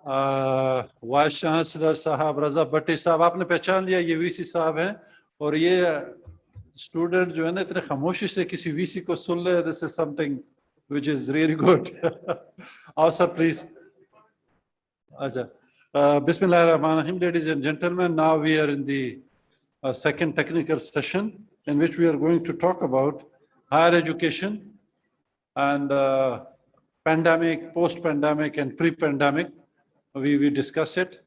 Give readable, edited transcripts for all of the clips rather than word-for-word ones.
Vice chancellor साहब रजा भट्टी साहब, आपने पहचान लिया ये वीसी साहब हैं, और ये स्टूडेंट जो है ना इतने खामोशी से किसी वीसी को सुन ले, this is something which is really good. आओ सर प्लीज. अच्छा, Bismillahirrahmanirrahim, ladies and gentlemen. Now we are in the second technical session in which we are going to talk about higher education and pandemic, post-pandemic and pre-pandemic. We discuss it.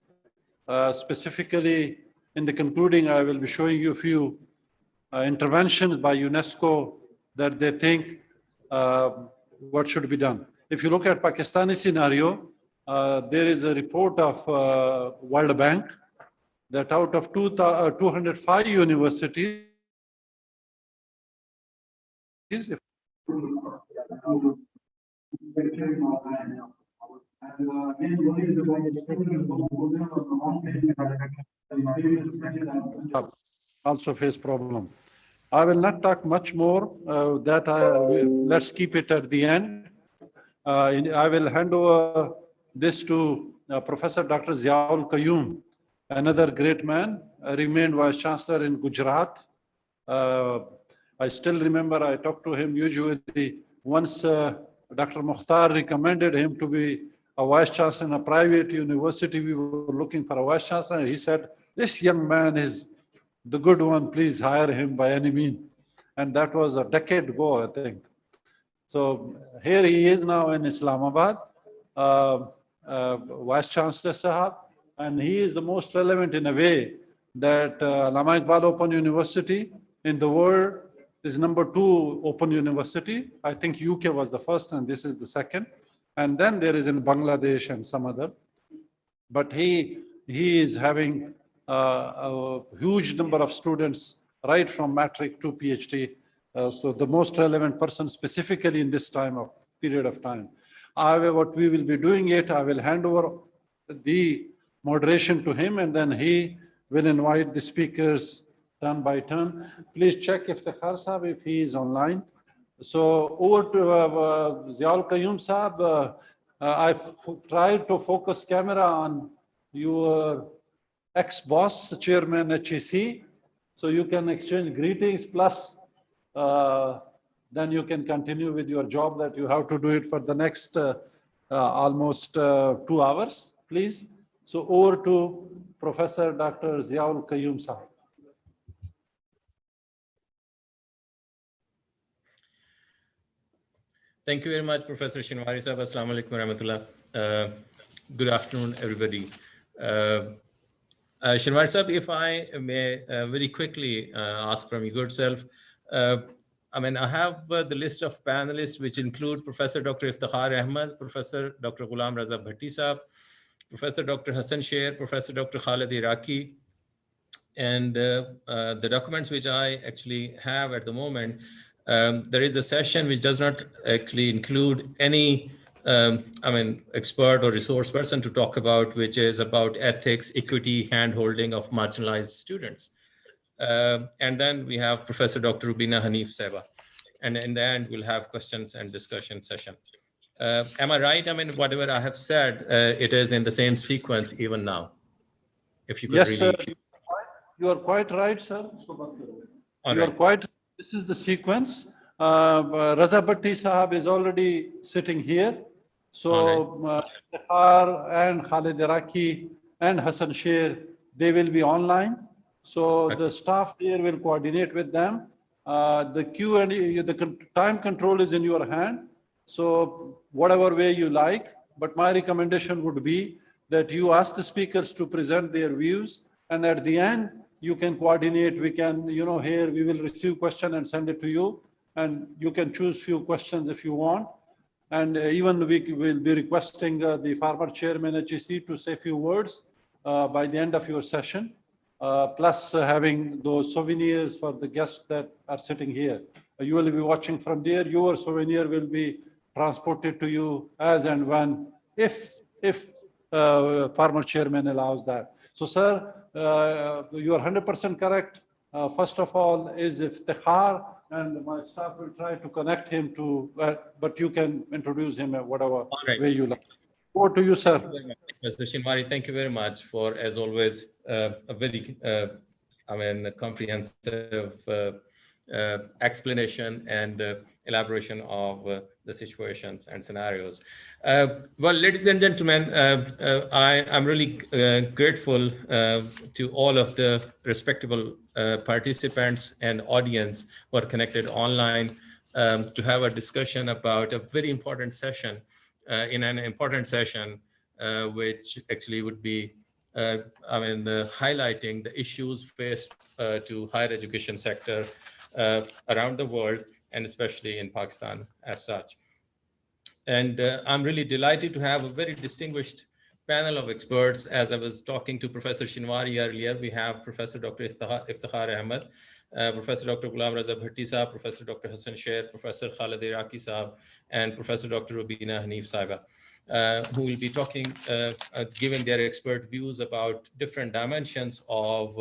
Specifically, in the concluding, I will be showing you a few interventions by UNESCO that they think what should be done. If you look at Pakistani scenario, there is a report of World Bank that out of 205 universities, also face problem. I will not talk much more. Let's keep it at the end. I will hand over this to Professor Dr. Ziaul Qayyum, another great man, remained Vice Chancellor in Gujarat. I still remember I talked to him usually once Dr. Mukhtar recommended him to be a Vice Chancellor in a private university. We were looking for a Vice Chancellor, and he said, "This young man is the good one, please hire him by any means." And that was a decade ago, I think. So here he is now in Islamabad, Vice Chancellor Sahab, and he is the most relevant in a way that Allama Iqbal Open University in the world is #2 open university. I think UK was the first and this is the second. And then there is in Bangladesh and some other. But he is having a huge number of students right from matric to PhD. So the most relevant person specifically in this period of time. What we will be doing I will hand over the moderation to him, and then he will invite the speakers turn by turn. Please check if the Khar Sahab, if he is online. So over to Ziaul Qayyum Sahab. I've tried to focus camera on your ex-boss, Chairman HEC. So you can exchange greetings, plus then you can continue with your job that you have to do it for the next almost 2 hours, please. So over to Professor Dr. Ziaul Qayyum Sahab. Thank you very much, Professor Shinwari Sahab. Assalamu alaikum warahmatullah. Good afternoon, everybody. Shinwari Sahab, if I may very quickly ask from your good self, I have the list of panelists, which include Professor Dr. Iftikhar Ahmed, Professor Dr. Ghulam Raza Bhatti Sahab, Professor Dr. Hassan Sher, Professor Dr. Khalid Iraqi, and the documents which I actually have at the moment. There is a session which does not actually include any expert or resource person to talk about, which is about ethics, equity, hand-holding of marginalized students. And then we have Professor Dr. Rubina Hanif Seba. And in the end, we'll have questions and discussion session. Am I right? Whatever I have said, it is in the same sequence even now. If you could yes, really... sir. You are quite right, sir. This is the sequence. Raza Bhatti Sahab is already sitting here. So Iftikhar and Khalid Iraqi and Hassan Sher, they will be online. So the staff here will coordinate with them. The Q&A, the time control is in your hand. So whatever way you like, but my recommendation would be that you ask the speakers to present their views, and at the end, you can coordinate. We can, here we will receive question and send it to you, and you can choose few questions if you want. And even we will be requesting the former chairman HEC to say a few words by the end of your session, plus having those souvenirs for the guests that are sitting here. You will be watching from there. Your souvenir will be transported to you as and when, if former chairman allows that. So, sir, you are 100% correct. First of all, is Iftikhar, and my staff will try to connect him to, but you can introduce him at whatever way you like. Over to you, sir. Very much, Mr. Shinwari, thank you very much for, as always, a very, comprehensive explanation and elaboration of the situations and scenarios. Well, ladies and gentlemen, I'm really grateful to all of the respectable participants and audience who are connected online to have a discussion about a very important session, in an important session, which actually would be, highlighting the issues faced to higher education sector around the world, and especially in Pakistan as such. And I'm really delighted to have a very distinguished panel of experts. As I was talking to Professor Shinwari earlier, we have Professor Dr. Iftikhar Ahmed, Professor Dr. Ghulam Raza Bhatti Saab, Professor Dr. Hassan Sher, Professor Khalid Iraqi Saab, and Professor Dr. Rubina Hanif Saiba, who will be talking, giving their expert views about different dimensions of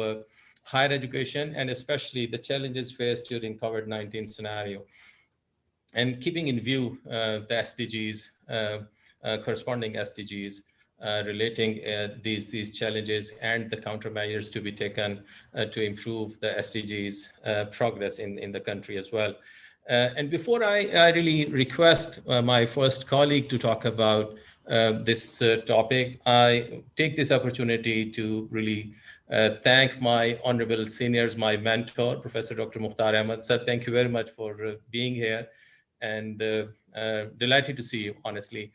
higher education, and especially the challenges faced during COVID-19 scenario. And keeping in view the SDGs, corresponding SDGs, relating these challenges and the countermeasures to be taken to improve the SDGs progress in the country as well. And before I really request my first colleague to talk about this topic, I take this opportunity to really thank my honorable seniors, my mentor, Professor Dr. Mukhtar Ahmed. Sir, thank you very much for being here, and delighted to see you, honestly.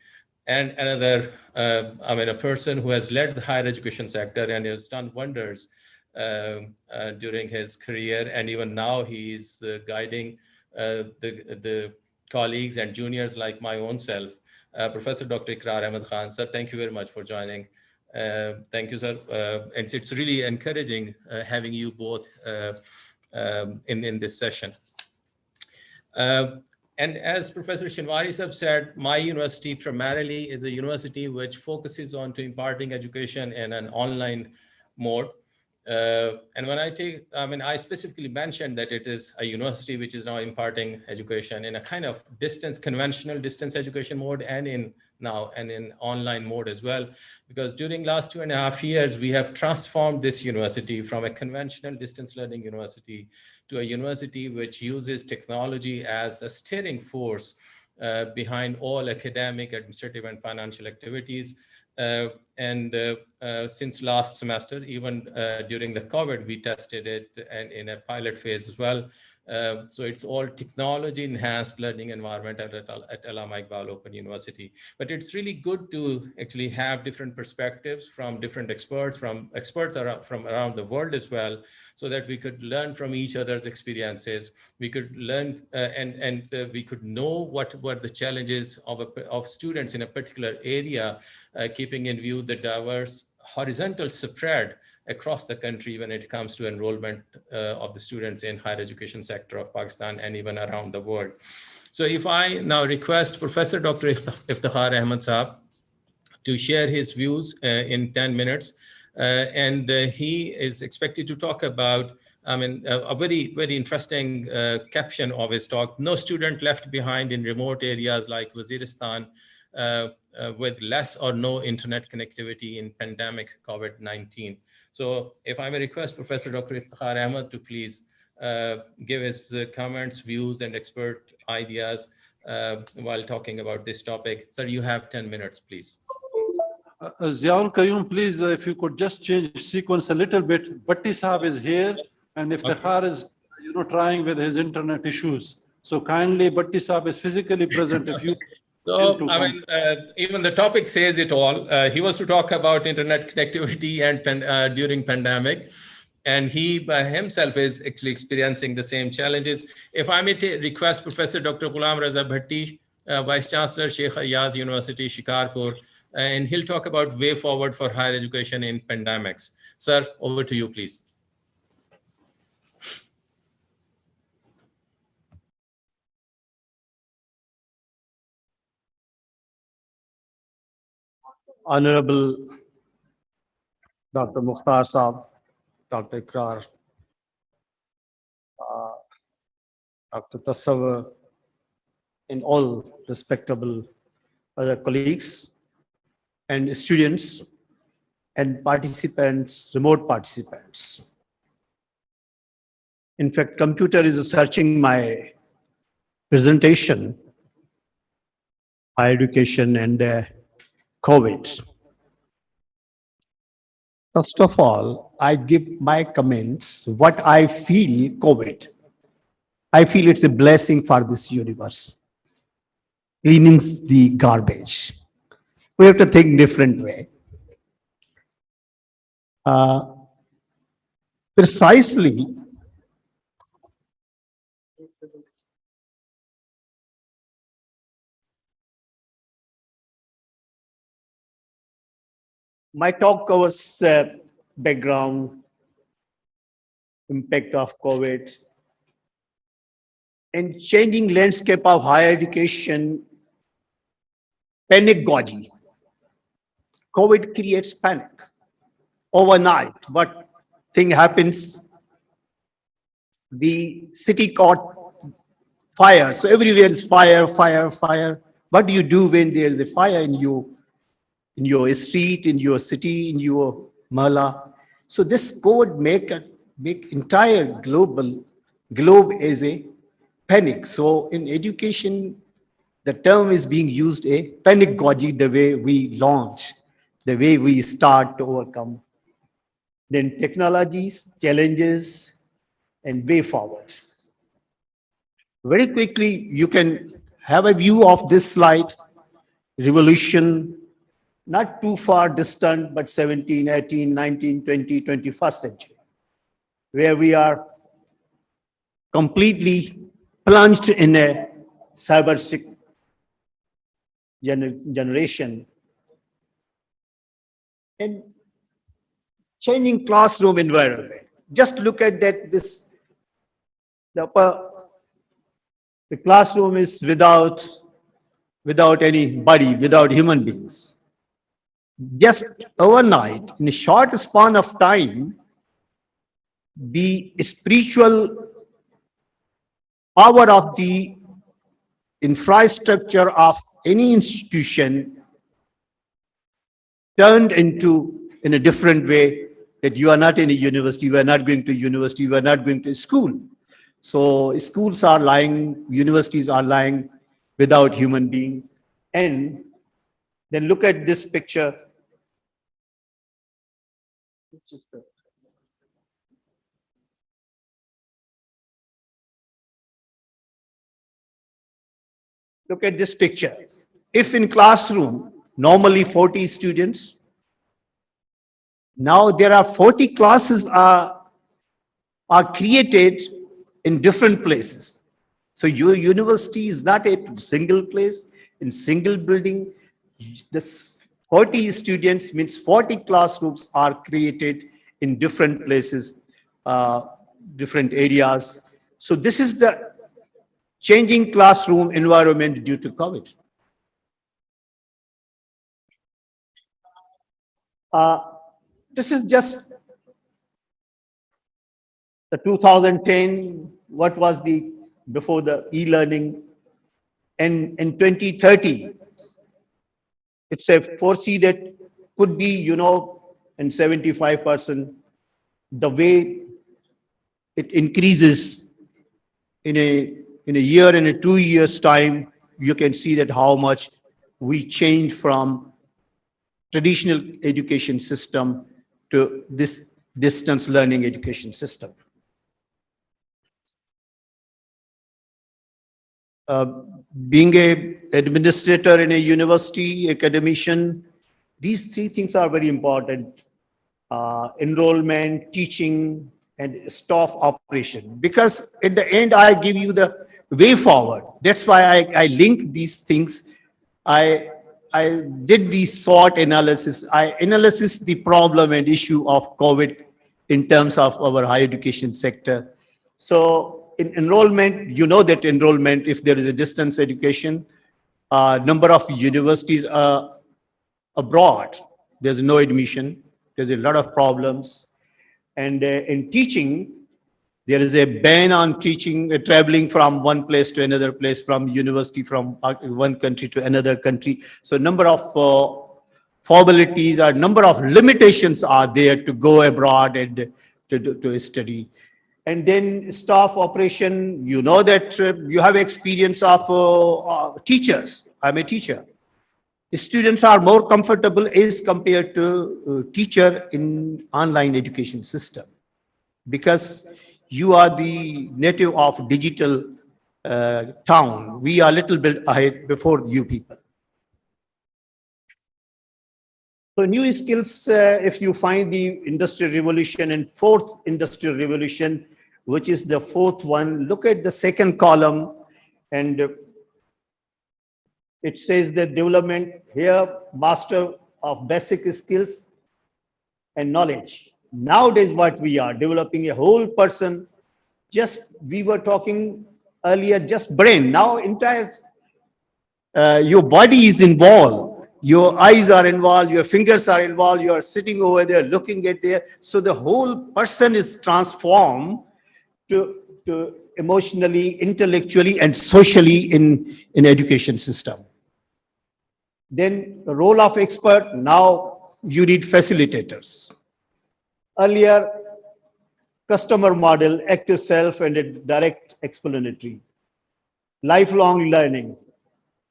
And another, a person who has led the higher education sector and has done wonders during his career, and even now he's guiding the colleagues and juniors like my own self, Professor Dr. Iqrar Ahmed Khan. Sir, thank you very much for joining. Thank you, sir. And it's really encouraging having you both in this session. And as Professor Shinwari Sahab said, my university primarily is a university which focuses on to imparting education in an online mode. And when I specifically mentioned that it is a university which is now imparting education in a kind of conventional distance education mode, and in online mode as well, because during last 2.5 years, we have transformed this university from a conventional distance learning university to a university which uses technology as a steering force behind all academic, administrative, and financial activities. Since last semester, even during the COVID, we tested it and in a pilot phase as well. So it's all technology enhanced learning environment at Allama Iqbal Open University. But it's really good to actually have different perspectives from different experts, from around the world as well, so that we could learn from each other's experiences. We could learn and we could know what were the challenges of students in a particular area, keeping in view the diverse horizontal spread across the country when it comes to enrollment of the students in higher education sector of Pakistan and even around the world. So if I now request Professor Dr. Iftikhar Ahmed Saab to share his views in 10 minutes, and he is expected to talk about a very, very interesting caption of his talk: no student left behind in remote areas like Waziristan with less or no internet connectivity in pandemic COVID-19. So if I may request Professor Dr. Iftikhar Ahmed to please give his comments, views, and expert ideas while talking about this topic. Sir, you have 10 minutes, please. Ziaul Qayyum, please, if you could just change sequence a little bit. Bhatti Saab is here, and Iftikhar is, trying with his internet issues. So kindly, Bhatti Saab is physically present. If you So, even the topic says it all. He was to talk about internet connectivity and during pandemic, and he by himself is actually experiencing the same challenges. If I may request Professor Dr. Ghulam Raza Bhatti, Vice Chancellor, Sheikh Ayaz University, Shikarpur, and he'll talk about way forward for higher education in pandemics. Sir, over to you, please. Honorable Dr. Mukhtar Saab, Dr. Iqrar, Dr. Tasawwur, and all respectable other colleagues. and students and participants, remote participants. In fact, computer is searching my presentation, higher education and COVID. First of all, I give my comments, what I feel COVID. I feel it's a blessing for this universe. Cleaning the garbage. We have to think different way. Precisely, my talk covers background, impact of COVID, and changing landscape of higher education, pedagogy. COVID creates panic. Overnight, what thing happens? The city caught fire. So everywhere is fire, fire, fire. What do you do when there is a fire in your street, in your city, in your mala? So this code make entire globe as a panic. So in education, the term is being used a pedagogy, the way we launch, the way we start to overcome. Then technologies, challenges, and way forward. Very quickly, you can have a view of this slide, revolution, not too far distant, but 17, 18, 19, 20, 21st century, where we are completely plunged in a cyber generation. And changing classroom environment. Just look at that, the classroom is without anybody, without human beings. Just overnight, in a short span of time, the spiritual power of the infrastructure of any institution turned into in a different way, that you are not in a university, you are not going to university, you are not going to school. So schools are lying, universities are lying without human being. And then look at this picture. Look at this picture. If in classroom, normally 40 students, now there are 40 classes are created in different places. So your university is not a single place, in single building. This 40 students means 40 classrooms are created in different places, different areas. So this is the changing classroom environment due to COVID. This is just the 2010, what was the, before the e-learning, and in 2030, it's a foresee that could be, in 75%, the way it increases in a year, in a 2 years time, you can see that how much we change from traditional education system to this distance learning education system. Being a administrator in a university, academician, these three things are very important. Enrollment, teaching, and staff operation. Because at the end, I give you the way forward. That's why I link these things. I did the SWOT analysis. I analysis the problem and issue of COVID in terms of our higher education sector. So in enrollment, you know that enrollment, if there is a distance education, number of universities abroad, there's no admission. There's a lot of problems. And in teaching, there is a ban on teaching, traveling from one place to another place, from university, from one country to another country. So number of formalities or number of limitations are there to go abroad and to study. And then staff operation, you know that you have experience of teachers. I'm a teacher. Students are more comfortable as compared to teacher in online education system, because you are the native of digital town. We are a little bit ahead before you people. So new skills, if you find the industrial revolution and fourth industrial revolution, which is the fourth one, look at the second column, and it says that development here, master of basic skills and knowledge. Nowadays, what we are developing a whole person. Just we were talking earlier, just brain. Now entire your body is involved. Your eyes are involved, your fingers are involved, you are sitting over there looking at there. So the whole person is transformed to emotionally, intellectually, and socially in education system. Then the role of expert, now you need facilitators. Earlier, customer model, active self, and a direct explanatory. Lifelong learning.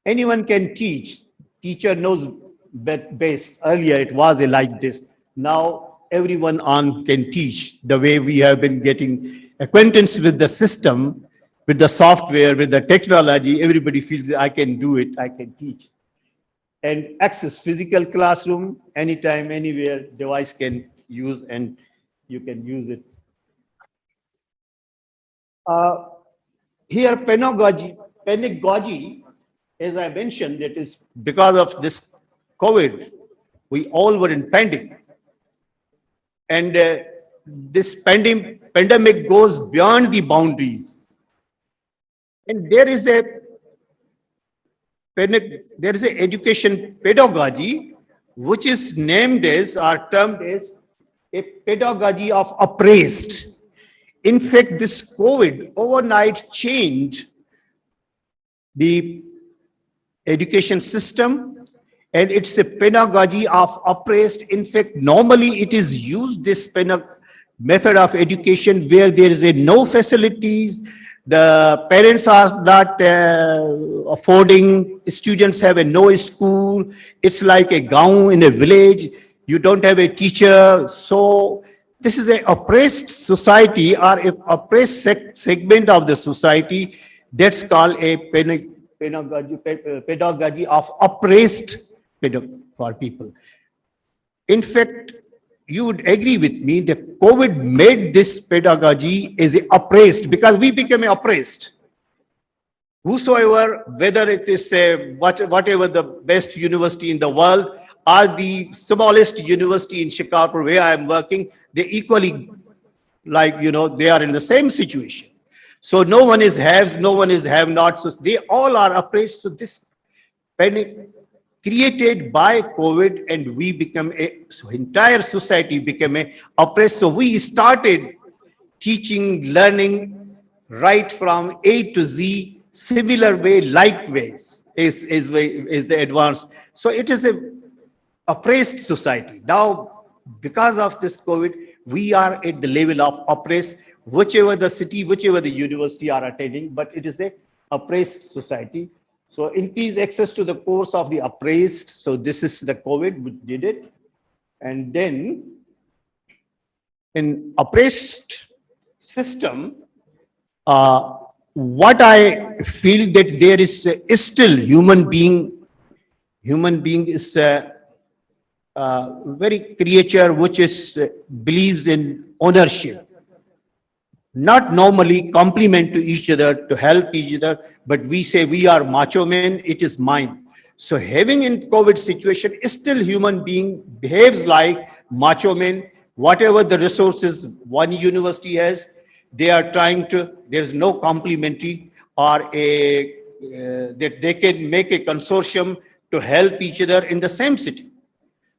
Anyone can teach. Teacher knows best. Earlier, it was like this. Now, everyone can teach. The way we have been getting acquaintance with the system, with the software, with the technology, everybody feels that I can do it, I can teach. And access physical classroom, anytime, anywhere, device can use and you can use it. Here, pedagogy, as I mentioned, it is because of this COVID, we all were in pandemic. And this pandemic goes beyond the boundaries. And there is a education pedagogy, which is named as or termed as a pedagogy of oppressed. In fact, this COVID overnight changed the education system, and it's a pedagogy of oppressed. In fact, normally it is used, this method of education, where there is no facilities, the parents are not affording, students have no school, it's like a gaon in a village, you don't have a teacher. So this is an oppressed society or a oppressed segment of the society. That's called a pedagogy of oppressed for people. In fact, you would agree with me that COVID made this pedagogy as oppressed, because we became oppressed. Whosoever, whether it is whatever the best university in the world or the smallest university in Chicago where I am working, they equally, like, they are in the same situation. So no one is haves, no one is have-nots. So they all are oppressed. So this panic created by COVID, and we become entire society became oppressed. So we started teaching, learning right from A to Z, similar way, like ways is the advanced. So it is a oppressed society. Now, because of this COVID, we are at the level of oppressed. Whichever the city, whichever the university are attending, but it is a oppressed society. So increase access to the course of the oppressed. So this is the COVID which did it. And then in oppressed system, what I feel that there is still human being is a very creature which is believes in ownership. Not normally complement to each other, to help each other, but we say we are macho men, it is mine. So having in COVID situation, still human being behaves like macho men. Whatever the resources one university has, they are trying to, there's no complementary or that they can make a consortium to help each other in the same city.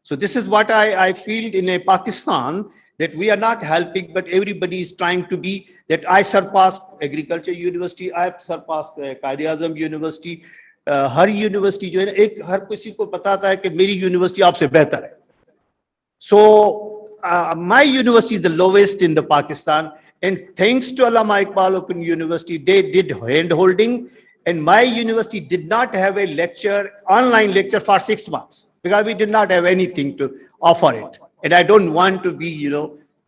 So this is what I feel in a Pakistan, that we are not helping, but everybody is trying to be, that I surpassed Agriculture University, I surpassed Qaid-e-Azam University, her university जो है ना, एक हर किसी को पता था कि मेरी यूनिवर्सिटी आपसे बेहतर है. So my university is the lowest in the Pakistan, and thanks to Allama Iqbal Open University, they did hand holding, and my university did not have a lecture, online lecture for 6 months because we did not have anything to offer it. And I don't want to be,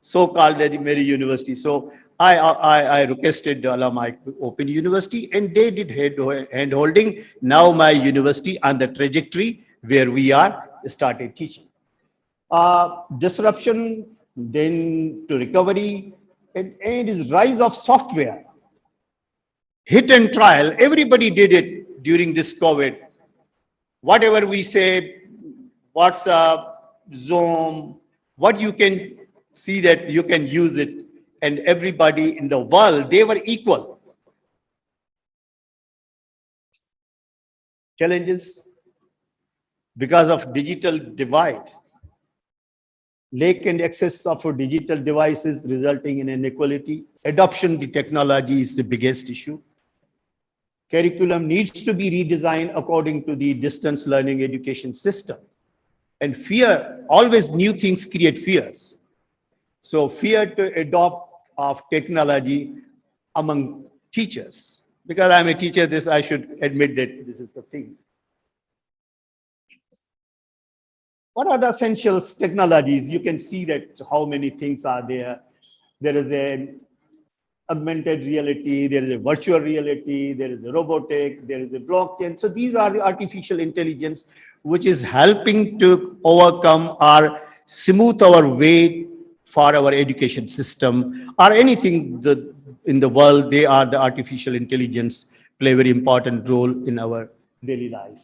so-called Legitimary University. So I requested Allama Open University, and they did hand holding. Now my university on the trajectory where we are started teaching. Disruption, then to recovery, and is rise of software. Hit and trial, everybody did it during this COVID. Whatever we say, WhatsApp, Zoom, what you can see that you can use it, and everybody in the world, they were equal. Challenges because of digital divide. Lack and access of digital devices resulting in inequality. Adoption to technology is the biggest issue. Curriculum needs to be redesigned according to the distance learning education system. And fear, always new things create fears. So fear to adopt of technology among teachers. Because I'm a teacher, I should admit that this is the thing. What are the essentials technologies? You can see that how many things are there. There is a augmented reality, there is a virtual reality, there is a robotic, there is a blockchain. So these are the artificial intelligence, which is helping to overcome or smooth our way for our education system or anything in the world. They are the artificial intelligence play a very important role in our daily life.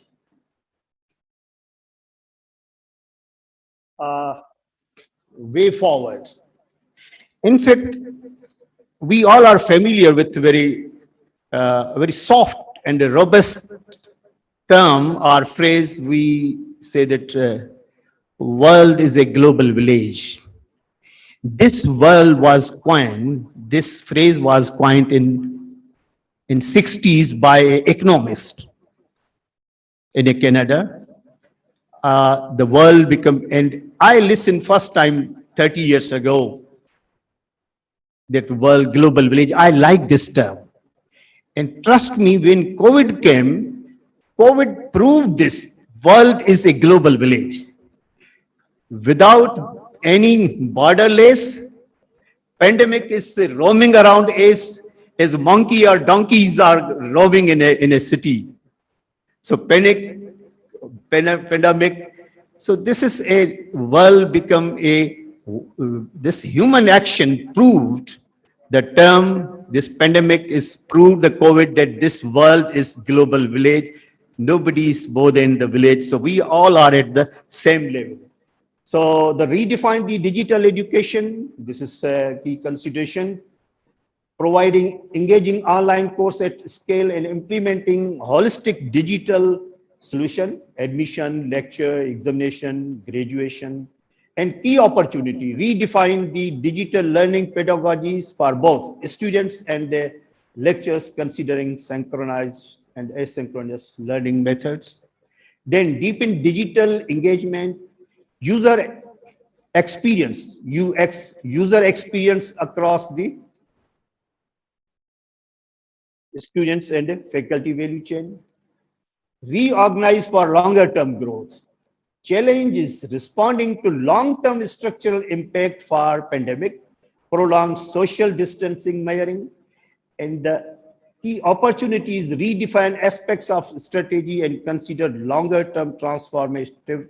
Way forward. In fact, we all are familiar with very soft and a robust term or phrase. We say that world is a global village. This phrase was coined in 60s by an economist in Canada. The world become, and I listened first time 30 years ago, that world global village. I like this term. And trust me, when COVID came, COVID proved this world is a global village. Without any borderless, pandemic is roaming around as monkey or donkeys are roaming in a city. So pandemic. So this is a world become this human action proved the term, this pandemic is proved the COVID that this world is global village. Nobody is more than the village. So we all are at the same level. So the redefine the digital education, this is a key consideration. Providing engaging online course at scale and implementing holistic digital solution, admission, lecture, examination, graduation, and key opportunity, redefine the digital learning pedagogies for both students and the lectures considering synchronized and asynchronous learning methods. Then deepen digital engagement, user experience, UX, user experience across the students and the faculty value chain. Reorganize for longer term growth. Challenge is responding to long-term structural impact for pandemic, prolonged social distancing measuring, and the key opportunities redefine aspects of strategy and consider longer-term transformative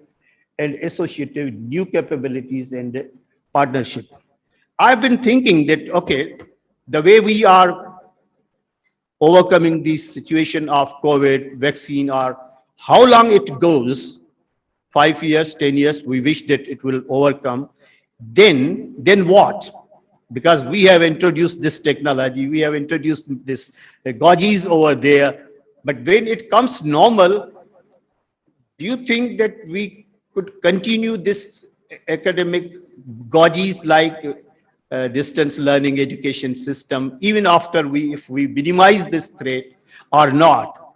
and associative new capabilities and partnership. I've been thinking that, okay, the way we are overcoming this situation of COVID vaccine or how long it goes, 5 years, 10 years, we wish that it will overcome. Then what? Because we have introduced this technology, we have introduced this gauges over there. But when it comes normal, do you think that we could continue this academic gauges like distance learning education system, even after if we minimize this threat or not?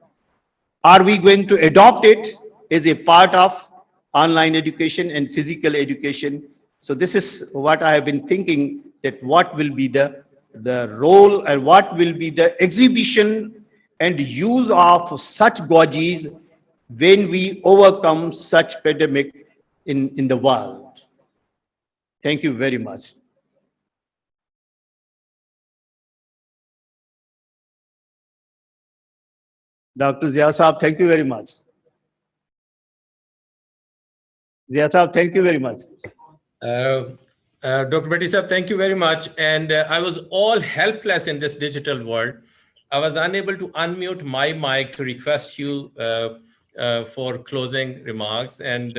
Are we going to adopt it as a part of online education and physical education? So this is what I have been thinking, that what will be the role and what will be the exhibition and use of such gauges when we overcome such pandemic in the world. Thank you very much. Dr. Zia Saab, thank you very much. Zia Saab, thank you very much. Dr. Bhatti Sahab, thank you very much. And I was all helpless in this digital world. I was unable to unmute my mic to request you for closing remarks and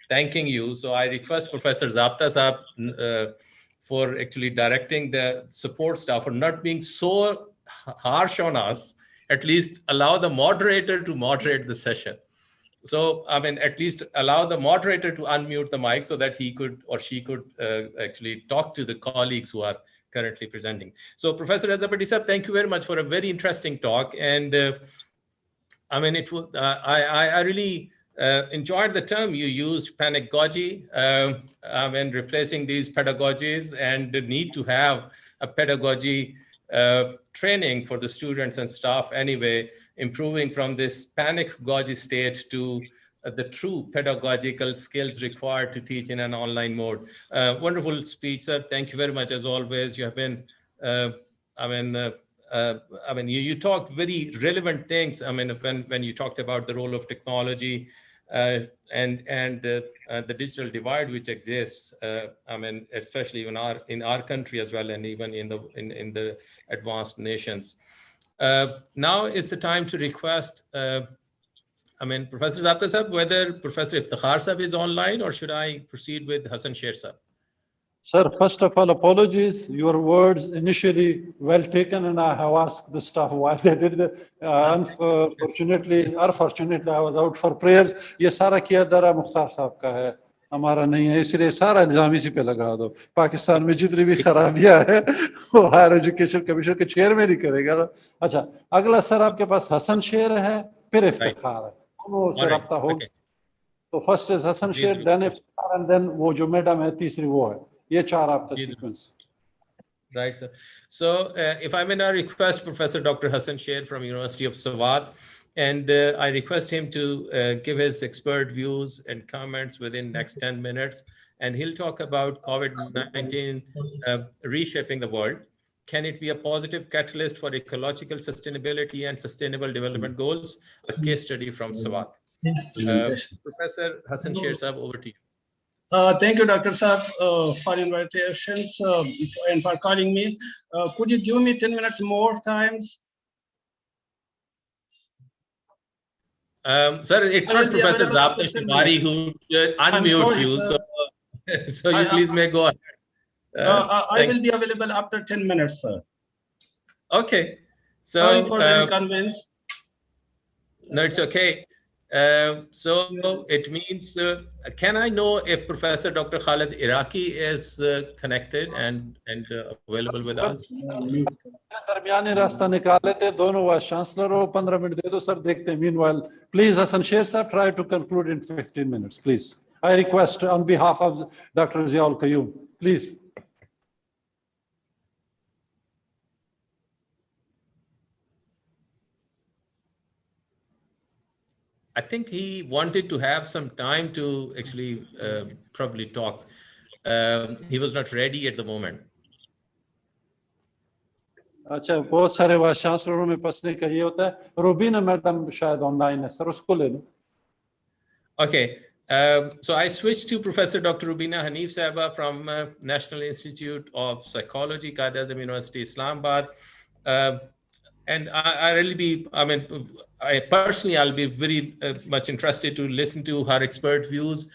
thanking you. So I request Professor Zabta Sahab for actually directing the support staff for not being so harsh on us, at least allow the moderator to moderate the session. So, I mean, at least allow the moderator to unmute the mic so that he could or she could actually talk to the colleagues who are currently presenting. So, Professor Reza Bhatti Sahab, thank you very much for a very interesting talk. And I mean, I really enjoyed the term you used, pedagogy. I mean, replacing these pedagogies and the need to have a pedagogy training for the students and staff anyway, improving from this panic-gogy state to the true pedagogical skills required to teach in an online mode. Wonderful speech, sir. Thank you very much, as always. You have been, you talked very relevant things. I mean, when you talked about the role of technology and the digital divide which exists, I mean, especially in our country as well, and even in the advanced nations. Now is the time to request, Professor Zabta Sahab, whether Professor Iftikhar Sahab is online, or should I proceed with Hassan Sher Sahab? Sir, first of all, apologies. Your words initially well taken, and I have asked the staff why they did it. Unfortunately, I was out for prayers. ये सारा किया दरा मुख्तार साहब का है, हमारा नहीं है, इसलिए सारा इल्जाम इसी पे लगा दो. पाकिस्तान में जितनी भी खराबियां है वो हायर एजुकेशन कमीशन के चेयरमैन ही करेगा ना. अच्छा, अगला सर आपके पास हसन शेर है, फिर इफ्तिखार है. दोनों से रब्ता हो. तो फर्स्ट इज हसन शेर, देन इफ्तिखार, एंड देन वो जो मैडम है तीसरी वो है. ये चार आपका sequence. Right, sir. So if I may now request Professor Dr. Hassan Sher from University of Sawat, and I request him to give his expert views and comments within next 10 minutes. And he'll talk about COVID-19 reshaping the world. Can it be a positive catalyst for ecological sustainability and sustainable development goals? A case study from Sawat. Professor Hassan Sher Sahab, over to you. Thank you, Dr. Saab, for invitations and for calling me. Could you give me 10 minutes more times? Sir, it's not Professor Zabta Shibari who unmute you, so you please may go ahead. I will be available after 10 minutes, sir. Okay. So, sorry for the inconvenience. No, it's okay. So it means, can I know if Professor Dr. Khalid Iraqi is connected and available with us? दरमियानी रास्ता निकाले थे दोनों vice chancellor हो. 15 minute दे दो sir, देखते हैं. Meanwhile, please Hassan Sher sir, try to conclude in 15 minutes, please. I request on behalf of Dr. Ziaul Qayyum, please. I think he wanted to have some time to actually probably talk. He was not ready at the moment. अच्छा, बहुत सारे vice चांसलरों में फंसने का ये होता है. Rubina madam शायद ऑनलाइन है सर, उसको ले लो. Okay, so I switched to Professor Dr. Rubina Hanif Sahaba from National Institute of Psychology, Qaid-e-Azam University, Islamabad. And I personally, I'll be very much interested to listen to her expert views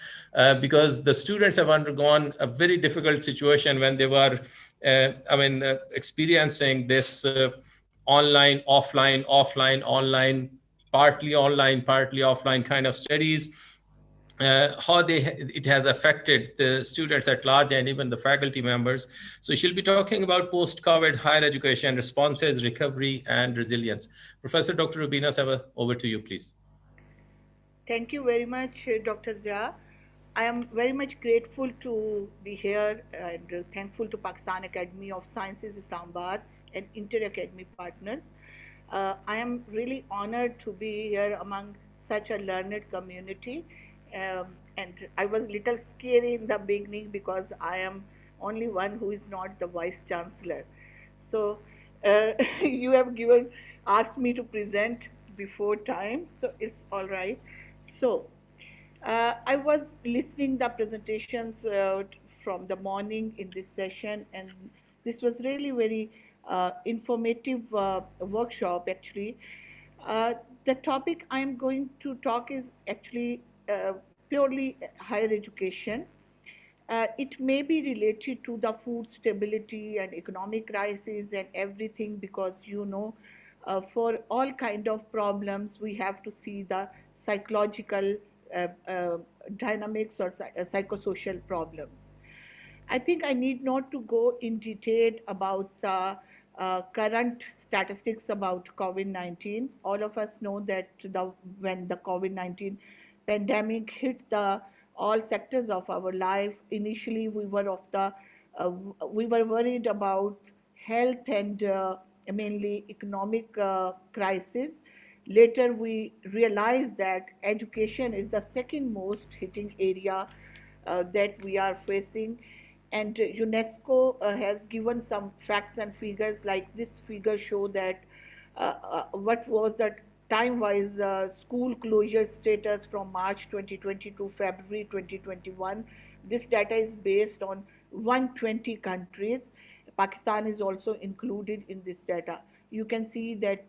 because the students have undergone a very difficult situation when they were, experiencing this online, offline, online, partly offline kind of studies. how it has affected the students at large and even the faculty members. So she'll be talking about post-COVID higher education responses, recovery, and resilience. Professor Dr. Rubina Seva, over to you, please. Thank you very much, Dr. Zia. I am very much grateful to be here and thankful to Pakistan Academy of Sciences, Islamabad, and inter-academy partners. I am really honored to be here among such a learned community. And I was a little scary in the beginning because I am only one who is not the Vice Chancellor. So you have asked me to present before time, so it's all right. So I was listening the presentations from the morning in this session, and this was really very informative workshop actually. The topic I am going to talk is actually purely higher education. It may be related to the food stability and economic crisis and everything, because for all kind of problems we have to see the psychological uh, uh, dynamics or psychosocial problems. I think I need not to go in detail about the current statistics about COVID-19. All of us know that when the COVID-19 pandemic hit the all sectors of our life, initially uh, we were worried about health and mainly economic crisis. Later, we realized that education is the second most hitting area that we are facing. And UNESCO has given some facts and figures, like this figure show that what was the time-wise school closure status from March 2020 to February 2021. This data is based on 120 countries. Pakistan is also included in this data. You can see that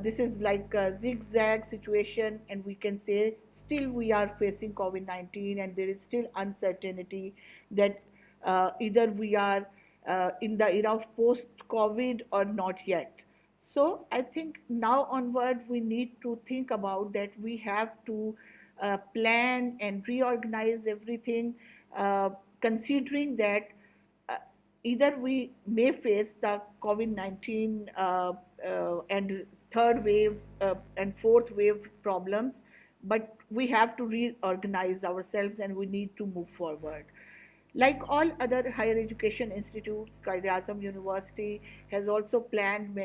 this is like a zigzag situation, and we can say still we are facing COVID-19, and there is still uncertainty that either we are in the era of post-COVID or not yet. So I think now onward we need to think about that we have to plan and reorganize everything, uh, considering that uh, either we may face the COVID-19 and third wave and fourth wave problems, but we have to reorganize ourselves and we need to move forward. Like all other higher education institutes, Quaid-e-Azam University has also planned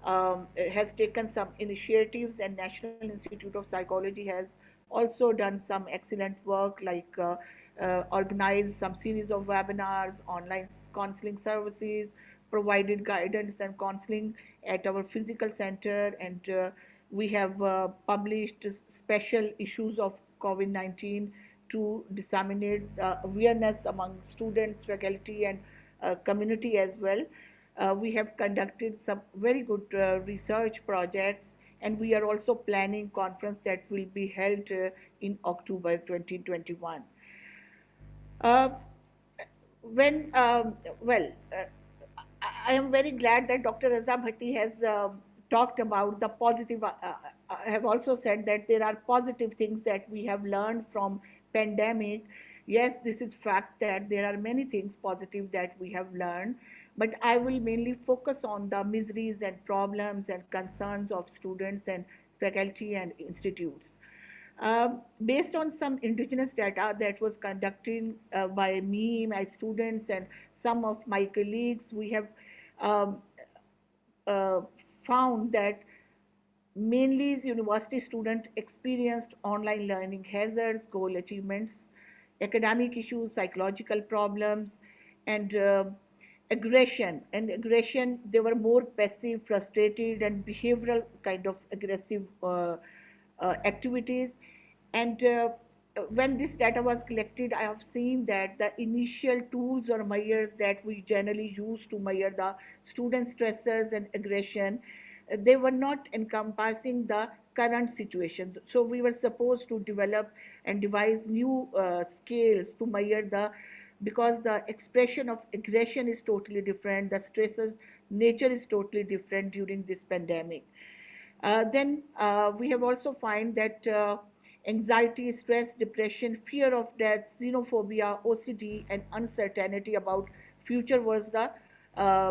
has taken some initiatives, and National Institute of Psychology has also done some excellent work, like organized some series of webinars, online counseling services, provided guidance and counseling at our physical center, and we have published special issues of COVID-19 to disseminate awareness among students, faculty, and community as well. We have conducted some very good research projects, and we are also planning conference that will be held in October 2021. Uh, when well, I am very glad that Dr. Raza Bhatti has talked about the positive. I have also said that there are positive things that we have learned from pandemic. Yes, this is fact that there are many things positive that we have learned, but I will mainly focus on the miseries and problems and concerns of students and faculty and institutes. Based on some indigenous data that was conducted by me, my students, and some of my colleagues, we have um, uh, found that mainly university students experienced online learning hazards, goal achievements, academic issues, psychological problems, and aggression. And aggression, they were more passive, frustrated, and behavioral kind of aggressive activities. And when this data was collected, I have seen that the initial tools or measures that we generally use to measure the student stressors and aggression, they were not encompassing the current situation. So we were supposed to develop and devise new scales to measure because the expression of aggression is totally different, the stresses nature is totally different during this pandemic. Then we have also find that anxiety, stress, depression, fear of death, xenophobia, OCD, and uncertainty about future was the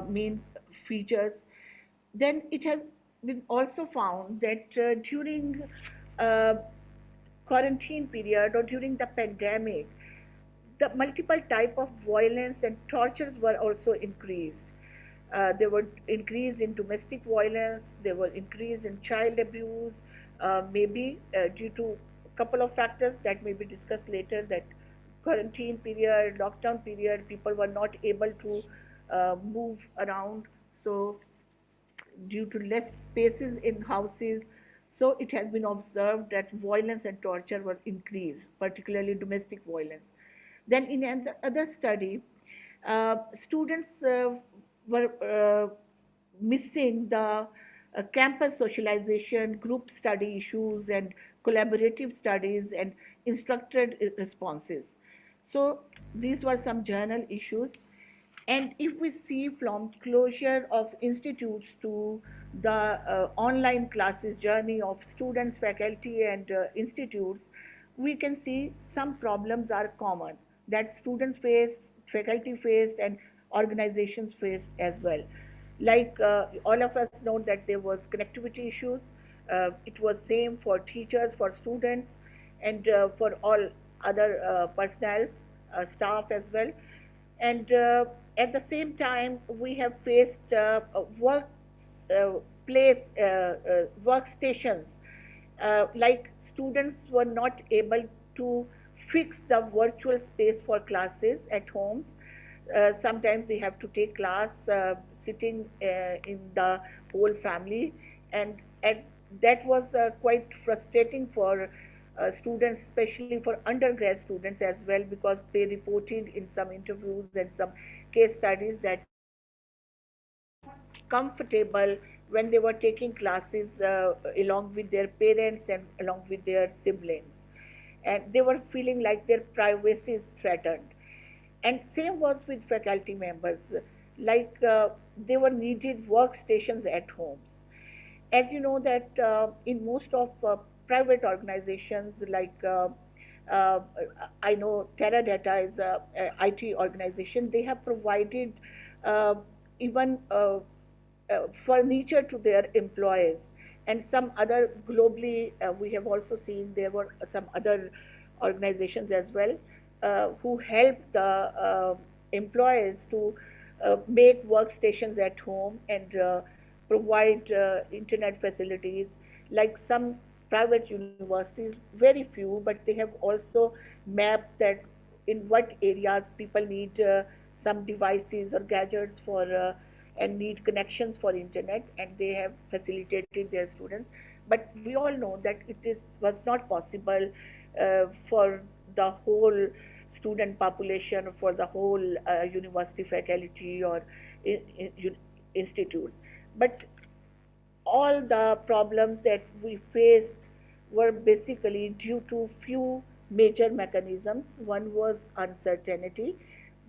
main features. Then it has been also found that during uh, quarantine period or during the pandemic, the multiple type of violence and tortures were also increased. There were increase in domestic violence, there were increase in child abuse, maybe due to a couple of factors that may be discussed later, that quarantine period, lockdown period, people were not able to move around. So due to less spaces in houses, so it has been observed that violence and torture were increased, particularly domestic violence. Then in another study, students were missing the campus socialization, group study issues, and collaborative studies and instructed responses. So these were some journal issues. And if we see from closure of institutes to the online classes journey of students, faculty, and institutes, we can see some problems are common that students face, faculty faced, and organizations faced as well. Like all of us know that there was connectivity issues. It was same for teachers, for students, and for all other personnel, staff as well. And at the same time, we have faced uh, place workstations. Like students were not able to fix the virtual space for classes at homes. Sometimes they have to take class sitting in the whole family, and that was quite frustrating for students, especially for undergrad students as well, because they reported in some interviews and some case studies that comfortable when they were taking classes along with their parents and along with their siblings, and they were feeling like their privacy is threatened. And same was with faculty members, like they were needed workstations at homes. As you know that in most of private organizations, like uh, I know Teradata is a IT organization, they have provided uh, even furniture to their employees. And some other globally, we have also seen there were some other organizations as well who help the employees to make workstations at home and provide internet facilities. Like some private universities, very few, but they have also mapped that in what areas people need some devices or gadgets for and need connections for internet, and they have facilitated their students. But we all know that was not possible for the whole student population, for the whole university faculty or institutes. But all the problems that we faced were basically due to few major mechanisms. One was uncertainty.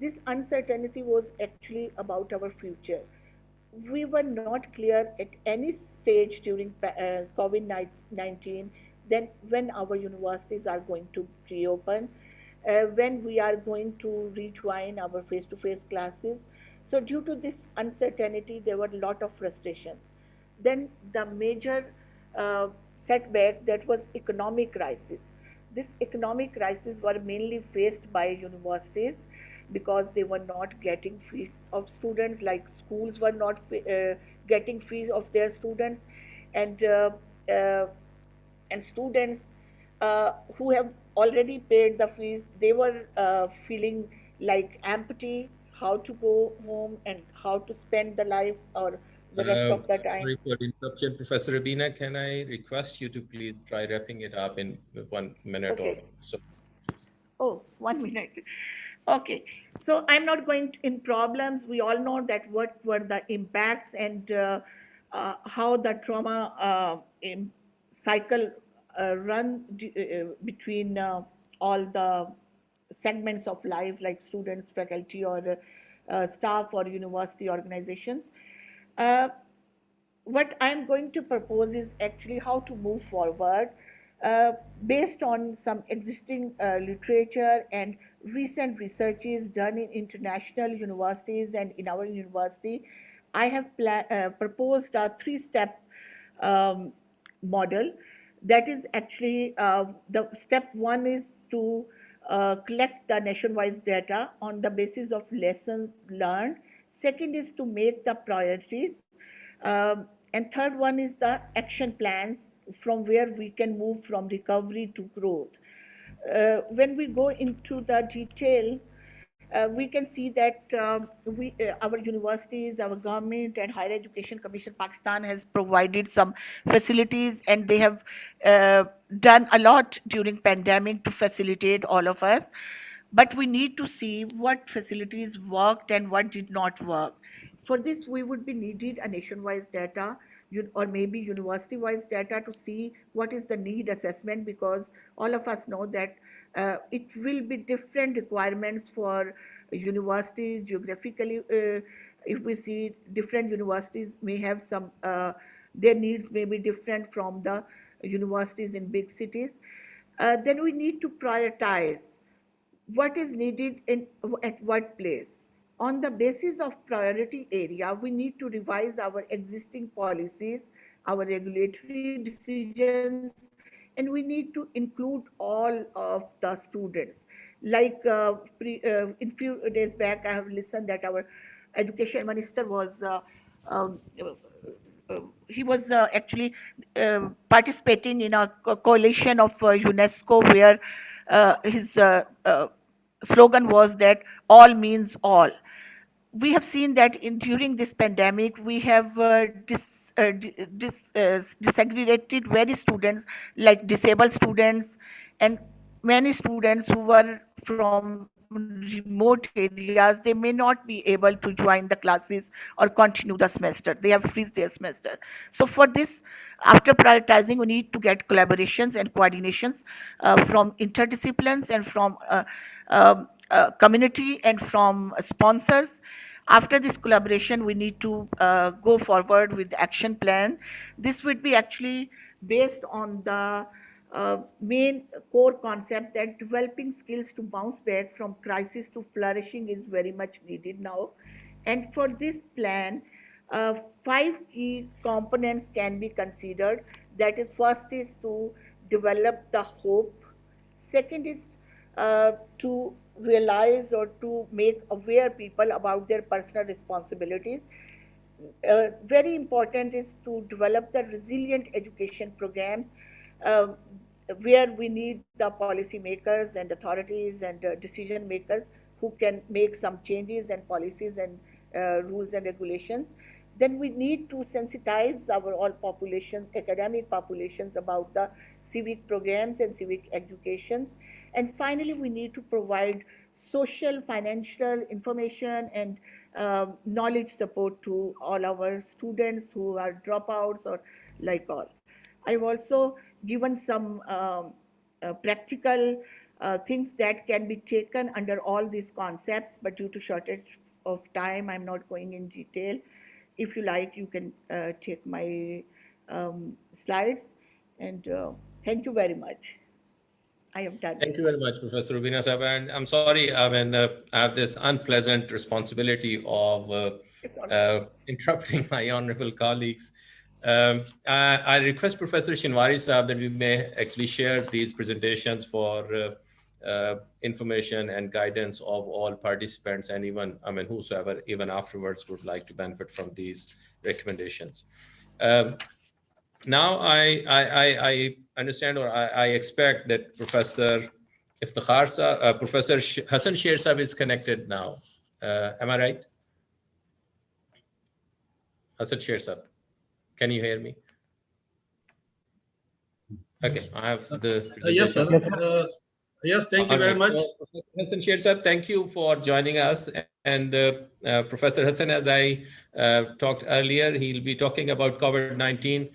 This uncertainty was actually about our future. We were not clear at any stage during COVID-19 then when our universities are going to reopen, when we are going to rejoin our face-to-face classes. So due to this uncertainty, there were a lot of frustrations. Then the major setback, that was economic crisis. This economic crisis were mainly faced by universities because they were not getting fees of students, like schools were not getting fees of their students, and uh, and students who have already paid the fees, they were feeling like empty, how to go home and how to spend the life or the rest of the time. Sorry for the interruption, Professor Rabina. Can I request you to please try wrapping it up in 1 minute or Okay. so? Oh, 1 minute. Okay. So I'm not going in problems. We all know that what were the impacts and how the trauma cycle run between all the segments of life, like students, faculty, or staff or university organizations. Uh, what I'm going to propose is actually how to move forward. based on some existing literature and recent researches done in international universities and in our university, I have proposed a three-step um, model. That is actually the step one is to collect the nationwide data on the basis of lessons learned. Second is to make the priorities. And third one is the action plans from where we can move from recovery to growth. When we go into the detail, we can see that our universities, our government, and Higher Education Commission Pakistan has provided some facilities, and they have done a lot during pandemic to facilitate all of us. But we need to see what facilities worked and what did not work. For this, we would be needed a nationwide data or maybe university-wise data to see what is the need assessment, because all of us know that it will be different requirements for universities geographically. If we see different universities may have some, their needs may be different from the universities in big cities. Then we need to prioritize what is needed at what place. On the basis of priority area, we need to revise our existing policies, our regulatory decisions, and we need to include all of the students. Like in few days back, I have listened that our education minister was um, he was actually participating in a coalition of UNESCO, where his slogan was that all means all. We have seen that during this pandemic, we have disaggregated many students, like disabled students, and many students who were from remote areas. They may not be able to join the classes or continue the semester. They have freezed their semester. So for this, after prioritizing, we need to get collaborations and coordinations from interdisciplines and from community and from sponsors. After this collaboration, we need to go forward with the action plan. This would be actually based on the main core concept that developing skills to bounce back from crisis to flourishing is very much needed now. And for this plan, five key components can be considered. That is, first is to develop the hope. Second is to realize or to make aware people about their personal responsibilities. Very important is to develop the resilient education programs, uh, where we need the policy makers and authorities and decision makers who can make some changes and policies and rules and regulations. Then we need to sensitize our all populations, academic populations, about the civic programs and civic educations. And finally, we need to provide social, financial information and knowledge support to all our students who are dropouts or like all. I've also given some practical things that can be taken under all these concepts, but due to shortage of time, I'm not going in detail. If you like, you can take my slides. And thank you very much. I have done. Thank you very much, Professor Rubina Sahib. And I'm sorry, I mean, I have this unpleasant responsibility of interrupting my honorable colleagues. I request Professor Shinwari Sahib that we may actually share these presentations for information and guidance of all participants, and even, I mean, whosoever even afterwards would like to benefit from these recommendations. Now I understand, or I expect that Professor Iftikhar Sahib, Professor Hassan Sher Sahib is connected now. Am I right? Hassan Sher Sahib, can you hear me? Okay, I have the... Yes, sir. Yes, thank you very much. So, Hassan Sher Sahib, thank you for joining us. And Professor Hassan, as I talked earlier, he'll be talking about COVID-19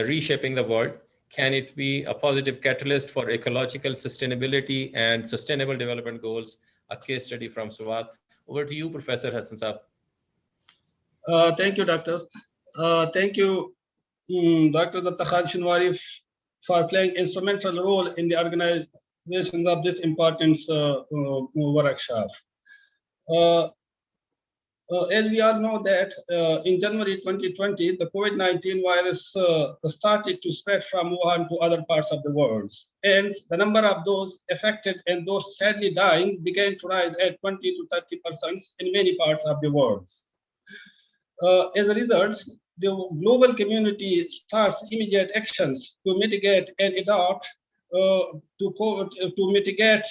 reshaping the world. Can it be a positive catalyst for ecological sustainability and sustainable development goals? A case study from Swat. Over to you, Professor Hassan Sahib. Thank you, Doctor. Thank you, Dr. Iftikhar Shinwari, for playing instrumental role in the organizations of this important workshop. As we all know that in January 2020, the COVID-19 virus started to spread from Wuhan to other parts of the world. And the number of those affected and those sadly dying began to rise at 20 to 30% in many parts of the world. As a result, the global community starts immediate actions to mitigate and adapt to mitigate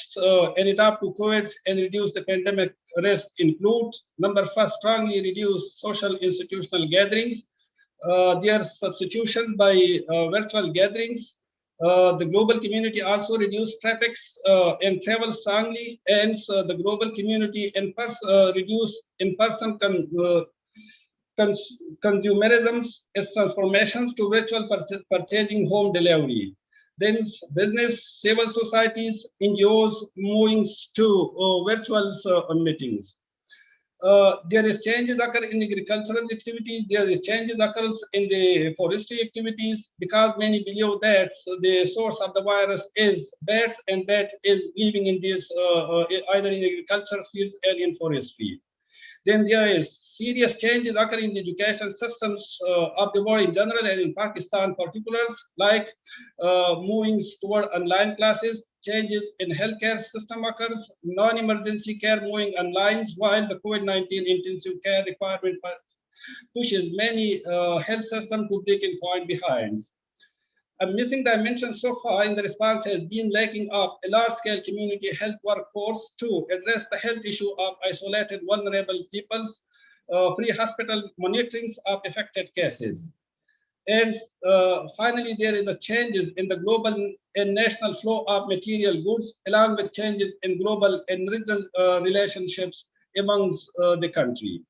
and adapt to COVID and reduce the pandemic risk include, number first, strongly reduce social institutional gatherings, their substitution by virtual gatherings. The global community also reduce traffic and travel strongly, and the global community reduce in-person consumerism as transformations to virtual purchasing, home delivery. Then business, civil societies, NGOs moving to virtual meetings. There is changes occur in agricultural activities. There is changes occurs in the forestry activities because many believe that the source of the virus is bats, and bats is living in this either in agricultural fields and in forestry. Then there is serious changes occurring in the education systems of the world in general and in Pakistan particulars, like moving toward online classes, changes in healthcare system occurs, non-emergency care moving online, while the COVID-19 intensive care requirement pushes many health systems to break and fall behind. A missing dimension so far in the response has been lacking of a large-scale community health workforce to address the health issue of isolated vulnerable peoples, pre-hospital monitoring of affected cases. And finally, there is a changes in the global and national flow of material goods, along with changes in global and regional relationships amongst the country.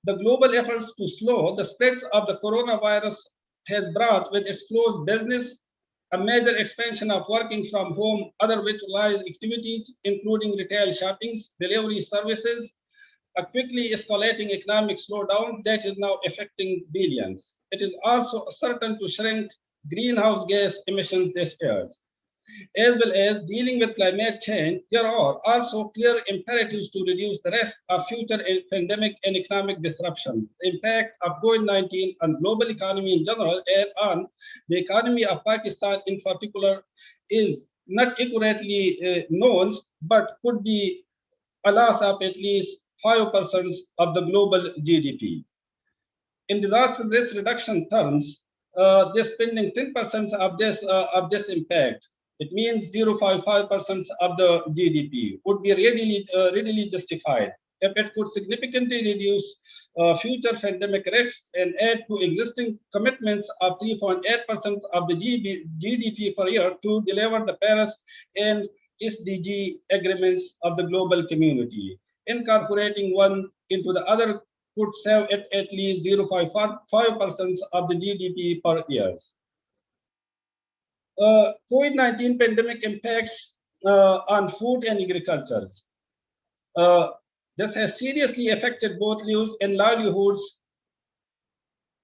The global efforts to slow the spreads of the coronavirus has brought with its closed business a major expansion of working from home, other virtualized activities, including retail shoppings, delivery services, a quickly escalating economic slowdown that is now affecting billions. It is also certain to shrink greenhouse gas emissions this year. As well as dealing with climate change, there are also clear imperatives to reduce the risk of future pandemic and economic disruption. The impact of COVID-19 on global economy in general and on the economy of Pakistan in particular is not accurately known, but could be a loss of at least 5% of the global GDP. In disaster risk reduction terms, they're spending 10% of this impact. It means 0.5% of the GDP would be readily justified if it could significantly reduce future pandemic risks and add to existing commitments of 3.8% of the GDP per year to deliver the Paris and SDG agreements of the global community. Incorporating one into the other could save it at least 0.5% of the GDP per year. COVID-19 pandemic impacts on food and agriculture. This has seriously affected both lives and livelihoods,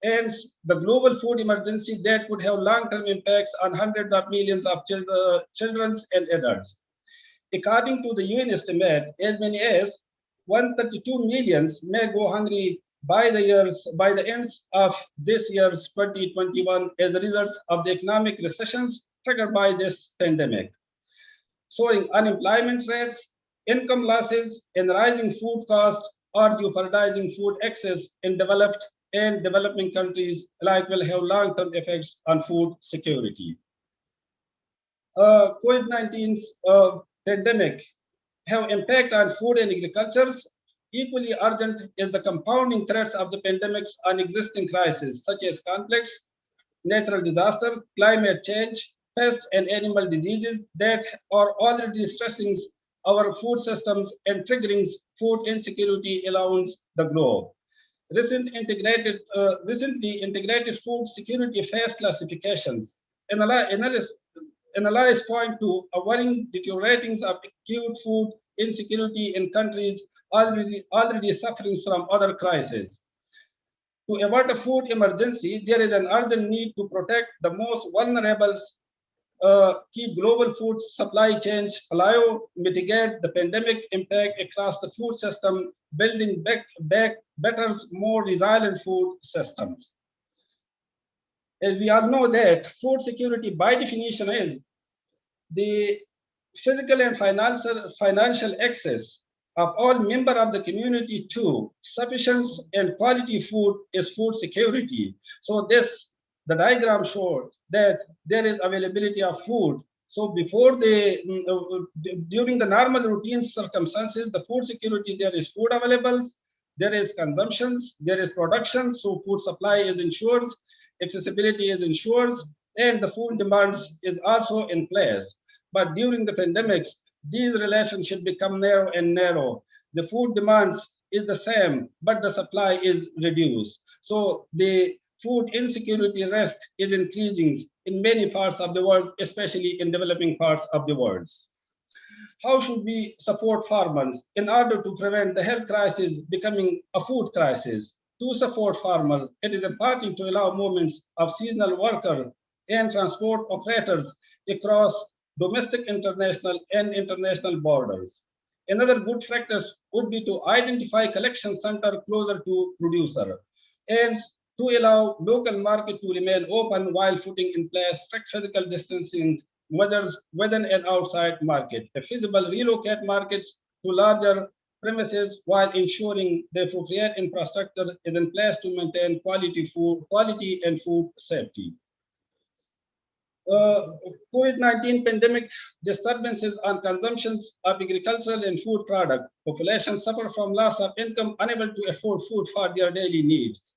and the global food emergency that could have long-term impacts on hundreds of millions of children and adults. According to the UN estimate, as many as 132 million may go hungry by the end of this year's 2021 as a result of the economic recessions triggered by this pandemic. Soaring unemployment rates, income losses, and rising food costs are jeopardizing food access in developed and developing countries alike will have long-term effects on food security. COVID-19's pandemic have impact on food and agriculture. Equally urgent is the compounding threats of the pandemics on existing crises such as conflicts, natural disaster, climate change, pest and animal diseases that are already stressing our food systems and triggering food insecurity around the globe. Recently integrated food security phase classifications analyze point to a worrying deteriorating of acute food insecurity in countries already suffering from other crises. To avert a food emergency, there is an urgent need to protect the most vulnerable, keep global food supply chains alive, mitigate the pandemic impact across the food system, building back better, more resilient food systems. As we all know that food security by definition is the physical and financial access of all members of the community to sufficient and quality food is food security. So the diagram shows that there is availability of food. So before during the normal routine circumstances, the food security, there is food available, there is consumptions, there is production, so food supply is ensured, accessibility is ensured, and the food demands is also in place. But during the pandemics, these relationships become narrow and narrow. The food demands is the same, but the supply is reduced. So the food insecurity risk is increasing in many parts of the world, especially in developing parts of the world. How should we support farmers in order to prevent the health crisis becoming a food crisis? To support farmers, it is important to allow movements of seasonal workers and transport operators across domestic, international, and international borders. Another good practice would be to identify collection center closer to producer and to allow local market to remain open while putting in place strict physical distancing measures within and outside market. If feasible, relocate markets to larger premises while ensuring the appropriate infrastructure is in place to maintain quality and food safety. COVID-19 pandemic disturbances on consumptions of agricultural and food products. Populations suffer from loss of income, unable to afford food for their daily needs.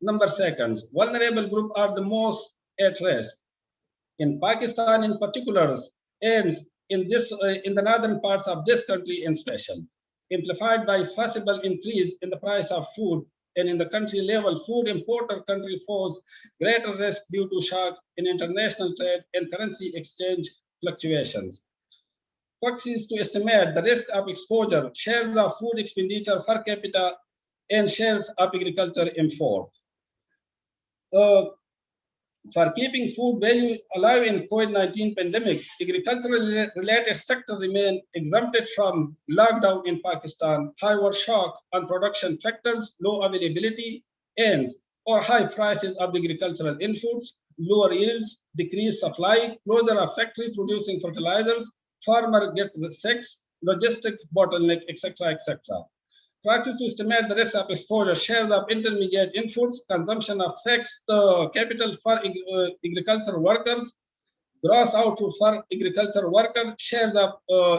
Number second, vulnerable groups are the most at risk. In Pakistan in particular, and in the northern parts of this country in special, amplified by possible increase in the price of food, and in the country level, food importer country pose greater risk due to shock in international trade and currency exchange fluctuations. Proxies to estimate the risk of exposure, shares of food expenditure per capita, and shares of agriculture import. For keeping food value alive in COVID-19 pandemic, agricultural related sector remain exempted from lockdown in Pakistan. However, shock on production factors, low availability, and or high prices of agricultural inputs, lower yields, decreased supply, closure of factory producing fertilizers, farmer get sick, logistic bottleneck, etc., etc. Practice to estimate the risk of exposure, shares of intermediate inputs, consumption of fixed capital for agricultural workers, gross output for agricultural workers, shares of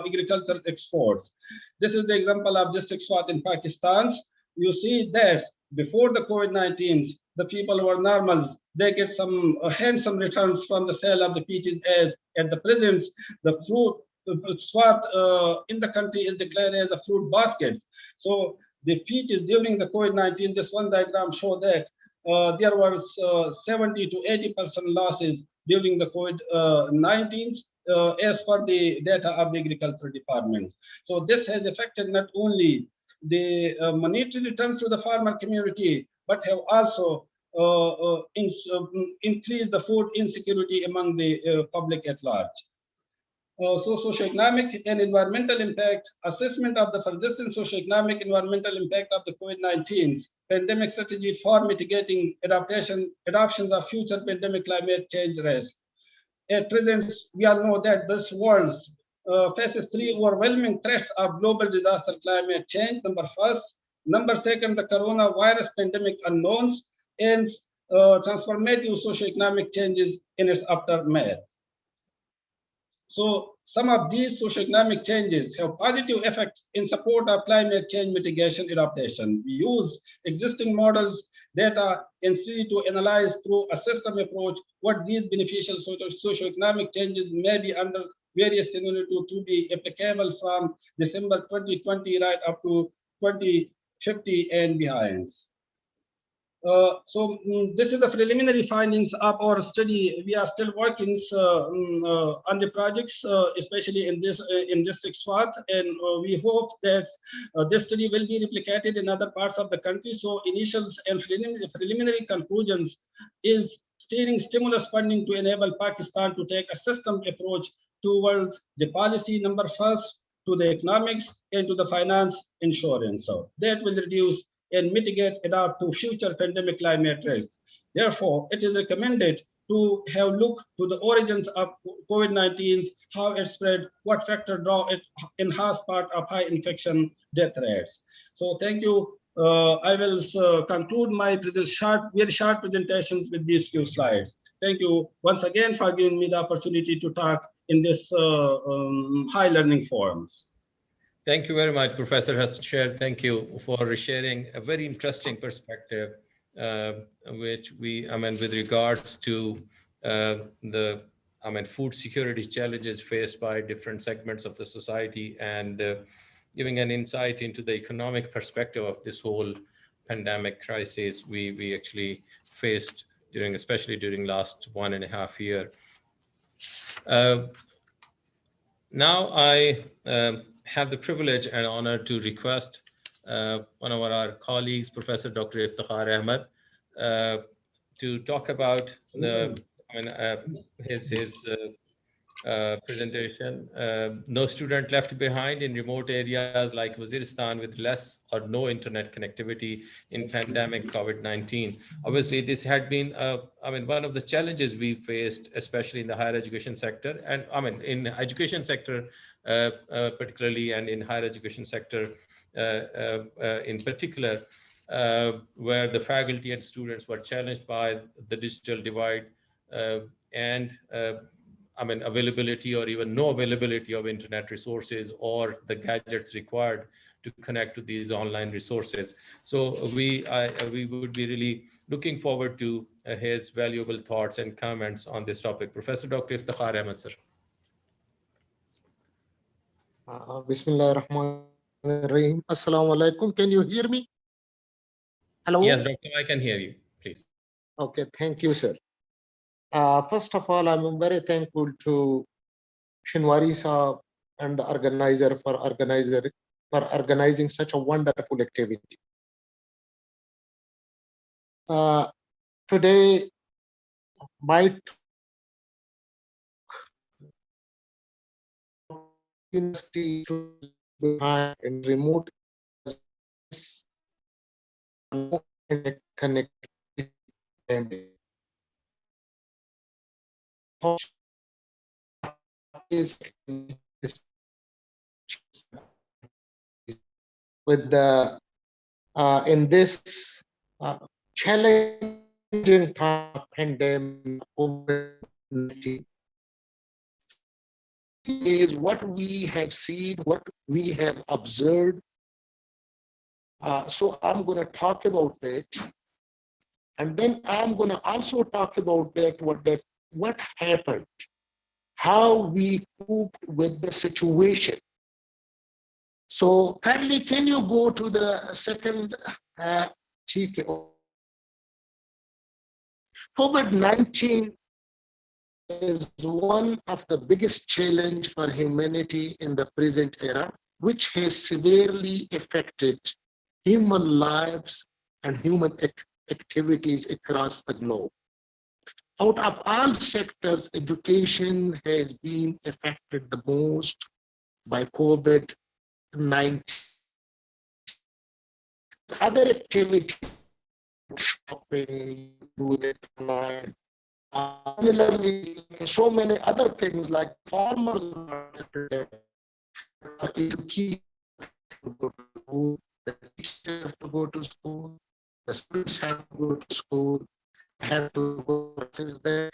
agricultural exports. This is the example of district SWAT in Pakistan. You see that before the COVID-19, the people were normals. They get some handsome returns from the sale of the peaches, as at the present, the fruit SWAT in the country is declared as a fruit basket. So the peaches during the COVID-19, this one diagram show that there was 70 to 80% losses during the COVID-19 as per the data of the agriculture department. So this has affected not only the monetary returns to the farmer community, but have also increased the food insecurity among the public at large. So socioeconomic and environmental impact, assessment of the persistent socioeconomic environmental impact of the COVID-19 pandemic strategy for mitigating adoptions of future pandemic climate change risk. At present, we all know that this world faces three overwhelming threats of global disaster climate change. Number first, number second, the coronavirus pandemic unknowns, and transformative socioeconomic changes in its aftermath. So some of these socioeconomic changes have positive effects in support of climate change mitigation adaptation. We use existing models, data, and study to analyze through a system approach what these beneficial socioeconomic changes may be under various scenarios to be applicable from December 2020 right up to 2050 and behind. This is the preliminary findings of our study. We are still working on the projects, especially in this 6th, and we hope that this study will be replicated in other parts of the country. So initials and preliminary conclusions is steering stimulus funding to enable Pakistan to take a system approach towards the policy number first, to the economics, and to the finance insurance. So that will reduce and mitigate, adapt to future pandemic climate risks. Therefore, it is recommended to have look to the origins of COVID-19, how it spread, what factor draw it in half part of high infection death rates. So thank you. I will conclude my very short presentations with these few slides. Thank you once again for giving me the opportunity to talk in this high learning forums. Thank you very much, Professor Hassan Sher. Thank you for sharing a very interesting perspective, which with regards to food security challenges faced by different segments of the society, and giving an insight into the economic perspective of this whole pandemic crisis we actually faced especially during last 1.5 years. Now I have the privilege and honor to request one of our colleagues, Professor Dr. Iftikhar Ahmed, to talk about his presentation. No student left behind in remote areas like Waziristan with less or no internet connectivity in pandemic COVID-19. Obviously, this had been one of the challenges we faced, especially in the higher education sector, and in education sector particularly, and in higher education sector in particular, where the faculty and students were challenged by the digital divide and availability or even no availability of internet resources or the gadgets required to connect to these online resources. So we would be really looking forward to his valuable thoughts and comments on this topic. Professor Dr. Iftikhar Ahmed, sir. Bismillah ar-Rahman ar-Rahim. Assalamu alaikum. Can you hear me? Hello? Yes, Doctor, I can hear you, please. Okay, thank you, sir. First of all, I'm very thankful to Shinwari Saab and the organizer for organizing such a wonderful activity. Today, my industry behind in remote connectivity. Is with the in this challenging time of pandemic COVID-19 is what we have seen, what we have observed. So I'm going to talk about that, and then I'm going to also talk about what happened, how we coped with the situation. So kindly, can you go to the second COVID-19 is one of the biggest challenge for humanity in the present era, which has severely affected human lives and human activities across the globe. Out of all sectors, education has been affected the most by COVID-19. Other activities, shopping, through the online, similarly, so many other things like farmers to keep to go to school, the teachers have to go to school, the students have to go to school, have to go to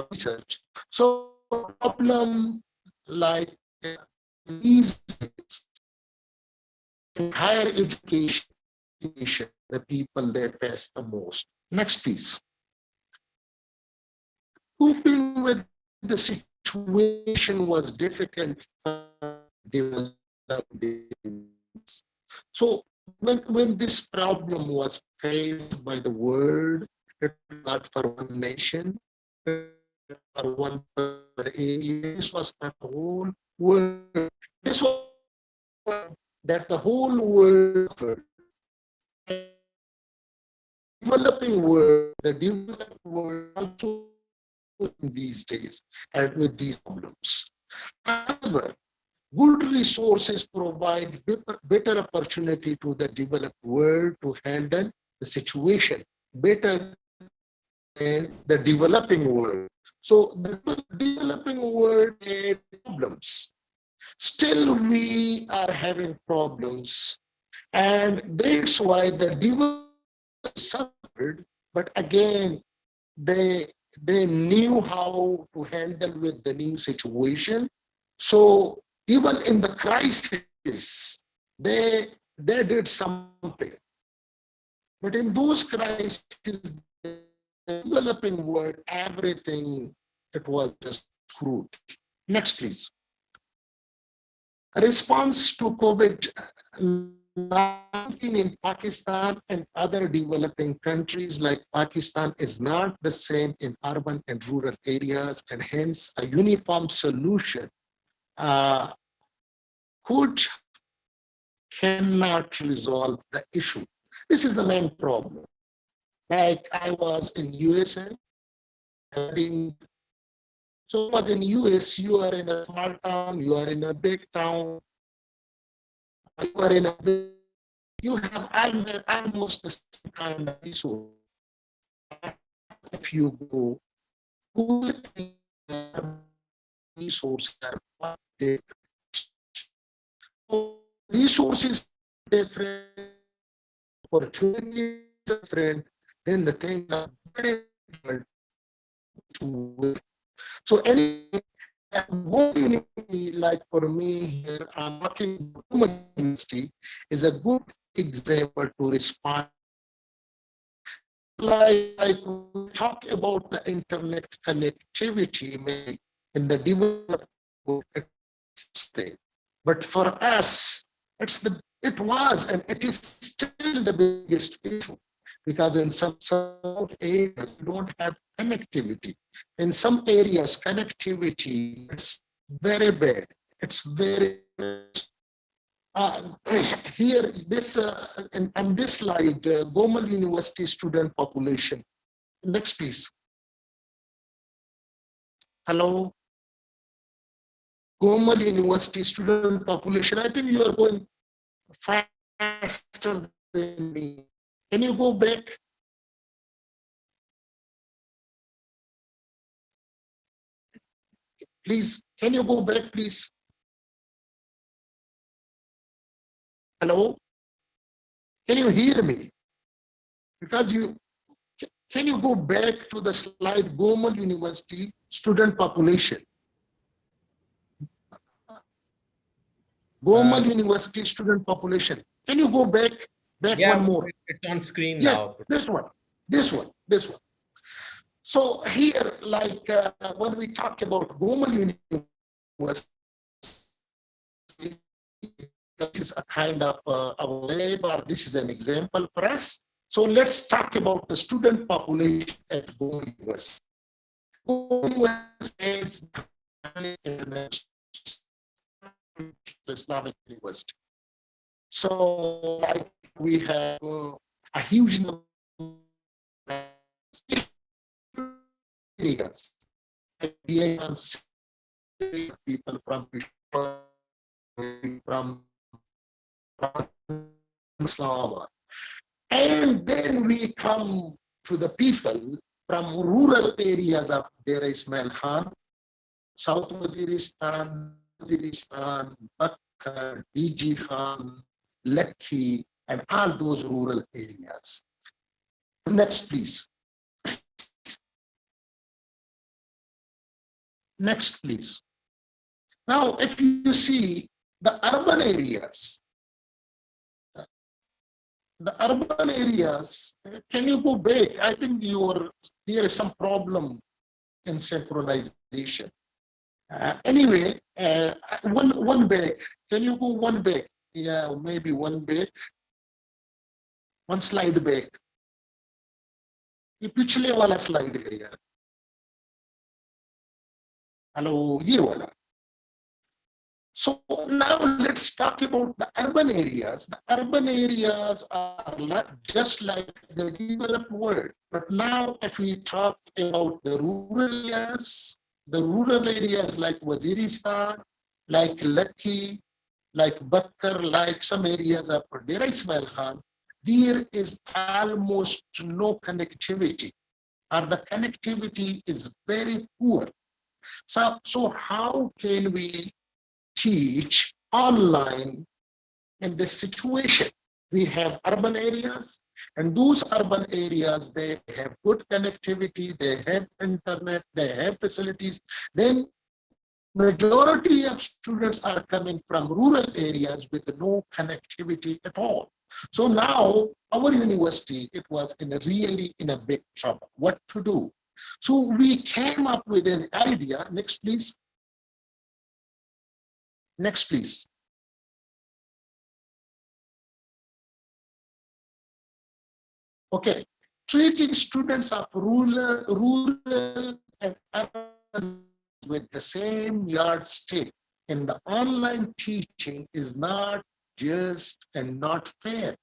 research. So problem like these in higher education, the people they face the most. Next, please. Coping with the situation was difficult for developers. So when this problem was faced by the world, it was not for one nation, for one area. This was for the whole world. This was that the whole world, developing world, the developed world also in these days and with these problems. However, good resources provide better opportunity to the developed world to handle the situation better than the developing world. So the developing world had problems. Still, we are having problems, and that's why the developers suffered. But again, they knew how to handle with the new situation. So even in the crisis, they did something. But in those crises, the developing world, everything, it was just screwed. Next, please. A response to COVID-19 in Pakistan and other developing countries like Pakistan is not the same in urban and rural areas, and hence a uniform solution cannot resolve the issue. This is the main problem. Like I was in USA, so I was in US, you are in a small town, you are in a big town, you are in a big, you have almost the same kind of resource. If you go, resources are different. So resources different, opportunities different, then the things are very difficult to win. So anyway, one university, like for me here, I'm working at University, is a good example to respond. Like we talk about the internet connectivity maybe in the developed world, thing. But for us, it was and it is still the biggest issue, because in some areas you don't have connectivity. In some areas, connectivity is very bad. It's very here this on this slide, Gomal University student population. Next, please. Hello. Gomal University student population. I think you are going faster than me. Can you go back? Please, can you go back, please? Hello? Can you hear me? Because can you go back to the slide, Gomal University student population? Gomal University student population. Can you go back Yeah, one more? it's on screen Yes, now. this one. So here, like when we talk about Gomal University, this is a kind of a lab, or this is an example for us. So let's talk about the student population at Gomal University. Gomal University is Islamic University. So like we have a huge number of areas. People from Islamabad. And then we come to the people from rural areas of Dera Ismail Khan, South Waziristan, Bakkar, DG Khan, Lakhi, and all those rural areas. Next, please. Next, please. Now, if you see the urban areas, can you go back? I think there is some problem in synchronization. Anyway, one back. Can you go one back? Yeah, maybe one back. One slide back. ये पिछले वाला slide है यार. Hello, ये वाला. So now let's talk about the urban areas. The urban areas are just like the developed world. But now if we talk about the rural areas like Waziristan, like Lucky, like Bakkar, like some areas of Dera Ismail Khan, there is almost no connectivity, or the connectivity is very poor. So how can we teach online in this situation? We have urban areas, and those urban areas, they have good connectivity, they have internet, they have facilities. Then majority of students are coming from rural areas with no connectivity at all. So now our university, it was really in a big trouble. What to do? So we came up with an idea. Next, please. Next, please. Okay, treating students of rural and urban with the same yardstick in the online teaching is not just and not fair.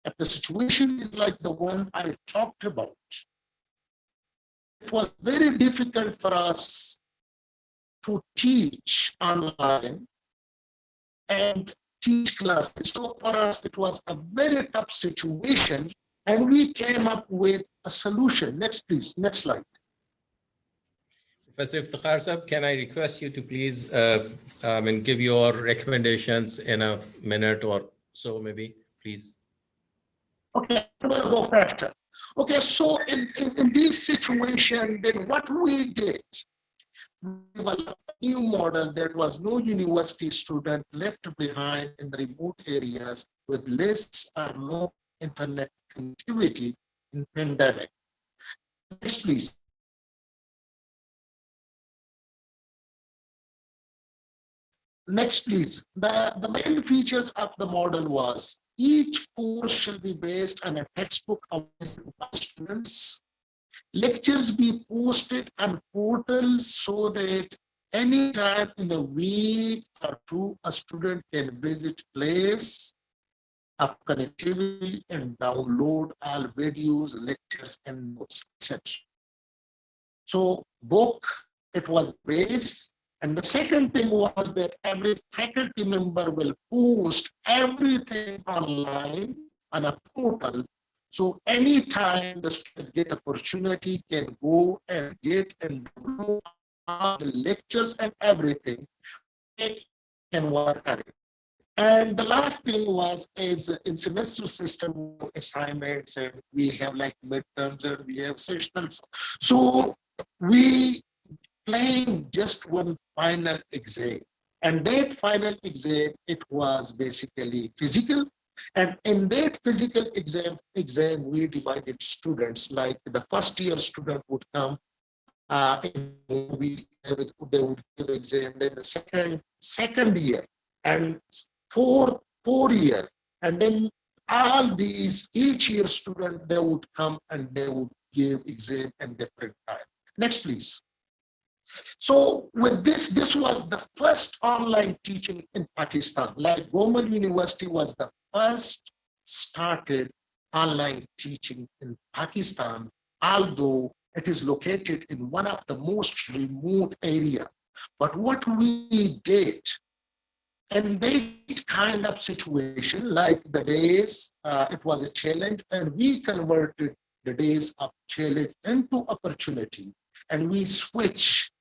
If the situation is like the one I talked about, it was very difficult for us to teach online and teach classes. So for us, it was a very tough situation, and we came up with a solution. Next, please. Next slide. Professor Iftikhar Sahab, can I request you to please give your recommendations in a minute or so, maybe, please? Okay, I'm going to go faster. Okay, so in this situation, then what we did, we developed a new model. There was no university student left behind in the remote areas with less or no internet connectivity in pandemic. Next, please. Next, please. The main features of the model was each course shall be based on a textbook available to students. Lectures be posted on portals so that any time in a week or two, a student can visit place of connectivity and download all videos, lectures, and notes, etc. So book, it was base. And the second thing was that every faculty member will post everything online on a portal. So anytime the student get opportunity, can go and get and download all the lectures and everything. They can work on it. And the last thing was, is in semester system assignments, and we have like midterms and we have sessionals. So we plan just one final exam, and that final exam, it was basically physical. And in that physical exam, we divided students. Like the first year student would come, they would give exam. Then the second year, and four year, and then all these each year student, they would come and they would give exam at different time. Next, please. So with this was the first online teaching in Pakistan. Like Gomal University was the first started online teaching in Pakistan, although it is located in one of the most remote area. But what we did in that kind of situation, like the days, it was a challenge, and we converted the days of challenge into opportunity, and we switched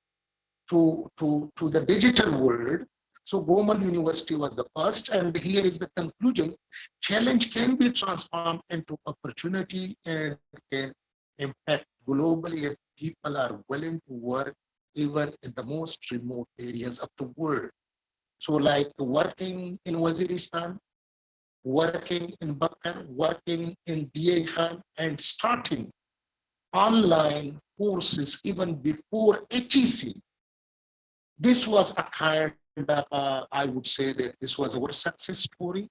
to the digital world. So Gomal University was the first, and here is the conclusion. Challenge can be transformed into opportunity and can impact globally if people are willing to work even in the most remote areas of the world. So like working in Waziristan, working in Bakkar, working in DA Khan, and starting online courses even before HEC. This was a kind of, I would say that this was our success story.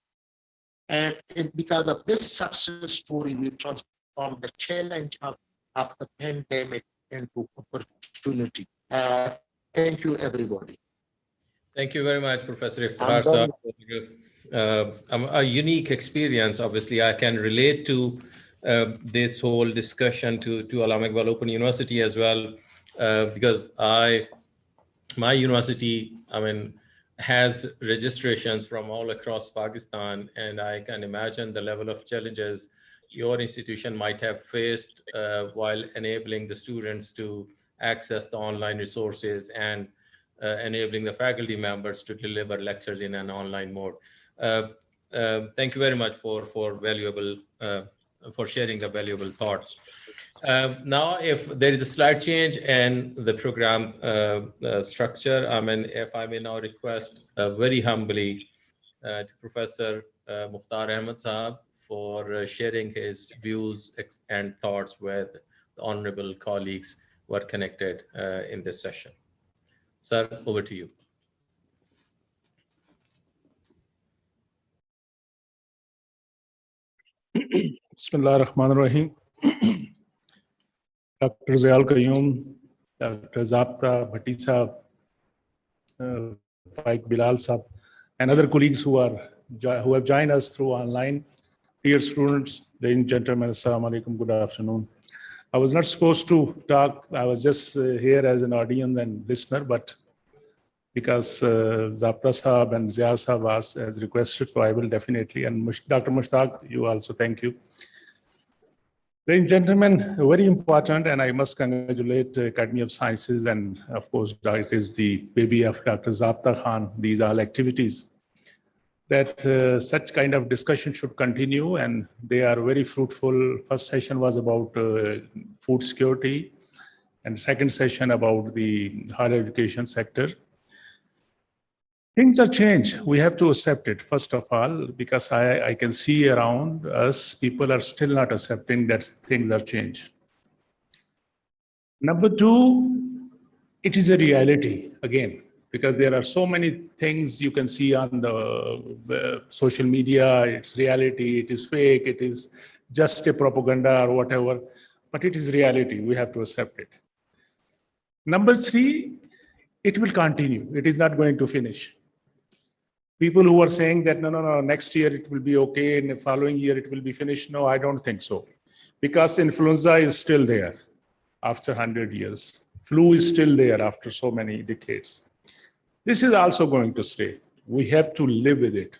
because of this success story, we transformed the challenge of the pandemic into opportunity. Thank you, everybody. Thank you very much, Professor I'm Iftikhar done. Sahab. A unique experience. Obviously, I can relate to this whole discussion to Allama Iqbal Open University as well, because my university, has registrations from all across Pakistan, and I can imagine the level of challenges your institution might have faced while enabling the students to access the online resources and enabling the faculty members to deliver lectures in an online mode. Thank you very much for sharing the valuable thoughts. Now, if there is a slight change in the program structure, if I may now request very humbly to Professor Mukhtar Ahmed Sahab for sharing his views and thoughts with the honorable colleagues who are connected in this session. Sir, over to you. Bismillah ar-Rahman ar-Rahim. Dr. Zial Qayyum, Dr. Zabta, Bhatti Sahab, Faik Bilal Sahab, and other colleagues who have joined us through online. Dear students, ladies and gentlemen, Assalamu alaikum, good afternoon. I was not supposed to talk. I was just here as an audience and listener, but because Zabta Sahab and Zial Sahab has requested, so I will definitely. And Dr. Mushtaq, you also, thank you. Ladies and gentlemen, very important, and I must congratulate Academy of Sciences, and of course, it is the baby of Dr. Zabta Khan. These are activities that such kind of discussion should continue, and they are very fruitful. First session was about food security, and second session about the higher education sector. Things are changed. We have to accept it, first of all, because I can see around us, people are still not accepting that things are changed. Number two, it is a reality, again, because there are so many things you can see on the social media. It's reality, it is fake, it is just a propaganda or whatever, but it is reality. We have to accept it. Number three, it will continue. It is not going to finish. People who are saying that, no, next year it will be okay, and the following year it will be finished. No, I don't think so. Because influenza is still there after 100 years. Flu is still there after so many decades. This is also going to stay. We have to live with it.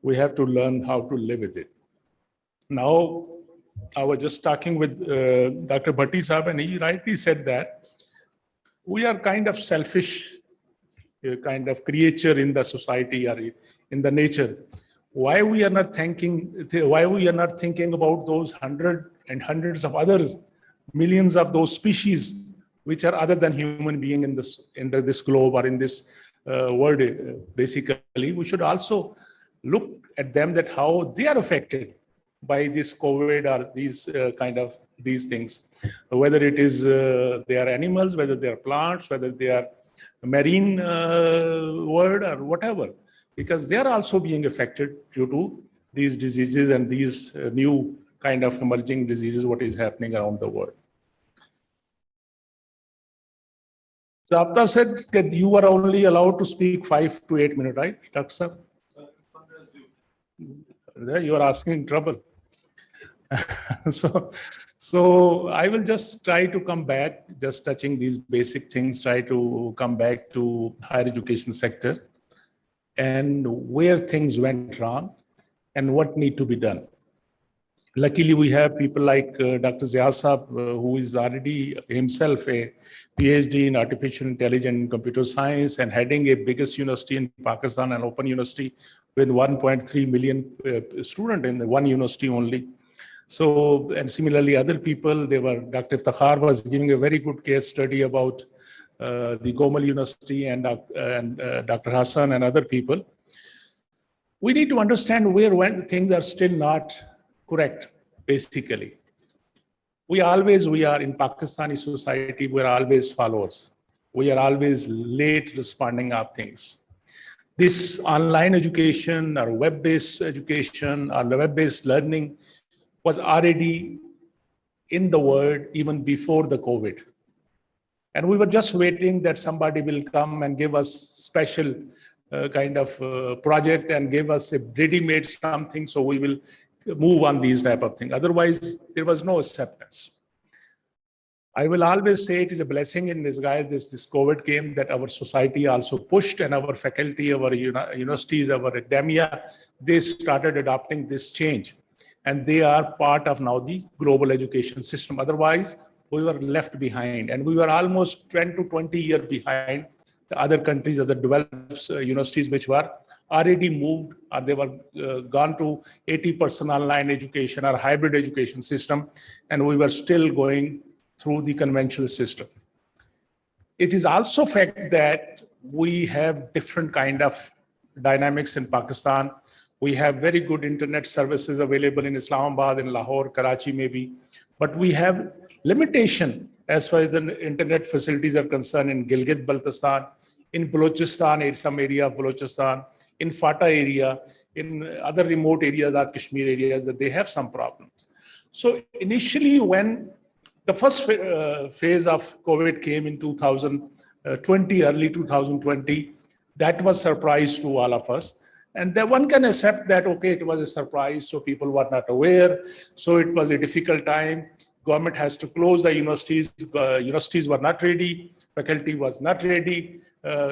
We have to learn how to live with it. Now, I was just talking with Dr. Bhatti Sahab, and he rightly said that we are kind of selfish kind of creature in the society or in the nature. Why we are not thinking about those hundreds and hundreds of others, millions of those species which are other than human being in this globe or in this world, basically. We should also look at them, that how they are affected by this COVID or these things, whether it is they are animals, whether they are plants, whether they are marine world or whatever, because they are also being affected due to these diseases and these new kind of emerging diseases, what is happening around the world. Zabta said that you were only allowed to speak 5 to 8 minutes, right, Dr. Sir? There you are asking trouble. So I will just try to come back, just touching these basic things, try to come back to higher education sector and where things went wrong and what need to be done. Luckily, we have people like Dr. Zial Sahab, who is already himself a PhD in artificial intelligence and computer science and heading a biggest university in Pakistan, an open university with 1.3 million students in one university only. So, and similarly, other people, Dr. Iftikhar was giving a very good case study about the Gomal University and Dr. Hassan and other people. We need to understand when things are still not correct, basically. We are in Pakistani society, we are always followers. We are always late responding of things. this online education or web-based education or the web-based learning was already in the world even before the COVID. And we were just waiting that somebody will come and give us special kind of project and give us a ready-made something, so we will move on these type of things. Otherwise, there was no acceptance. I will always say it is a blessing in disguise this COVID came, that our society also pushed, and our faculty, our universities, our academia, they started adopting this change. And they are part of now the global education system. Otherwise, we were left behind, and we were almost 10 to 20 years behind the other countries, other developed universities, which were already moved, or they were gone to 80% online education or hybrid education system, and we were still going through the conventional system. It is also fact that we have different kind of dynamics in Pakistan. We have very good internet services available in Islamabad, in Lahore, Karachi maybe, but we have limitation as far as the internet facilities are concerned in Gilgit-Baltistan, in Balochistan, in some area of Balochistan, in FATA area, in other remote areas or Kashmir areas, that they have some problems. So initially, when the first phase of COVID came in 2020, early 2020, that was surprise to all of us. And then one can accept that, okay, it was a surprise, so people were not aware. So it was a difficult time. Government has to close the universities. Universities were not ready. Faculty was not ready.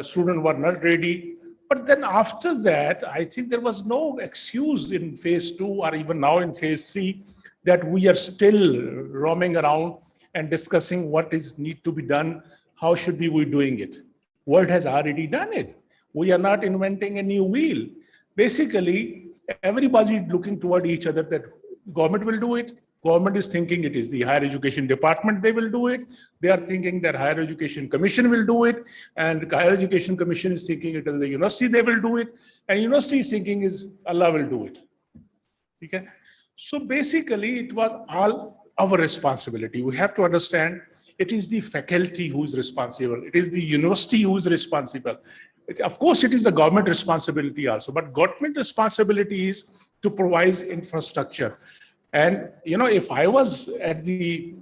Students were not ready. But then after that, I think there was no excuse in phase 2 or even now in phase 3 that we are still roaming around and discussing what is need to be done, how should we be doing it. World has already done it. We are not inventing a new wheel. Basically, everybody is looking toward each other that government will do it. Government is thinking it is the higher education department, they will do it. They are thinking that higher education commission will do it. And higher education commission is thinking it is the university, they will do it. And university is thinking is Allah will do it. Okay? So basically, it was all our responsibility. We have to understand it is the faculty who is responsible. It is the university who is responsible. Of course, it is the government responsibility also, but government responsibility is to provide infrastructure. And if I was at the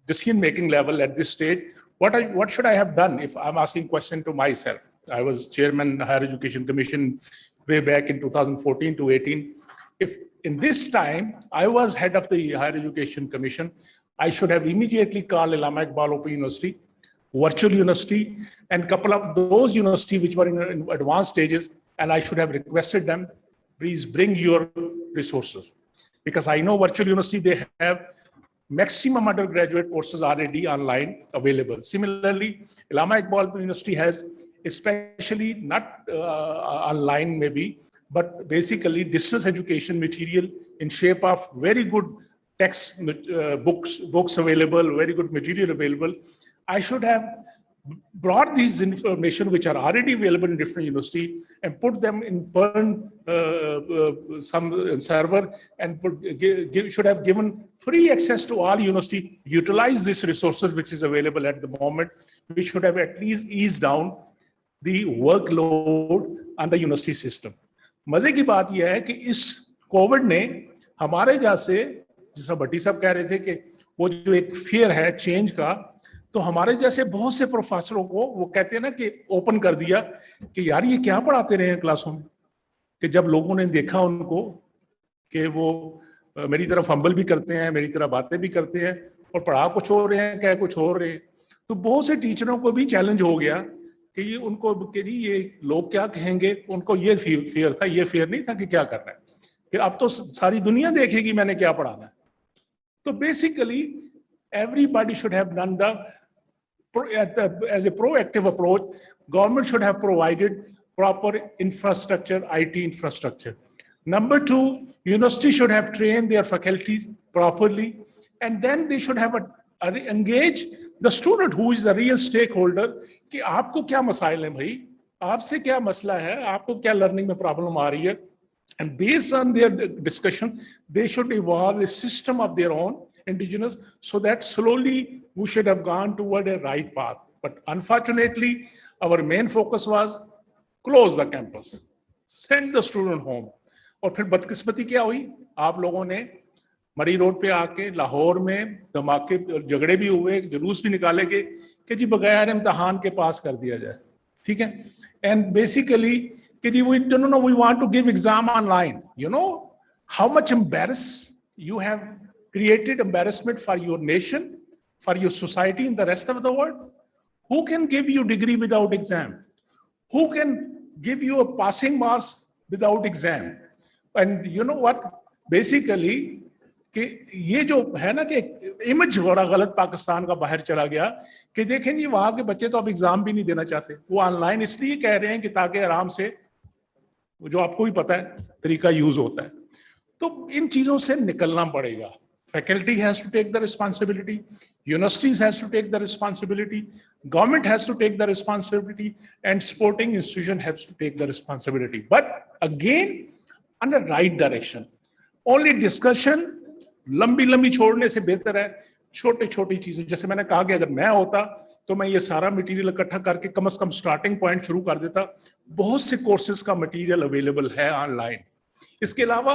decision-making level at this stage, what should I have done? If I'm asking question to myself, I was chairman Higher Education Commission way back in 2014 to 18. If in this time I was head of the Higher Education Commission, I should have immediately called Allama Iqbal Open University, virtual university, and a couple of those universities which were in advanced stages, and I should have requested them, please bring your resources. Because I know virtual university, they have maximum undergraduate courses already online available. Similarly, Allama Iqbal University has especially not online maybe, but basically distance education material in shape of very good text books available, very good material available. I should have brought these information which are already available in different university and put them in some server and should have given free access to all university, utilize these resources which is available at the moment. We should have at least eased down the workload on the university system. मजे की बात यह है कि इस Covid ने हमारे जैसे, जैसा भट्टी साहब कह रहे थे कि वो जो एक फियर है चेंज का, तो हमारे जैसे बहुत से प्रोफेसरों को वो कहते हैं ना कि ओपन कर दिया कि यार ये क्या पढ़ाते रहे हैं क्लासों में, कि जब लोगों ने देखा उनको कि वो मेरी तरफ फंबल भी करते हैं, मेरी तरफ बातें भी करते हैं और पढ़ा कुछ हो रहे हैं, क्या कुछ हो रहे हैं, तो बहुत से टीचरों को भी चैलेंज हो गया कि ये उनको कि जी ये लोग क्या कहेंगे. उनको ये फियर था, ये फियर नहीं था कि क्या करना है, कि अब तो सारी दुनिया देखेगी मैंने क्या पढ़ाना है. तो basically everybody should have done as a proactive approach. Government should have provided proper infrastructure, IT infrastructure. Number two, university should have trained their faculties properly, and then they should have engage the student who is the real stakeholder कि आपको क्या मसाइल हैं भाई, आपसे क्या मसला है, आपको क्या लर्निंग में प्रॉब्लम आ रही है, and based on their discussion they should evolve a system of their own indigenous, so that slowly we should have gone toward a right path. But unfortunately, our main focus was close the campus. Send the student home. और फिर बदकिस्मती क्या हुई, आप लोगों ने मरी road पे आके लाहौर में धमाके झगड़े भी हुए, जुलूस भी निकाले गए कि जी बगैर इम्तिहान के पास कर दिया जाए, ठीक है. एंड बेसिकली कि जी we don't know, we want to give exam online. You know how much embarrass you have created embarrassment for your nation, for your society in the rest of the world. Who can give you degree without exam? Who can give you a passing marks without exam? And you know what? Basically, कि ये जो है ना कि image बड़ा गलत पाकिस्तान का बाहर चला गया कि देखें जी वहां के बच्चे तो अब एग्जाम भी नहीं देना चाहते, वो ऑनलाइन इसलिए कह रहे हैं कि ताकि आराम से, जो आपको भी पता है तरीका यूज होता है. तो इन चीजों से निकलना पड़ेगा. Faculty has to take the responsibility, universities has to take the responsibility, government has to take the responsibility, and sporting institution has to take the responsibility. But again, on the right direction. Only discussion लंबी छोड़ने से बेहतर है छोटी छोटी चीजें. जैसे मैंने कहा कि अगर मैं होता तो मैं ये सारा मटेरियल इकट्ठा करके कम से कम स्टार्टिंग पॉइंट शुरू कर देता. बहुत से कोर्सेज का मटेरियल अवेलेबल है ऑनलाइन. इसके अलावा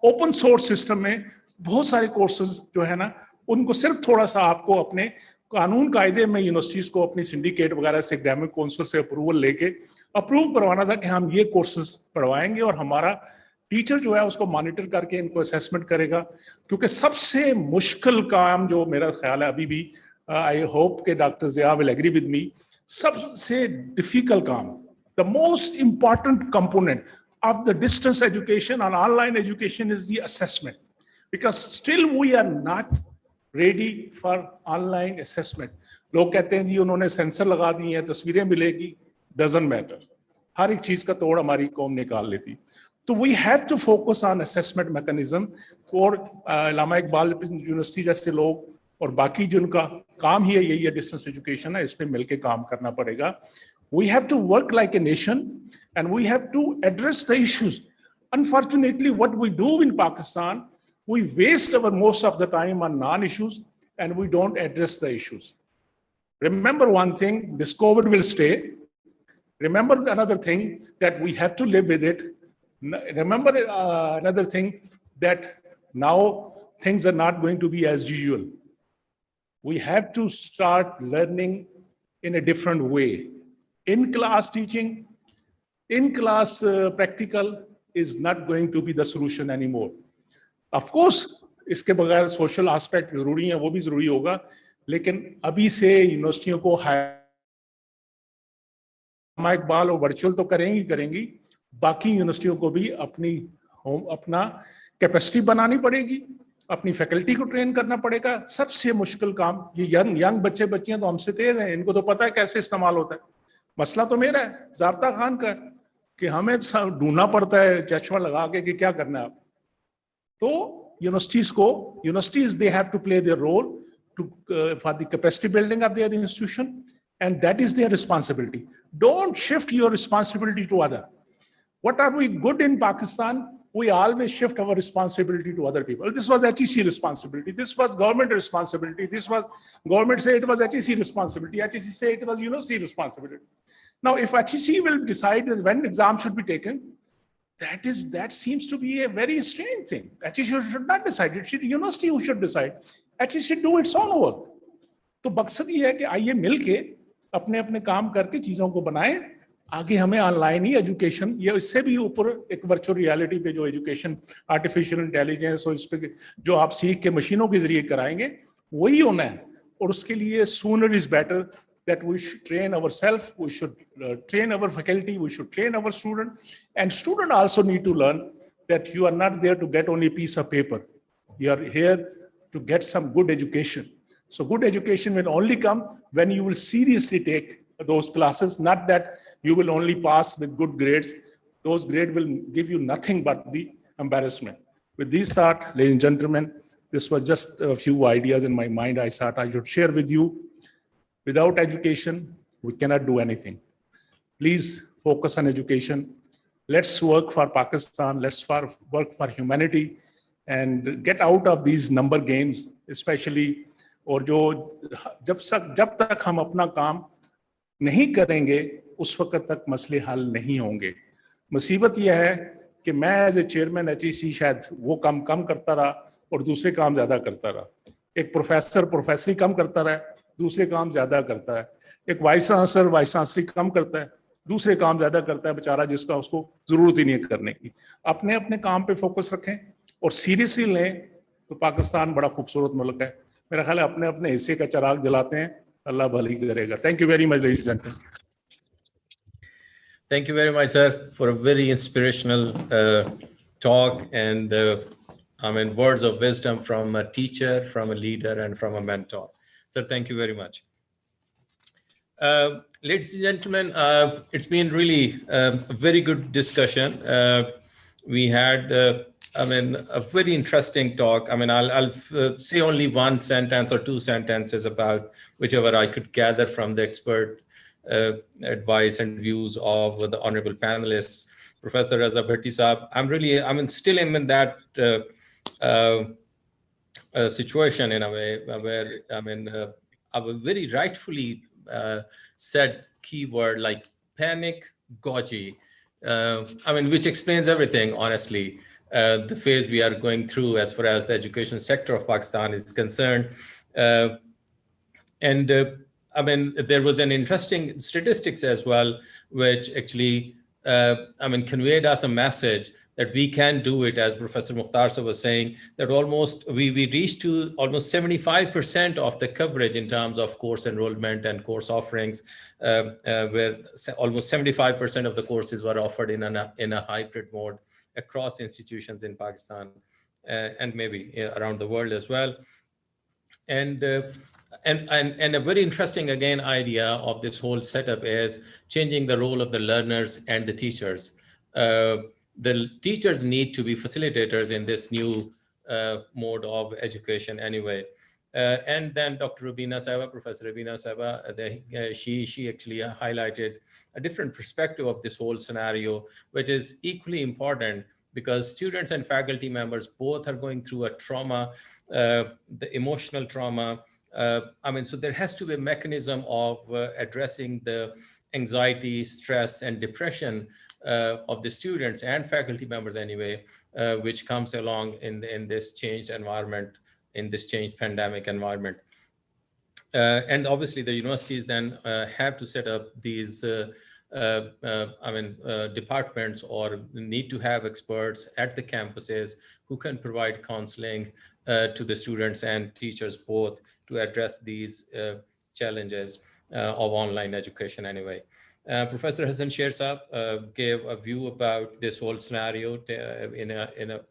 ओपन सोर्स सिस्टम में बहुत सारे कोर्सेज जो है ना, उनको सिर्फ थोड़ा सा आपको अपने कानून कायदे में यूनिवर्सिटीज को अपनी सिंडिकेट वगैरह से एकेडमिक काउंसिल से अप्रूवल लेके अप्रूव करवाना था कि हम ये कोर्सेज पढ़वाएंगे और हमारा टीचर जो है उसको मॉनिटर करके इनको असेसमेंट करेगा. क्योंकि सबसे मुश्किल काम जो मेरा ख्याल है अभी भी, आई होप के doctor Zia will agree with me, सबसे डिफिकल्ट काम, the most important component of the distance education and online education is the assessment, because still we are not ready for online assessment. लोग कहते हैं जी उन्होंने sensor लगा दिए हैं, तस्वीरें मिलेगी, doesn't matter. हर एक चीज का तोड़ हमारी कौम निकाल लेती. तो we have to focus on assessment mechanism. और अल्लामा इकबाल यूनिवर्सिटी जैसे लोग और बाकी जिनका काम ही है यही है डिस्टेंस एजुकेशन है, इस पे मिलके काम करना पड़ेगा. We have to work like a nation and we have to address the issues. Unfortunately, what we do in Pakistan, we waste our most of the time on non-issues and we don't address the issues. Remember one thing, this COVID will stay. Remember another thing, that we have to live with it. Remember another thing, that now things are not going to be as usual. We have to start learning in a different way. In-class teaching, in-class practical is not going to be the solution anymore. Of course, इसके बगैर social aspect जरूरी है, वो भी जरूरी होगा, लेकिन अभी से यूनिवर्सिटियों को इकबाल और वर्चुअल तो करेंगी, बाकी यूनिवर्सिटियों को भी अपना कैपेसिटी बनानी पड़ेगी, अपनी फैकल्टी को ट्रेन करना पड़ेगा. सबसे मुश्किल काम ये यंग बच्चियां तो हमसे तेज हैं, इनको तो पता है कैसे इस्तेमाल होता है. मसला तो मेरा है, ज़ाब्ता खान का, कि हमें ढूंढना पड़ता है चश्मा लगा के कि क्या करना है. तो universities they have to play their role to for the capacity building of their institution, and that is their responsibility. Don't shift your responsibility to other. What are we good in Pakistan? We always shift our responsibility to other people. This was HEC responsibility. This was government responsibility. This was government say it was HEC responsibility. HEC say it was university responsibility. Now, if HEC will decide when exam should be taken, that seems to be a very strange thing. HEC should not decide. It should university who should decide. HEC should do its own work. तो मकसद ये है कि आइए मिलके अपने अपने काम करके चीजों को बनाएं. आगे हमें ऑनलाइन ही एजुकेशन, ये इससे भी ऊपर एक वर्चुअल रियलिटी पे जो एजुकेशन, आर्टिफिशियल इंटेलिजेंस और इस पे जो आप सीख के मशीनों के जरिए कराएंगे वही होना है. और उसके लिए sooner is better that we should train ourselves, we should train our faculty, we should train our student, and student also need to learn that you are not there to get only piece of paper. You are here to get some good education. So good education will only come when you will seriously take those classes, not that you will only pass with good grades. Those grades will give you nothing but the embarrassment. With this thought, ladies and gentlemen, this was just a few ideas in my mind. I thought I should share with you. Without education, we cannot do anything. Please focus on education. Let's work for Pakistan. Let's work for humanity and get out of these number games, especially. और जो जब तक हम अपना काम नहीं करेंगे उस वक्त तक मसले हल नहीं होंगे. मुसीबत यह है कि मैं एज ए चेयरमैन HEC शायद वो काम कम करता रहा और दूसरे काम ज्यादा करता रहा। एक प्रोफेसर प्रोफेसरी कम करता रहा, दूसरे काम ज्यादा करता है। एक वाइस चांसलर कम करता है, दूसरे काम ज्यादा करता है बेचारा, जिसका उसको जरूरत ही नहीं है करने की। अपने अपने काम पे फोकस रखें और सीरियसली लें तो पाकिस्तान बड़ा खूबसूरत मुल्क है। मेरा ख्याल है अपने अपने हिस्से का चिराग जलाते हैं, अल्लाह भली करेगा। Thank you very much ladies and gentleman. Thank you very much, sir, for a very inspirational talk and I mean, words of wisdom from a teacher, from a leader, and from a mentor. Sir, thank you very much. Ladies and gentlemen, it's been really a very good discussion. We had, I mean, a very interesting talk. I mean, I'll say only one sentence or two sentences about whichever I could gather from the expert advice and views of the honorable panelists. Professor Raza Bhatti Saab, I'm still in that situation in a way where, I mean, I was very rightfully said keyword like panic-gogy, I mean, which explains everything, honestly, the phase we are going through as far as the education sector of Pakistan is concerned. I mean, there was an interesting statistics as well, which actually, I mean, conveyed us a message that we can do it, as Professor Mukhtar Sahab was saying, that almost we reached to almost 75% of the coverage in terms of course enrollment and course offerings, where almost 75% of the courses were offered in a hybrid mode across institutions in Pakistan and maybe around the world as well. And a very interesting, again, idea of this whole setup is changing the role of the learners and the teachers. The teachers need to be facilitators in this new mode of education anyway. And then Dr. Rubina Sahaba, Professor Rubina Sahaba, she actually highlighted a different perspective of this whole scenario, which is equally important because students and faculty members both are going through a trauma, the emotional trauma. I mean, so there has to be a mechanism of addressing the anxiety, stress, and depression of the students and faculty members anyway, which comes along in this changed environment, in this changed pandemic environment. And obviously the universities then have to set up these departments or need to have experts at the campuses who can provide counseling to the students and teachers both to address these challenges of online education anyway. Professor Hassan Sher Saab gave a view about this whole scenario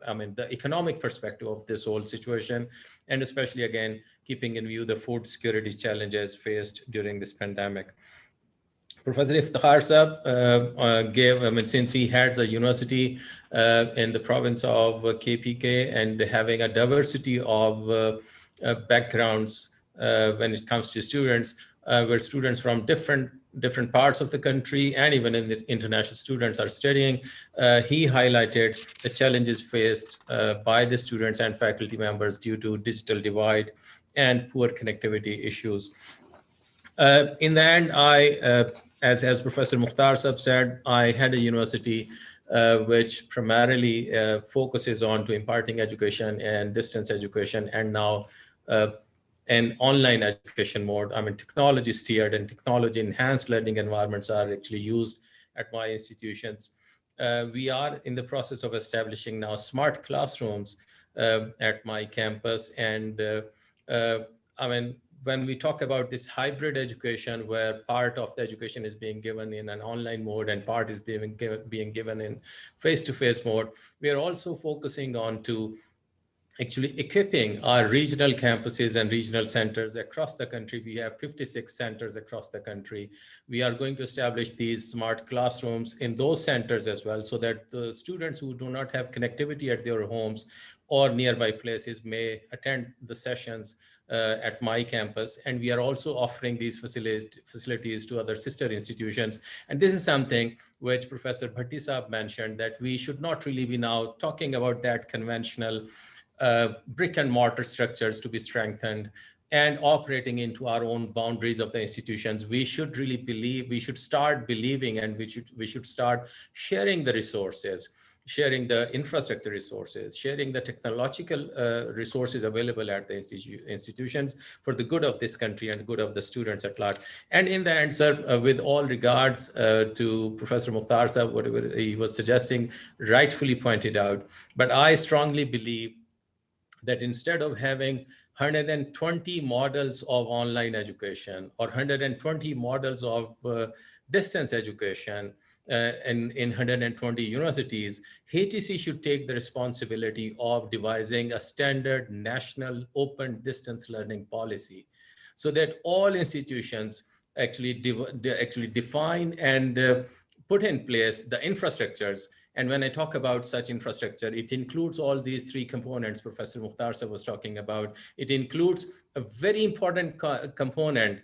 I mean, the economic perspective of this whole situation, and especially again, keeping in view the food security challenges faced during this pandemic. Professor Iftikhar Saab gave, I mean, since he heads a university in the province of KPK and having a diversity of backgrounds when it comes to students, where students from different parts of the country and even in the international students are studying, he highlighted the challenges faced by the students and faculty members due to digital divide and poor connectivity issues. In the end, as Professor Mukhtar Sahab said, I had a university which primarily focuses on to imparting education and distance education, and now an online education mode. I mean, technology steered and technology enhanced learning environments are actually used at my institutions. We are in the process of establishing now smart classrooms at my campus. And I mean, when we talk about this hybrid education, where part of the education is being given in an online mode and part is being given in face-to-face mode, we are also focusing on to actually equipping our regional campuses and regional centers across the country. We have 56 centers across the country. We are going to establish these smart classrooms in those centers as well, so that the students who do not have connectivity at their homes or nearby places may attend the sessions at my campus. And we are also offering these facilities to other sister institutions. And this is something which Professor Bhatti Saab mentioned, that we should not really be now talking about that conventional brick and mortar structures to be strengthened and operating into our own boundaries of the institutions. We should really believe, we should start believing, and we should start sharing the resources, sharing the infrastructure resources, sharing the technological resources available at the institutions for the good of this country and the good of the students at large. And in the end, sir, with all regards to Professor Mukhtar Sahab, whatever he was suggesting, rightfully pointed out, but I strongly believe that instead of having 120 models of online education or 120 models of distance education in 120 universities, HTC should take the responsibility of devising a standard national open distance learning policy so that all institutions actually define and put in place the infrastructures. And when I talk about such infrastructure, it includes all these three components Professor Mukhtar Sahab was talking about. It includes a very important component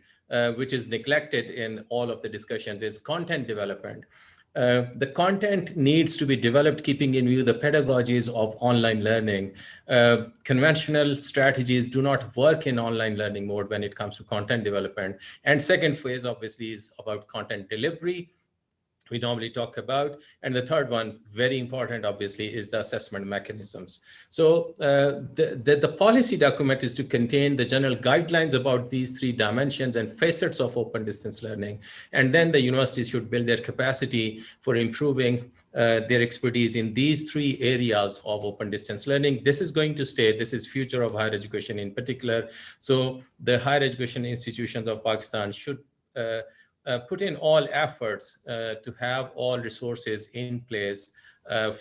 which is neglected in all of the discussions, is content development. The content needs to be developed keeping in view the pedagogies of online learning. Conventional strategies do not work in online learning mode when it comes to content development. And second phase obviously is about content delivery, we normally talk about. And the third one, very important, obviously, is the assessment mechanisms. So the policy document is to contain the general guidelines about these three dimensions and facets of open distance learning. And then the universities should build their capacity for improving their expertise in these three areas of open distance learning. This is going to stay. This is future of higher education in particular. So the higher education institutions of Pakistan should put in all efforts to have all resources in place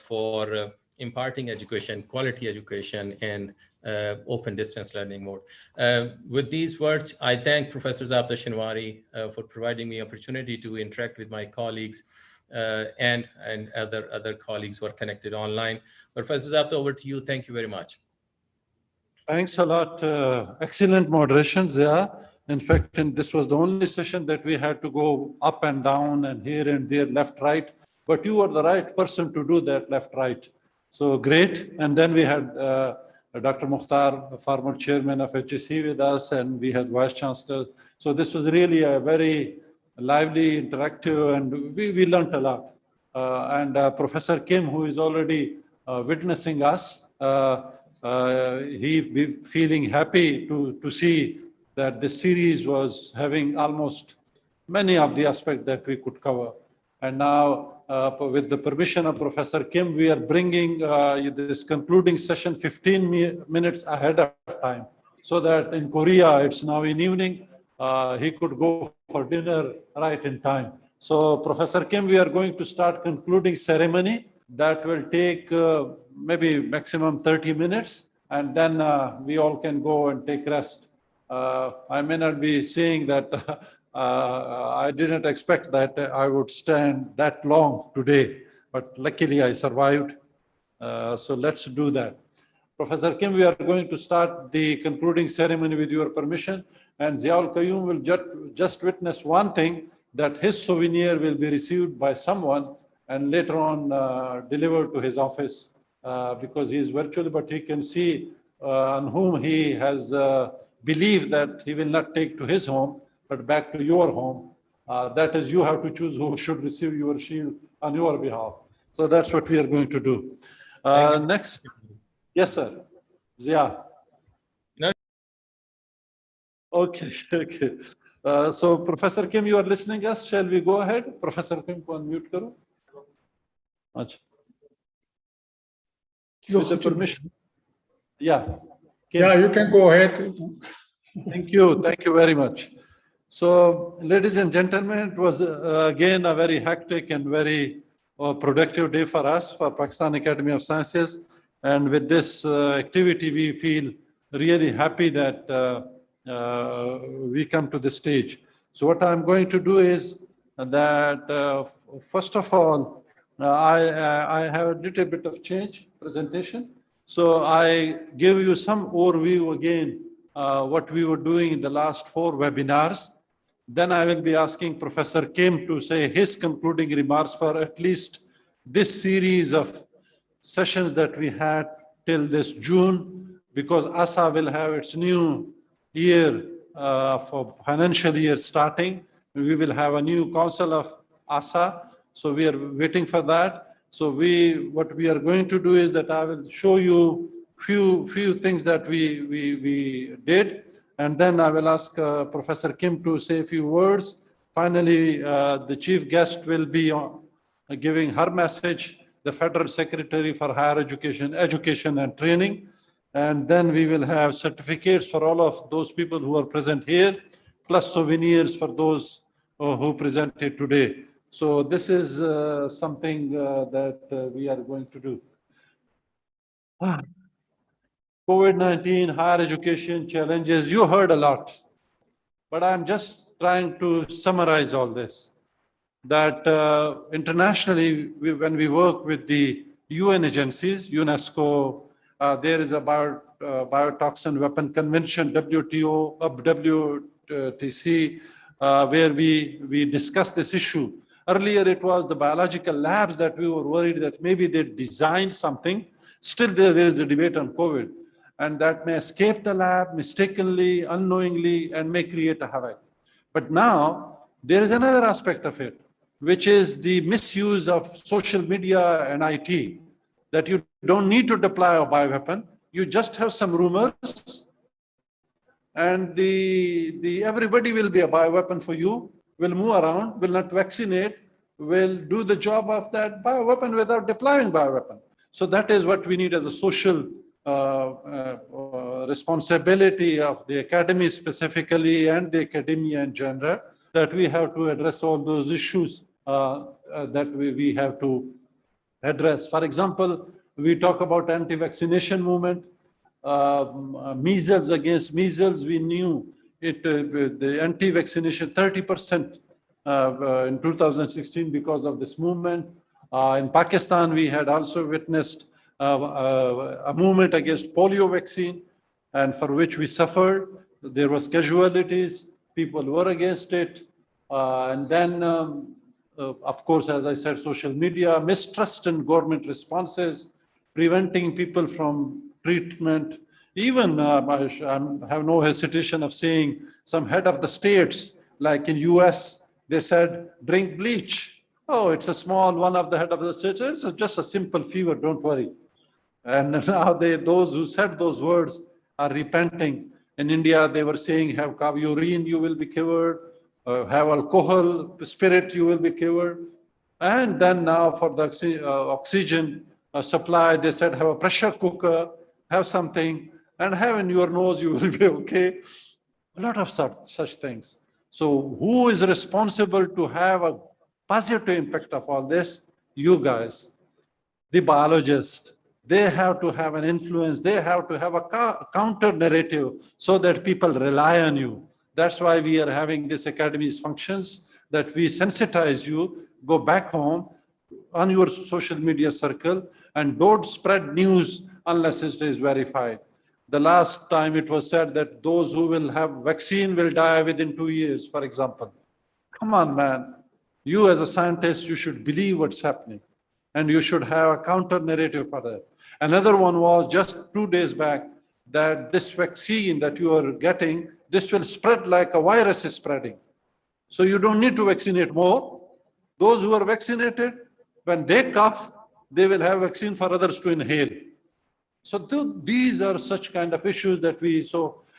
for imparting education, quality education, and open distance learning mode. With these words, I thank Professor Zabda Shinwari for providing me opportunity to interact with my colleagues and other colleagues who are connected online. Professor Zabda, over to you. Thank you very much. Thanks a lot. Excellent moderation, Zia. In fact, this was the only session that we had to go up and down and here and there, left, right. But you were the right person to do that, left, right. So great. And then we had Dr. Mukhtar, former chairman of HEC with us, and we had vice chancellor. So this was really a very lively, interactive, and we learned a lot. And Professor Kim, who is already witnessing us, he be feeling happy to see that the series was having almost many of the aspects that we could cover. And now, with the permission of Professor Kim, we are bringing this concluding session 15 minutes ahead of time, so that in Korea, it's now in evening, he could go for dinner right in time. So Professor Kim, we are going to start concluding ceremony. That will take maybe maximum 30 minutes, and then we all can go and take rest. I may not be saying that I didn't expect that I would stand that long today, but luckily I survived. So let's do that. Professor Kim, we are going to start the concluding ceremony with your permission, and Ziaul Qayyum will just witness one thing, that his souvenir will be received by someone and later on delivered to his office because he is virtually, but he can see on whom he has believed that he will not take to his home, but back to your home. That is, you have to choose who should receive your shield on your behalf. So that's what we are going to do. Next. Yes, sir. Zia. No. Okay, okay. So Professor Kim, you are listening us. Shall we go ahead? Professor Kim, को unmute करो. अच्छा. With the permission. Yeah. Kim. Yeah, you can go ahead. Thank you. Thank you very much. So, ladies and gentlemen, it was again a very hectic and very productive day for us, for Pakistan Academy of Sciences. And with this activity, we feel really happy that we come to this stage. So what I'm going to do is that, first of all, I have a little bit of change presentation. So I give you some overview again, what we were doing in the last 4 webinars. Then I will be asking Professor Kim to say his concluding remarks for at least this series of sessions that we had till this June, because ASA will have its new year, for financial year starting, we will have a new council of ASA. So we are waiting for that. So what we are going to do is that I will show you few things that we did, and then I will ask Professor Kim to say a few words. Finally, the chief guest will be giving her message, the Federal Secretary for Higher Education and Training. And then we will have certificates for all of those people who are present here, plus souvenirs for those who presented today. So this is something that we are going to do. COVID-19, higher education challenges, you heard a lot, but I'm just trying to summarize all this. That internationally, when we work with the UN agencies, UNESCO, there is a biotoxin weapon convention, WTO, WTC, where we discuss this issue. Earlier, it was the biological labs that we were worried that maybe they designed something. Still, there is a debate on COVID, and that may escape the lab mistakenly, unknowingly, and may create a havoc. But now, there is another aspect of it, which is the misuse of social media and IT, that you don't need to deploy a bioweapon. You just have some rumors, and everybody will be a bioweapon for you, will move around, will not vaccinate, will do the job of that bioweapon without deploying bioweapon. So that is what we need as a social responsibility of the academy specifically and the academia in general, that we have to address all those issues that we have to address. For example, we talk about anti-vaccination movement, measles against measles. We knew it, the anti-vaccination 30% in 2016 because of this movement. In Pakistan, we had also witnessed a movement against polio vaccine, and for which we suffered. There was casualties, people were against it. And then, of course, as I said, social media, mistrust in government responses, preventing people from treatment. Even, I have no hesitation of saying, some head of the states, like in US, they said, drink bleach. Oh, it's a small one of the head of the states. It's just a simple fever, don't worry. And now those who said those words are repenting. In India, they were saying, have urine, you will be cured. Have alcohol, spirit, you will be cured. And then now for the oxygen supply, they said, have a pressure cooker, have something, and have in your nose, you will be okay. A lot of such things. So who is responsible to have a positive impact of all this? You guys, the biologists. They have to have an influence. They have to have a counter narrative so that people rely on you. That's why we are having this academy's functions, that we sensitize you, go back home on your social media circle, and don't spread news unless it is verified. The last time it was said that those who will have vaccine will die within 2 years, for example. Come on, man. You as a scientist, you should believe what's happening, and you should have a counter narrative for that. Another one was just 2 days back, that this vaccine that you are getting, this will spread like a virus is spreading. So you don't need to vaccinate more. Those who are vaccinated, when they cough, they will have vaccine for others to inhale. So these are such kind of issues that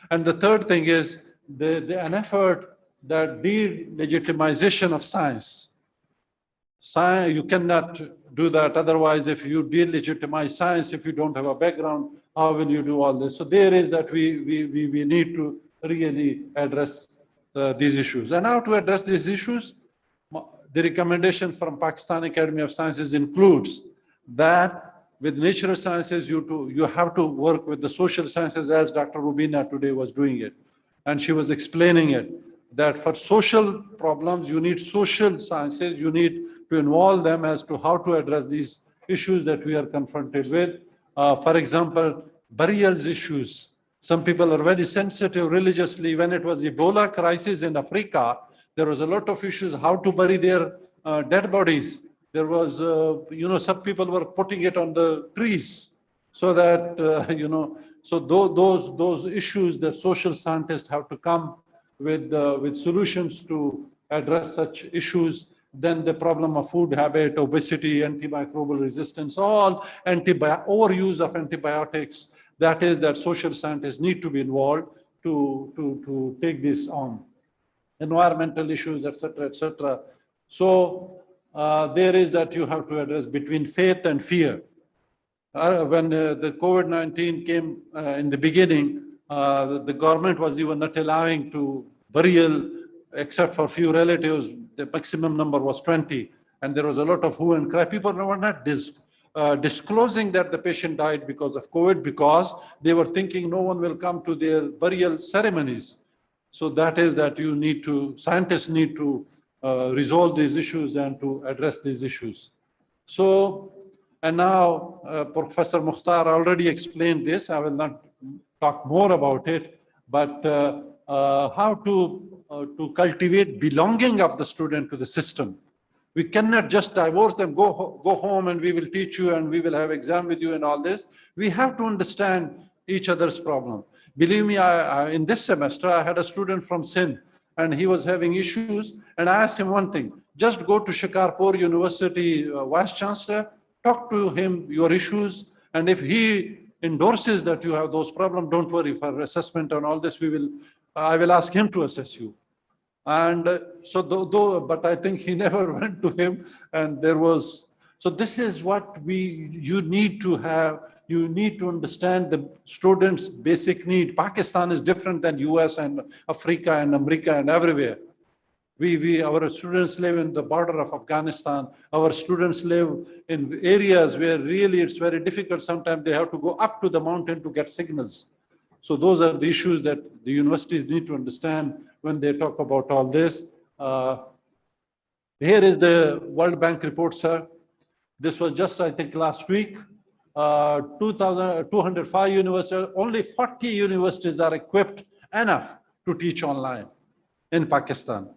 and the third thing is an effort that delegitimization of science. Science, you cannot do that. Otherwise, if you delegitimize science, if you don't have a background, how will you do all this? So there is that we need to really address these issues. And how to address these issues? The recommendation from Pakistan Academy of Sciences includes that with natural sciences, you have to work with the social sciences, as Dr. Rubina today was doing it. And she was explaining it, that for social problems, you need social sciences, you need to involve them as to how to address these issues that we are confronted with. For example, burials issues. Some people are very sensitive religiously. When it was Ebola crisis in Africa, there was a lot of issues how to bury their dead bodies. There was, some people were putting it on the trees so that, So those issues that social scientists have to come with solutions to address such issues. Then the problem of food habit, obesity, antimicrobial resistance, all overuse of antibiotics. That is that social scientists need to be involved to take this on. Environmental issues, etc., etc. So there is that you have to address between faith and fear. When the COVID-19 came in the beginning, the government was even not allowing to burial, except for few relatives. The maximum number was 20, and there was a lot of hue and cry. People were not disclosing that the patient died because of COVID, because they were thinking no one will come to their burial ceremonies. So that is that you need to, scientists need to resolve these issues and to address these issues. So, and now Professor Mukhtar already explained this. I will not talk more about it, but how to cultivate belonging of the student to the system. We cannot just divorce them, go home and we will teach you and we will have exam with you and all this. We have to understand each other's problem. Believe me, in this semester, I had a student from Sindh and he was having issues, and I asked him one thing: just go to Shikarpur University Vice Chancellor, talk to him your issues, and if he endorses that you have those problems, don't worry, for assessment and all this, I will ask him to assess you. And so, but I think he never went to him, and there was, so this is what you need to have. You need to understand the students' basic need. Pakistan is different than US and Africa and America and everywhere. Our students live in the border of Afghanistan. Our students live in areas where really it's very difficult. Sometimes they have to go up to the mountain to get signals. So those are the issues that the universities need to understand when they talk about all this. Here is the World Bank report, sir. This was just, I think, last week. 205 universities, only 40 universities are equipped enough to teach online in Pakistan.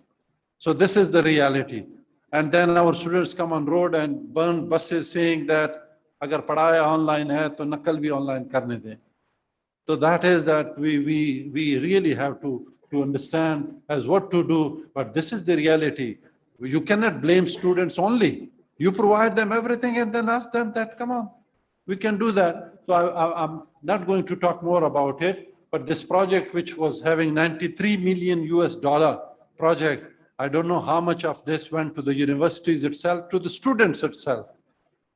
So this is the reality. And then our students come on road and burn buses saying that agar padhaya online hai, to nakal bhi online karne dein. So that is that we really have to understand as what to do, but this is the reality. You cannot blame students only. You provide them everything and then ask them that, come on, we can do that. So I'm not going to talk more about it, but this project, which was having $93 million project, I don't know how much of this went to the universities itself, to the students itself.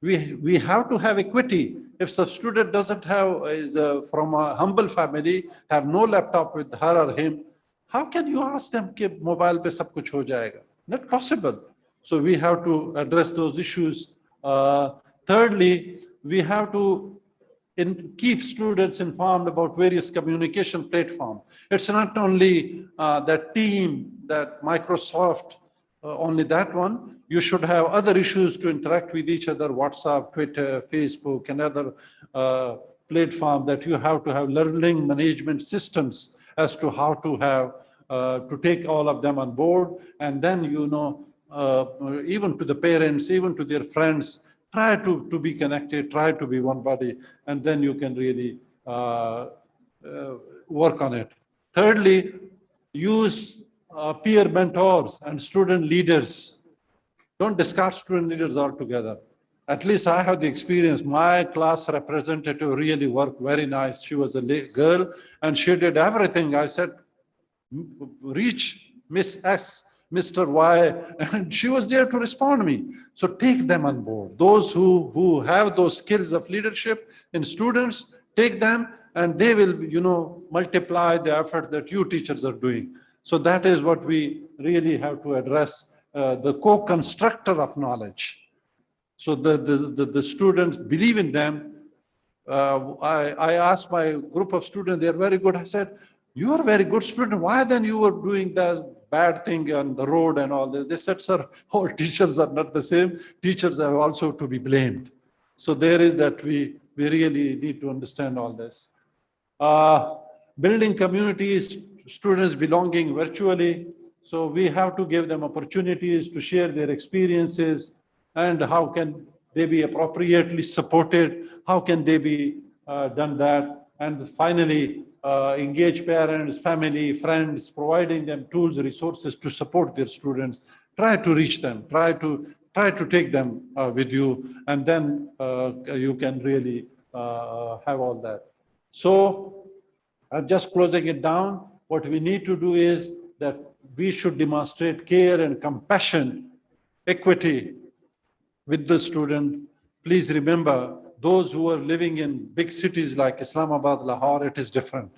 We have to have equity. If the student doesn't have, is from a humble family, have no laptop with her or him, how can you ask them that mobile pe sab kuch ho jayega? Not possible. So we have to address those issues. Thirdly, we have to keep students informed about various communication platforms. It's not only that team, that Microsoft, only that one. You should have other issues to interact with each other, WhatsApp, Twitter, Facebook, and other platforms that you have to have learning management systems as to how to have, to take all of them on board. And then, even to the parents, even to their friends, try to be connected, try to be one body, and then you can really work on it. Thirdly, use peer mentors and student leaders. Don't discard student leaders altogether. At least I have the experience. My class representative really worked very nice. She was a girl and she did everything. I said, reach Miss S, Mr. Y, and she was there to respond to me. So take them on board. Those who have those skills of leadership in students, take them and they will, multiply the effort that you teachers are doing. So that is what we really have to address, the co-constructor of knowledge. So the students believe in them. I asked my group of students, they're very good. I said, you are a very good student. Why then you were doing the bad thing on the road and all this? They said, sir, all teachers are not the same. Teachers are also to be blamed. So there is that we really need to understand all this. Building communities, students belonging virtually. So we have to give them opportunities to share their experiences and how can they be appropriately supported? How can they be done that? And finally, engage parents, family, friends, providing them tools, resources to support their students. Try to reach them, try to take them with you, and then you can really have all that. So I'm just closing it down. What we need to do is that we should demonstrate care and compassion, equity with the student. Please remember, those who are living in big cities like Islamabad, Lahore, it is different.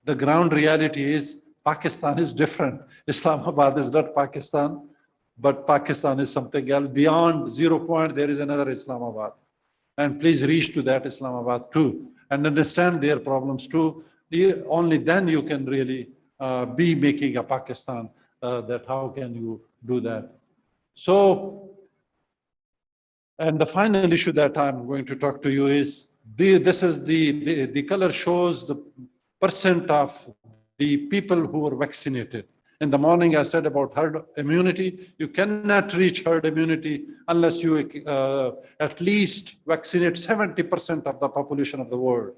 The ground reality is Pakistan is different. Islamabad is not Pakistan, but Pakistan is something else. Beyond 0 point, there is another Islamabad. And please reach to that Islamabad too, and understand their problems too. Only then you can really be making a Pakistan, that how can you do that? So, and the final issue that I'm going to talk to you is, this is the color shows the percent of the people who are vaccinated. In the morning, I said about herd immunity. You cannot reach herd immunity unless you at least vaccinate 70% of the population of the world.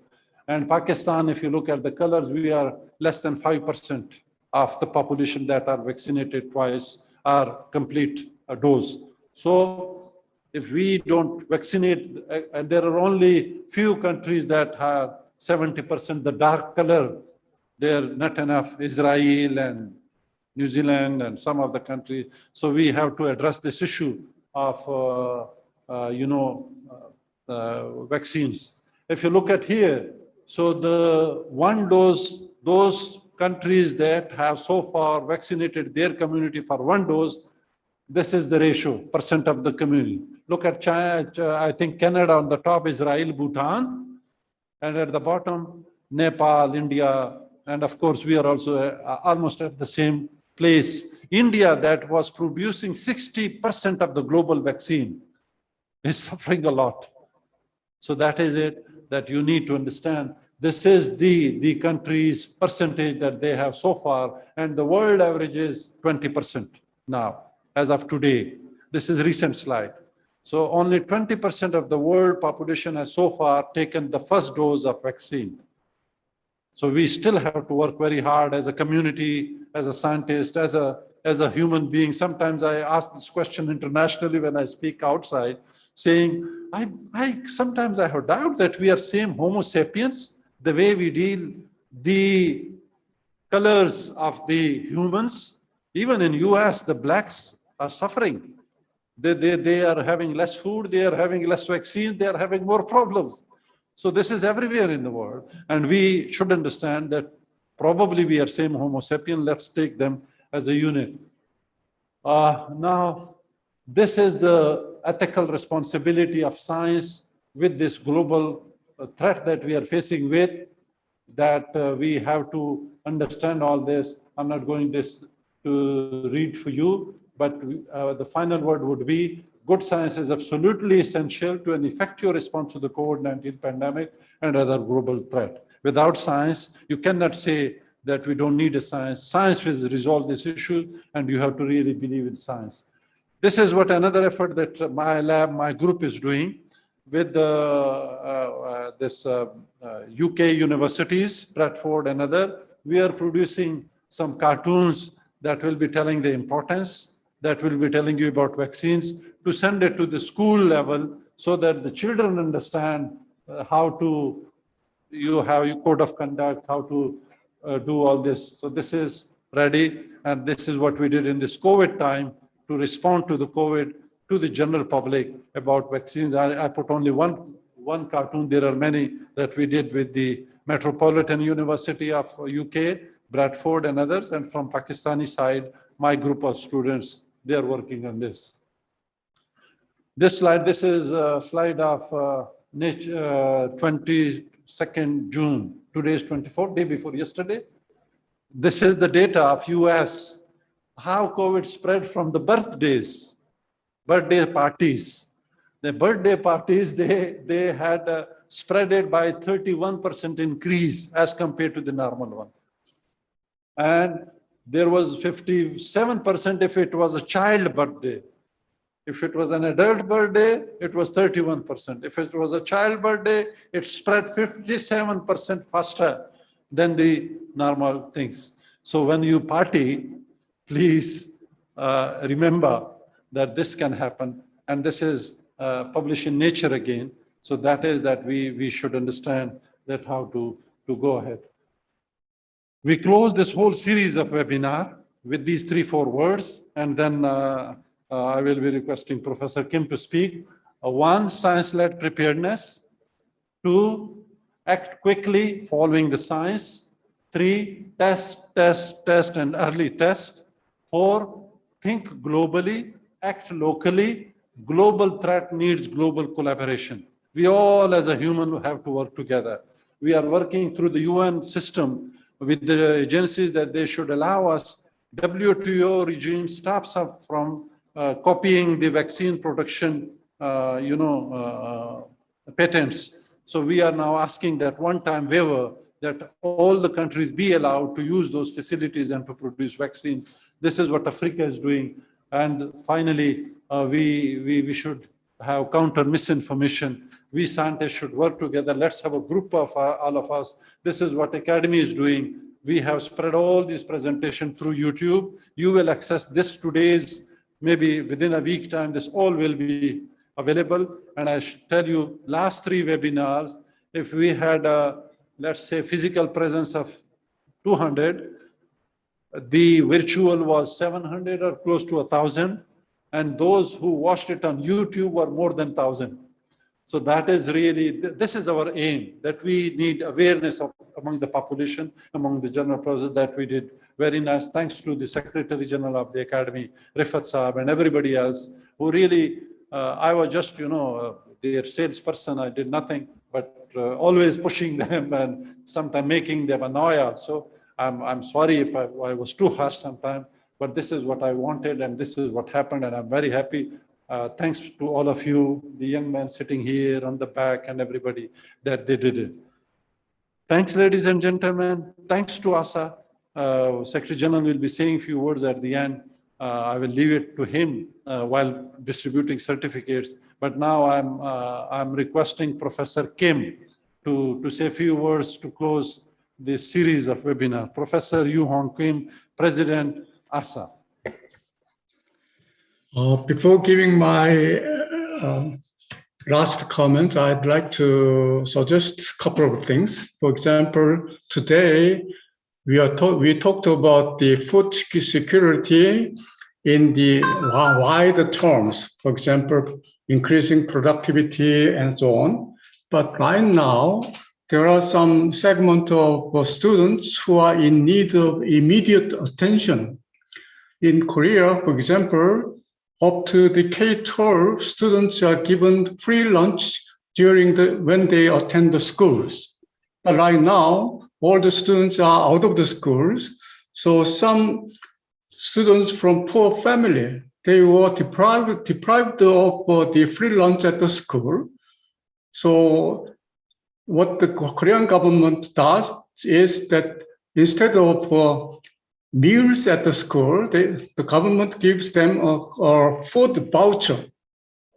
And Pakistan, if you look at the colors, we are less than 5% of the population that are vaccinated twice or complete a dose. So if we don't vaccinate, and there are only few countries that have 70%, the dark color, they're not enough, Israel and New Zealand and some of the countries. So we have to address this issue of, vaccines. If you look at here, so the one dose, those countries that have so far vaccinated their community for one dose, this is the ratio, percent of the community. Look at China, I think Canada on the top, Israel, Bhutan, and at the bottom, Nepal, India, and of course, we are also almost at the same place. India, that was producing 60% of the global vaccine, is suffering a lot. So that is it, that you need to understand. This is the country's percentage that they have so far, and the world average is 20% now, as of today. This is a recent slide. So only 20% of the world population has so far taken the first dose of vaccine. So we still have to work very hard as a community, as a scientist, as a human being. Sometimes I ask this question internationally when I speak outside, saying, sometimes I have doubt that we are same Homo sapiens, the way we deal the colors of the humans. Even in US, the blacks are suffering. They are having less food, they are having less vaccine, they are having more problems. So this is everywhere in the world. And we should understand that probably we are same Homo sapien. Let's take them as a unit. Now, this is the ethical responsibility of science with this global threat that we are facing with, that we have to understand all this. I'm not going to read for you, but the final word would be, good science is absolutely essential to an effective response to the COVID-19 pandemic and other global threat. Without science, you cannot say that we don't need a science. Science will resolve this issue, and you have to really believe in science. This is what another effort that my lab, my group is doing with this UK universities, Bradford and other. We are producing some cartoons that will be telling the importance, that will be telling you about vaccines, to send it to the school level so that the children understand how to, you have your code of conduct, how to do all this. So this is ready, and this is what we did in this COVID time to respond to the COVID, to the general public about vaccines. I put only one cartoon. There are many that we did with the Metropolitan University of UK, Bradford and others, and from Pakistani side, my group of students, they are working on this. This slide, this is a slide of 22nd June. Today is 24th, day before yesterday. This is the data of US, how COVID spread from the birthday parties. The birthday parties, they had spread it by 31% increase as compared to the normal one. And there was 57% if it was a child birthday. If it was an adult birthday, it was 31%. If it was a child birthday, it spread 57% faster than the normal things. So when you party, please remember that this can happen. And this is published in Nature again. So that is that we should understand that how to go ahead. We close this whole series of webinar with these 3-4 words, and then I will be requesting Professor Kim to speak. 1, science-led preparedness. 2, act quickly following the science. 3, test, and early test. 4, think globally, act locally. Global threat needs global collaboration. We all as a human have to work together. We are working through the UN system with the agencies that they should allow us. WTO regime stops us from copying the vaccine production, patents. So we are now asking that one-time waiver that all the countries be allowed to use those facilities and to produce vaccines. This is what Africa is doing. And finally, we should have counter misinformation. We scientists should work together. Let's have a group of all of us. This is what Academy is doing. We have spread all these presentations through YouTube. You will access this today's, maybe within a week time, this all will be available. And I should tell you, last 3 webinars, if we had a, let's say, physical presence of 200, the virtual was 700 or close to 1,000. And those who watched it on YouTube were more than 1,000. So that is really, this is our aim, that we need awareness among the population, among the general process that we did. Very nice. Thanks to the Secretary General of the Academy, Rifat Saab, and everybody else who really, I was just, their salesperson. I did nothing, but always pushing them and sometimes making them annoyed. So I'm sorry if I was too harsh sometimes, but this is what I wanted and this is what happened, and I'm very happy. Thanks to all of you, the young men sitting here on the back and everybody that they did it. Thanks, ladies and gentlemen. Thanks to ASA. Secretary General will be saying a few words at the end. I will leave it to him while distributing certificates. But now I'm requesting Professor Kim to say a few words to close this series of webinar. Professor Yu Hong Kim, President, ASA. Before giving my last comment, I'd like to suggest a couple of things. For example, today we talked about the food security in the wider terms. For example, increasing productivity and so on. But right now, there are some segment of students who are in need of immediate attention. In Korea, for example, up to the K-12, students are given free lunch when they attend the schools. But right now, all the students are out of the schools. So some students from poor family, they were deprived of the free lunch at the school. So what the Korean government does is that instead of meals at the school, the government gives them a food voucher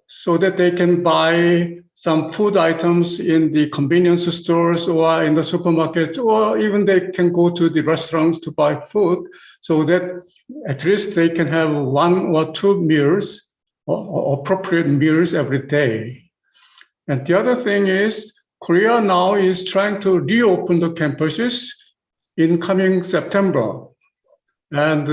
so that they can buy some food items in the convenience stores or in the supermarket, or even they can go to the restaurants to buy food so that at least they can have 1 or 2 meals, or appropriate meals every day. And the other thing is, Korea now is trying to reopen the campuses in coming September. And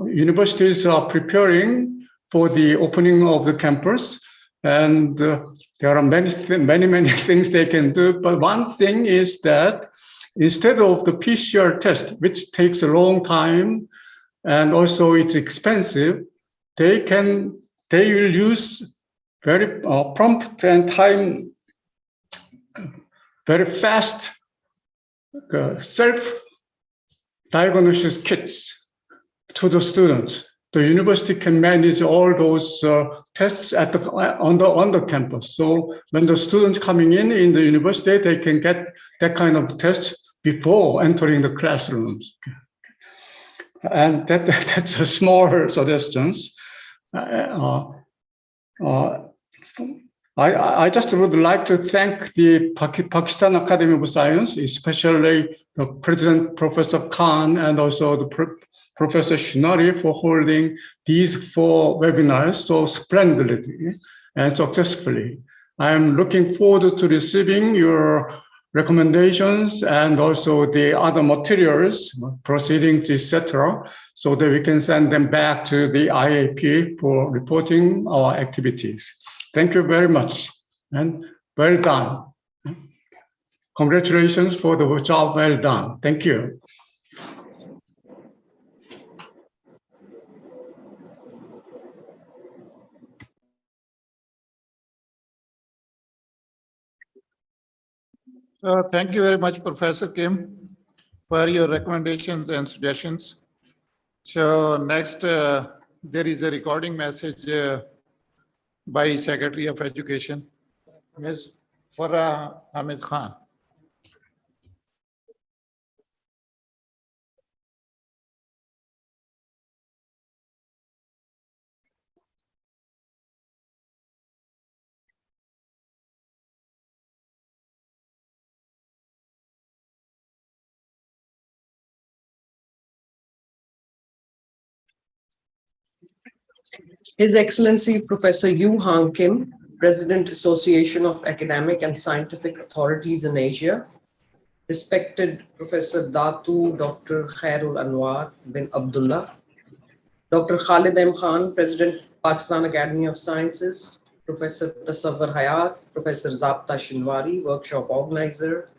universities are preparing for the opening of the campus. And there are many things they can do. But one thing is that instead of the PCR test, which takes a long time and also it's expensive, they will use very prompt and very fast self-diagnosis kits to the students. The university can manage all those tests on the campus. So when the students coming in the university, they can get that kind of test before entering the classrooms. And that's a small suggestions. I just would like to thank the Pakistan Academy of Science, especially the President Professor Khan and also the Professor Shinari for holding these 4 webinars so splendidly and successfully. I am looking forward to receiving your recommendations and also the other materials, proceedings, etc., so that we can send them back to the IAP for reporting our activities. Thank you very much and well done. Congratulations for the job well done. Thank you. Thank you very much, Professor Kim, for your recommendations and suggestions. So next, there is a recording message by Secretary of Education, Ms. Farah Hamid Khan. His Excellency Professor Yu Hang Kim, President, Association of Academic and Scientific Authorities in Asia, respected Professor Datu Dr. Khairul Anwar bin Abdullah, Dr. Khalid M. Khan, President, Pakistan Academy of Sciences, Professor Tasawwur Hayat, Professor Zabta Shinwari, workshop organizer,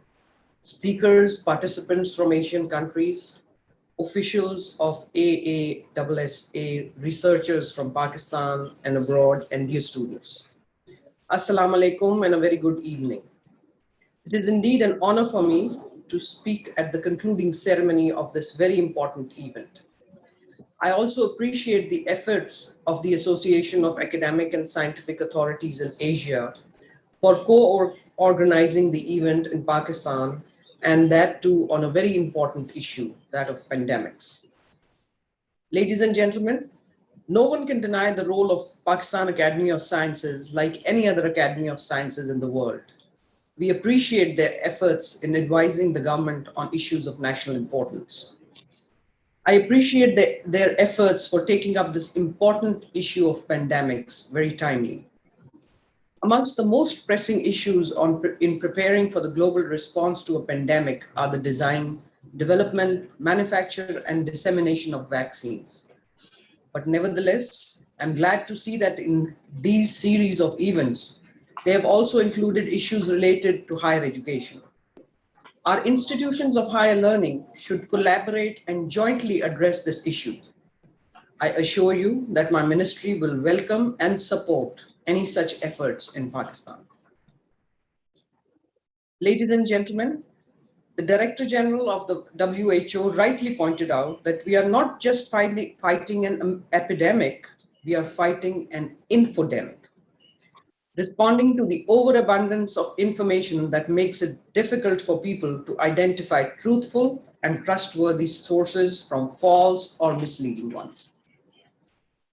speakers, participants from Asian countries, officials of AASSA, researchers from Pakistan and abroad, and dear students. Assalamu alaikum and a very good evening. It is indeed an honor for me to speak at the concluding ceremony of this very important event. I also appreciate the efforts of the Association of Academic and Scientific Authorities in Asia for co-organizing the event in Pakistan, and that too on a very important issue, that of pandemics. Ladies and gentlemen, no one can deny the role of Pakistan Academy of Sciences like any other Academy of Sciences in the world. We appreciate their efforts in advising the government on issues of national importance. I appreciate their efforts for taking up this important issue of pandemics very timely. Amongst the most pressing issues in preparing for the global response to a pandemic are the design, development, manufacture, and dissemination of vaccines. But nevertheless, I'm glad to see that in these series of events, they have also included issues related to higher education. Our institutions of higher learning should collaborate and jointly address this issue. I assure you that my ministry will welcome and support any such efforts in Pakistan. Ladies and gentlemen, the Director General of the WHO rightly pointed out that we are not just fighting an epidemic, we are fighting an infodemic. Responding to the overabundance of information that makes it difficult for people to identify truthful and trustworthy sources from false or misleading ones.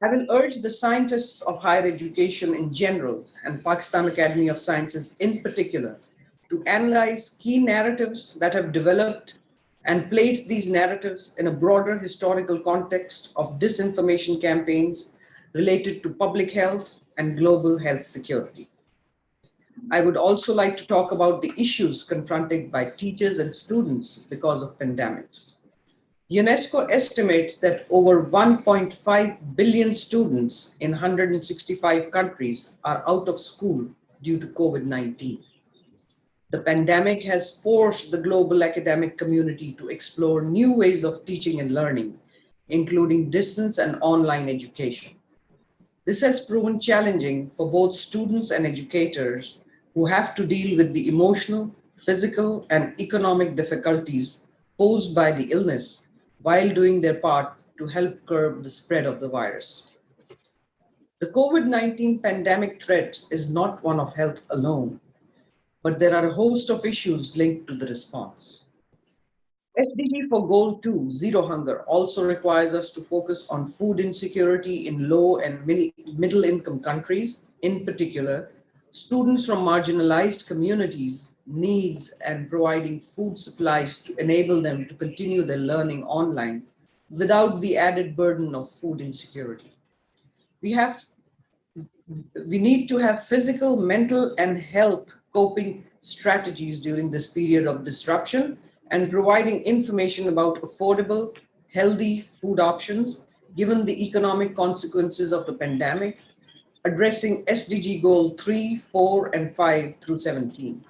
I will urge the scientists of higher education in general and Pakistan Academy of Sciences in particular to analyze key narratives that have developed and place these narratives in a broader historical context of disinformation campaigns related to public health and global health security. I would also like to talk about the issues confronted by teachers and students because of pandemics. UNESCO estimates that over 1.5 billion students in 165 countries are out of school due to COVID-19. The pandemic has forced the global academic community to explore new ways of teaching and learning, including distance and online education. This has proven challenging for both students and educators who have to deal with the emotional, physical, and economic difficulties posed by the illness while doing their part to help curb the spread of the virus. The COVID-19 pandemic threat is not one of health alone, but there are a host of issues linked to the response. SDG for Goal 2, Zero Hunger, also requires us to focus on food insecurity in low and middle income countries In particular, students from marginalized communities needs and providing food supplies to enable them to continue their learning online without the added burden of food insecurity. We need to have physical, mental, and health coping strategies during this period of disruption and providing information about affordable, healthy food options given the economic consequences of the pandemic, addressing SDG Goal 3, 4, and 5 through 17.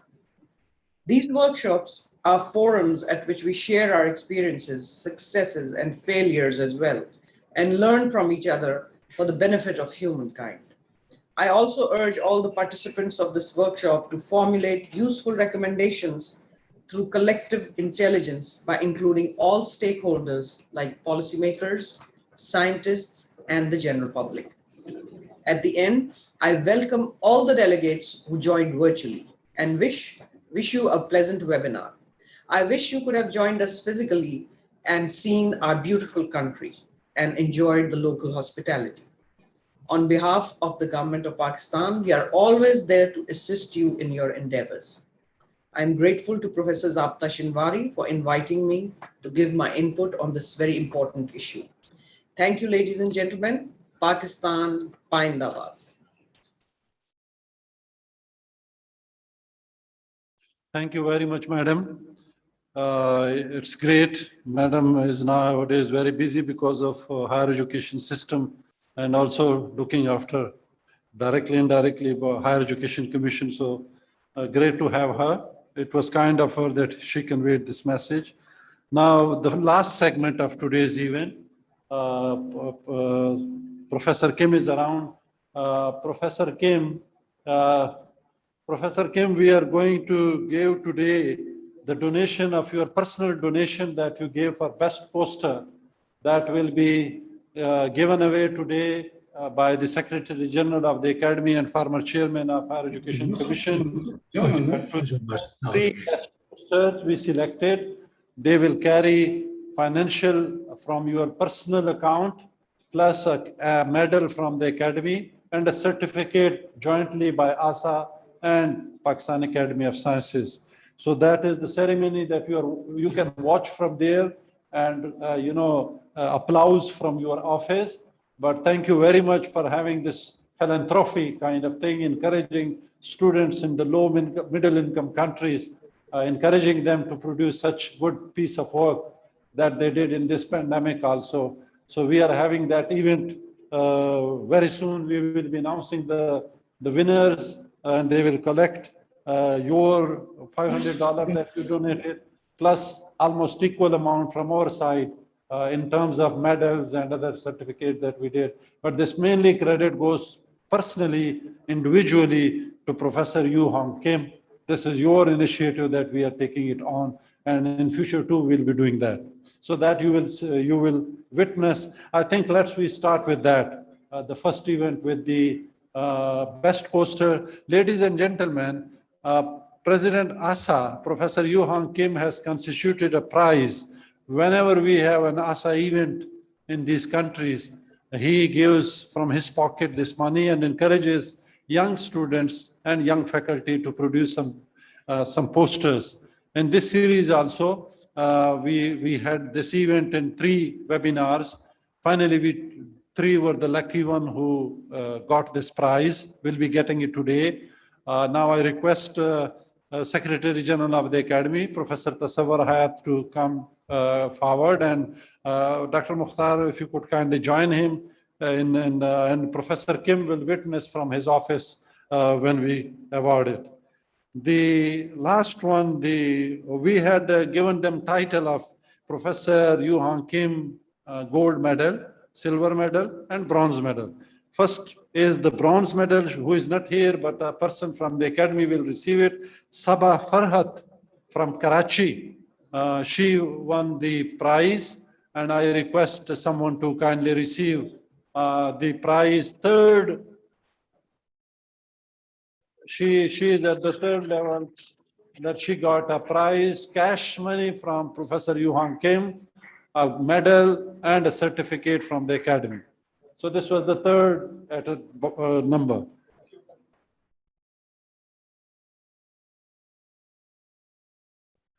These workshops are forums at which we share our experiences, successes, and failures as well, and learn from each other for the benefit of humankind. I also urge all the participants of this workshop to formulate useful recommendations through collective intelligence by including all stakeholders like policymakers, scientists, and the general public. At the end, I welcome all the delegates who joined virtually and wish you a pleasant webinar. I wish you could have joined us physically and seen our beautiful country and enjoyed the local hospitality. On behalf of the government of Pakistan, we are always there to assist you in your endeavors. I'm grateful to Professor Zabta Shinwari for inviting me to give my input on this very important issue. Thank you, ladies and gentlemen. Pakistan, Paindabad. Thank you very much, madam. It's great. Madam is nowadays very busy because of higher education system and also looking after directly and indirectly about higher education commission. So great to have her. It was kind of her that she conveyed this message. Now, the last segment of today's event, Professor Kim is around. Professor Kim, we are going to give today the donation of your personal donation that you gave for best poster that will be given away today by the Secretary General of the Academy and former Chairman of Higher Education Commission. Three best posters we selected. They will carry financial from your personal account plus a medal from the Academy and a certificate jointly by ASA and Pakistan Academy of Sciences. So that is the ceremony that you can watch from there and applause from your office. But thank you very much for having this philanthropy kind of thing, encouraging students in the low middle income countries, encouraging them to produce such good piece of work that they did in this pandemic also. So we are having that event very soon. We will be announcing the winners and they will collect your $500 that you donated, plus almost equal amount from our side in terms of medals and other certificates that we did. But this mainly credit goes personally, individually to Professor Yu Hong Kim. This is your initiative that we are taking it on. And in future too, we'll be doing that. So that you will witness. I think we start with that. The first event with the best poster. Ladies and gentlemen, President ASA, Professor Yu Hong Kim, has constituted a prize. Whenever we have an ASA event in these countries, he gives from his pocket this money and encourages young students and young faculty to produce some posters. In this series also, we had this event in 3 webinars. Finally, 3 were the lucky one who got this prize. We'll be getting it today. Now I request Secretary General of the Academy, Professor Tasawwur Hayat, to come forward, and Dr. Mukhtar, if you could kindly join him, and Professor Kim will witness from his office when we award it. The last one, we had given them title of Professor Yu Hong Kim gold medal, silver medal, and bronze medal. First is the bronze medal, who is not here, but a person from the Academy will receive it. Sabah Farhat from Karachi. She won the prize, and I request someone to kindly receive the prize. Third, she is at the 3rd level that she got a prize, cash money from Professor Yu Hong Kim, a medal, and a certificate from the Academy. So this was the 3rd at a number.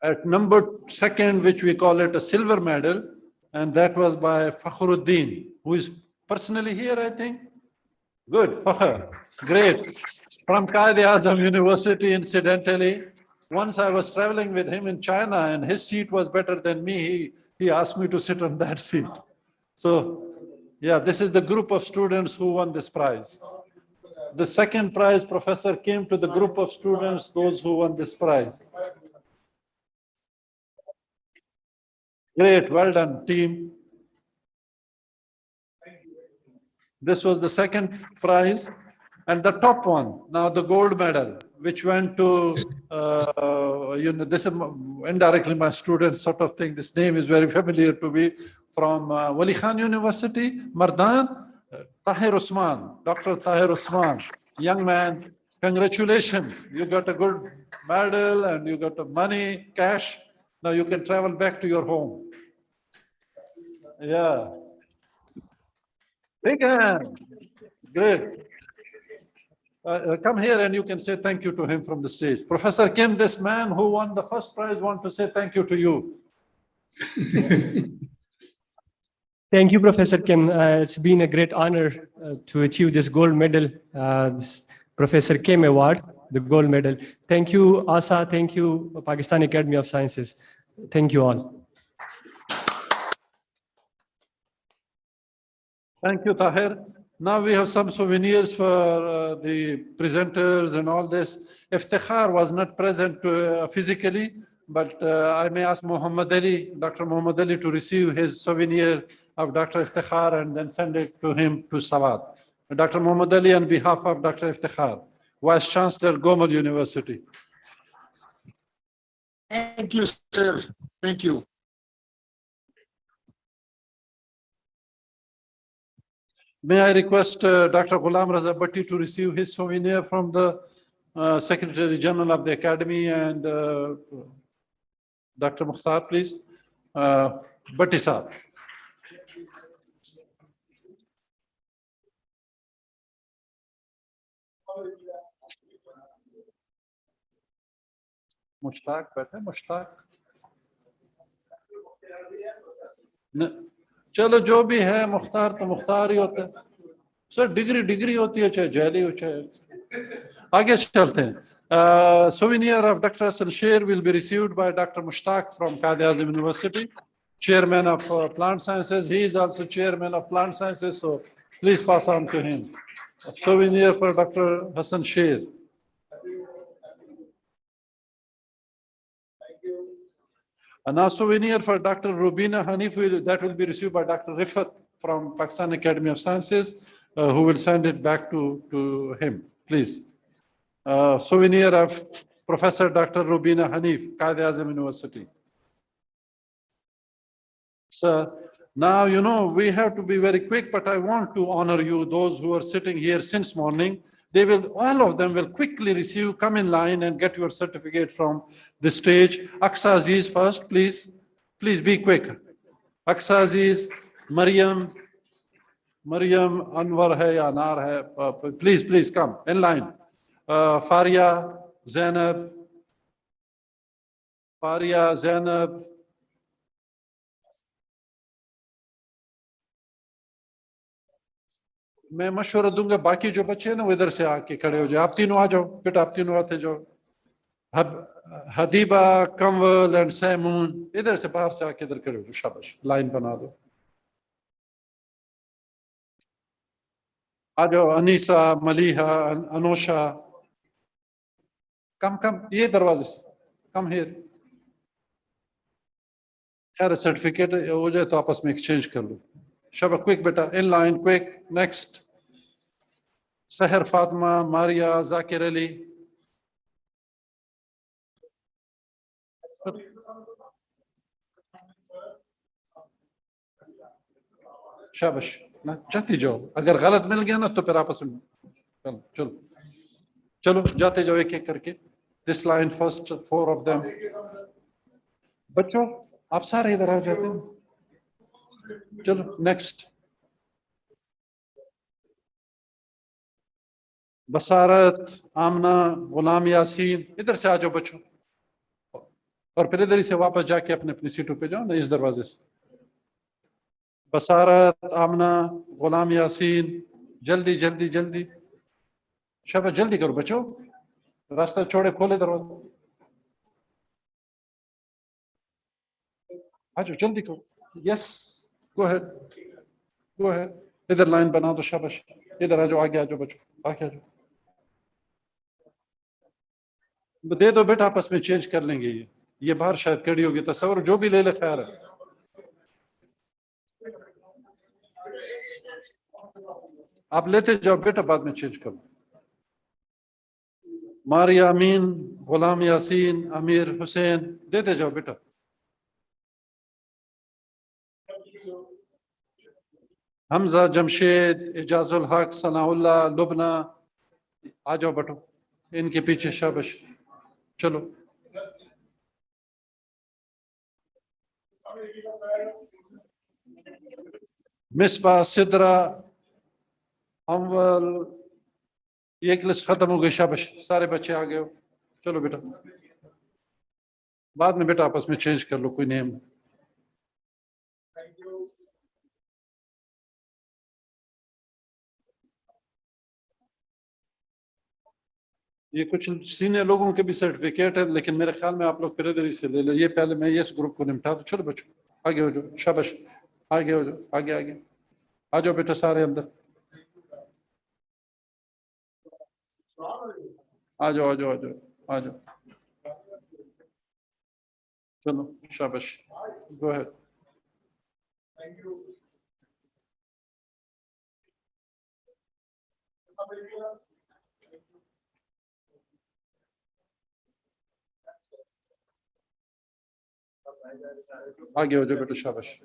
At number second, which we call it a silver medal, and that was by Fakhruddin, who is personally here, I think. Good, Fakhr, great. From Quaid-e-Azam University, incidentally. Once I was traveling with him in China and his seat was better than me. He asked me to sit on that seat. So, yeah, this is the group of students who won this prize. The second prize, Professor, came to the group of students, those who won this prize. Great, well done, team. This was the second prize. And the top one, now the gold medal, which went to, this is indirectly my student sort of thing. This name is very familiar to me, from Wali Khan University, Mardan, Tahir Usman, Dr. Tahir Usman, young man, congratulations. You got a good medal and you got money, cash. Now you can travel back to your home. Yeah. Big hand. Great. Come here and you can say thank you to him from the stage. Professor Kim, this man who won the first prize, want to say thank you to you. Thank you, Professor Kim. It's been a great honor to achieve this gold medal, this Professor Kim Award, the gold medal. Thank you, ASA. Thank you, Pakistan Academy of Sciences. Thank you all. Thank you, Tahir. Now we have some souvenirs for the presenters and all this. Iftikhar was not present physically, but I may ask Muhammad Ali, Dr. Muhammad Ali, to receive his souvenir of Dr. Iftikhar and then send it to him to Sawat. Dr. Muhammad Ali, on behalf of Dr. Iftikhar, Vice Chancellor, Gomal University. Thank you, sir. Thank you. May I request Dr. Ghulam Raza Bhatti to receive his souvenir from the Secretary General of the Academy and Dr. Mukhtar, please. Bhatti Saab. Mushtaq, बैठे Mushtaq. चलो जो भी है मुख्तार तो मुख्तार ही होता है sir degree होती है चाहे जैली हो चाहे आगे चलते हैं souvenir of Dr. Hassan Sher will be received by Dr. Mushtaq from Quaid-e-Azam University, chairman of plant sciences. He is also chairman of plant sciences, so please pass on to him. A souvenir for Dr. Hassan Sher. And now souvenir for Dr. Rubina Hanif, that will be received by Dr. Rifat from Pakistan Academy of Sciences, who will send it back to him, please. Souvenir of Professor Dr. Rubina Hanif, Quaid-e-Azam University. So now, you know, we have to be very quick, but I want to honor you, those who are sitting here since morning. They will, all of them will quickly receive, come in line and get your certificate from the stage. Aqsa Aziz first, please. Please be quick. Aqsa Aziz, Maryam Anwar hai ya Anar hai. Please come in line. Faria, Zainab. मैं मशवरा दूंगा बाकी जो बच्चे हैं ना वो इधर से आके खड़े हो जाए आप तीनों आ जाओ बेटा आप तीनों आते जाओ हदीबा कंवल एंड सैमून इधर से बाहर से आके इधर खड़े हो जाओ शाबाश लाइन बना दो आ जाओ अनीसा मलीहा अनोशा कम ये दरवाजे से कम हियर खैर सर्टिफिकेट हो जाए तो आपस में एक्सचेंज कर लो Shaba, quick beta, in line, quick, next. Seher Fatma, Maria, Zakir Ali. Shabash, ना जाते जाओ अगर गलत मिल गया ना तो फिर आपस में चलो जाते जाओ एक एक करके this line first, 4 of them. बच्चों आप सारे इधर आ जाते हैं चलो नेक्स्ट बसारत आमना गुलाम यासीन इधर से आ जाओ बच्चों और फिर इधर ही से वापस जाके अपने अपनी सीटों पे जाओ ना, इस दरवाजे से। बसारत, आमना, गुलाम यासीन, जल्दी जल्दी जल्दी, शाबाश, जल्दी करो बच्चों, रास्ता छोड़े, खोले दरवाजा, आ जाओ जल्दी करो। Yes, go ahead, go ahead, इधर लाइन बना दो, शाबाश, इधर आ जाओ, आगे आ जाओ बच्चों, आगे आ जाओ, दे दो बेटा, आपस में चेंज कर लेंगे। ये बाहर शायद कड़ी होगी, तस्वर जो भी ले ले, खैर है। आप लेते जाओ बेटा, बाद में चेंज करो। मारिया अमीन, गुलाम यासीन, अमीर हुसैन, देते जाओ बेटा। हमजा, जमशेद, इजाजुल हक, सनाउल्ला, लुबना, आ जाओ बेटो, इनके पीछे, शाबाश, चलो। मिसबा, सिद्रा, अव्वल, ये एक लिस्ट खत्म हो गई, शाबाश, सारे बच्चे आ गए हो, चलो बेटा, बाद में बेटा आपस में चेंज कर लो, कोई नेम। ये कुछ सीनियर लोगों के भी सर्टिफिकेट है, लेकिन मेरे ख्याल में आप लोग फिर इधर ही से ले लो। ये पहले मैं इस ग्रुप को निपटा दूं। चलो बच्चों, आगे हो जाओ, शाबाश, आगे हो जाओ, आगे आगे आ जाओ बेटा, सारे अंदर आ जाओ, आ जाओ, आ जाओ, आ जाओ, चलो, शाबाश, गो अहेड। आगे हो जाओ बेटा, शाबाश।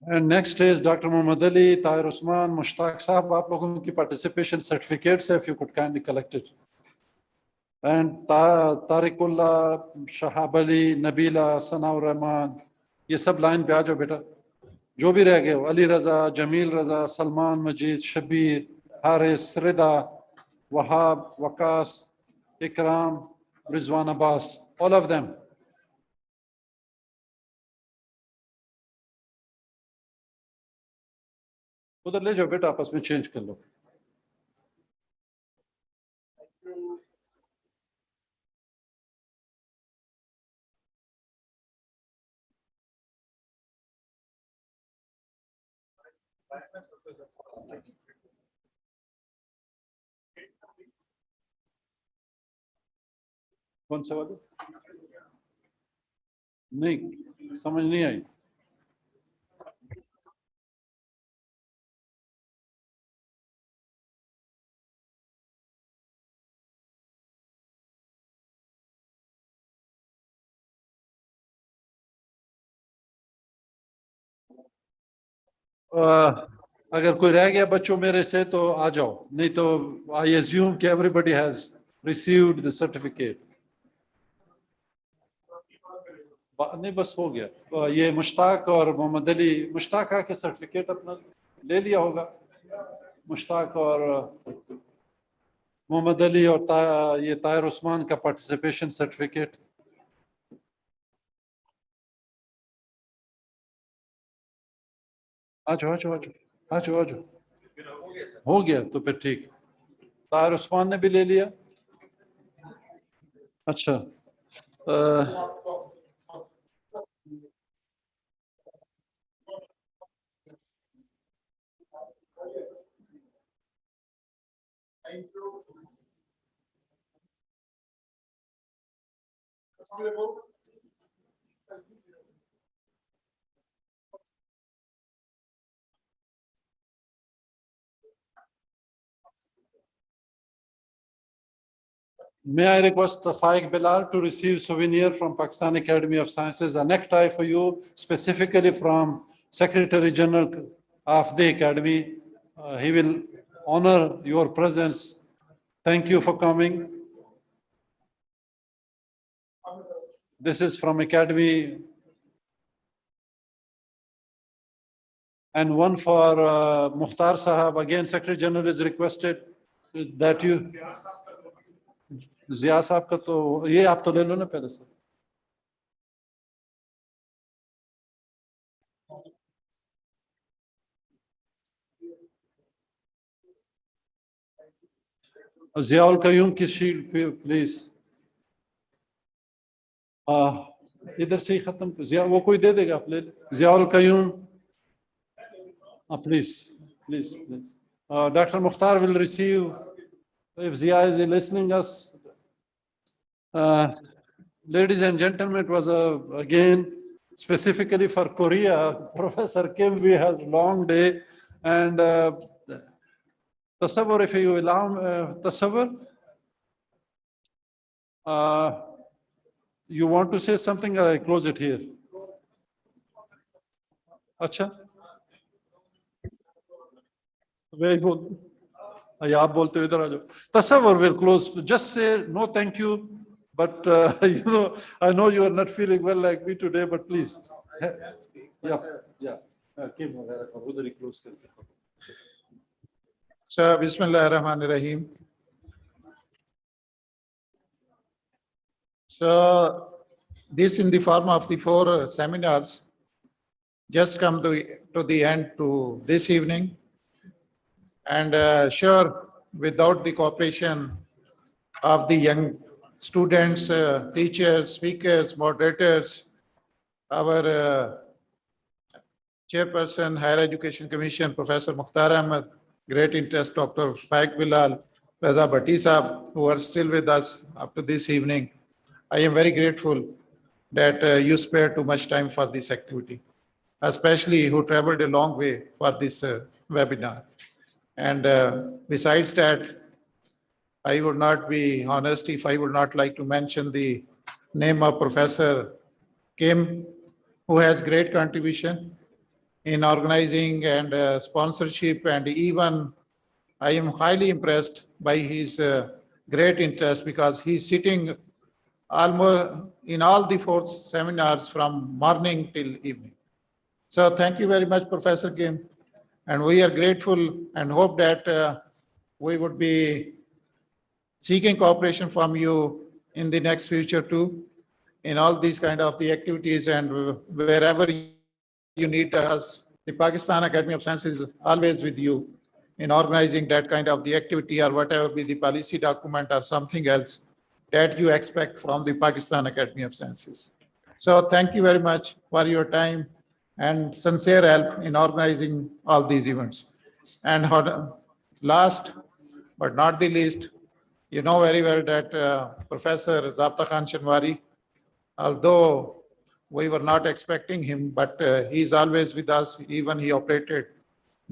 And next is Dr. Muhammad Ali, Tahir Usman, Mushtaq Saab. आप लोगों की participation certificates, if you could kindly collect it. And Tariqullah, Shahab Ali, Nabila, Sanaur Rahman, ये सब लाइन पे आ जाओ बेटा, जो भी रह गए हो, अली रजा, जमील रजा, सलमान मजीद, शबीर, हारिस, रिदा, वहाब, वकास, इकराम, Rizwan Abbas, all of them. उधर ले जाओ बेटा, आपस में चेंज कर लो। कौन सा वाला? नहीं समझ नहीं आई। अगर कोई रह गया बच्चों मेरे से तो आ जाओ, नहीं तो आई एज्यूम कि everybody has received the certificate. नहीं बस हो गया। ये मुश्ताक और मोहम्मद अली, मुश्ताक आके सर्टिफिकेट अपना ले लिया होगा। मुश्ताक और मोहम्मद अली और ये ताहिर उस्मान का पार्टिसिपेशन सर्टिफिकेट। आ जाओ आ जाओ आ जाओ आ जाओ आ जाओ। हो गया तो फिर ठीक। ताहिर उस्मान ने भी ले लिया। अच्छा May I request the Faik Bilal to receive souvenir from Pakistan Academy of Sciences, a necktie for you, specifically from Secretary General of the Academy. He will honor your presence. Thank you for coming. This is from Academy. And one for Mukhtar Sahab. Again, Secretary General is requested that you. जिया साहब का तो ये आप तो ले लो ना पहले से. जियाउल कयूम की शीट प्लीज. इधर से ही खत्म. जिया वो कोई दे देगा, आप ले. Ziaul Qayyum please please please. Dr. Mukhtar will receive, if Zia is listening us. Ladies and gentlemen, it was again specifically for Korea. Professor Kim, we had a long day, and Tasawwur, if you allow, Tasawwur, you want to say something, or I close it here? Acha? Very good. आप बोलते हो इधर आ जाओ. Tasawwur will close. Just say no, thank you. But you know, I know you are not feeling well like me today. But please, yeah. So, Bismillah ar-Rahman ar-Rahim. So, this in the form of the 4 seminars just come to the end to this evening. And sure, without the cooperation of the young students, teachers, speakers, moderators, our Chairperson, Higher Education Commission, Professor Mukhtar Ahmed, great interest, Dr. Faik Bilal, Raza Bhatti Saab, who are still with us up to this evening. I am very grateful that you spared too much time for this activity, especially who traveled a long way for this webinar. And besides that, I would not be honest if I would not like to mention the name of Professor Kim, who has great contribution in organizing and sponsorship, and even I am highly impressed by his great interest, because he's sitting almost in all the 4 seminars from morning till evening. So thank you very much, Professor Kim, and we are grateful and hope that we would be seeking cooperation from you in the next future too, in all these kind of the activities, and wherever you need us. The Pakistan Academy of Sciences is always with you in organizing that kind of the activity, or whatever be the policy document or something else that you expect from the Pakistan Academy of Sciences. So thank you very much for your time and sincere help in organizing all these events. And last but not the least, you know very well that Professor Zabta Khan Shanwari, although we were not expecting him, but he's always with us. Even he operated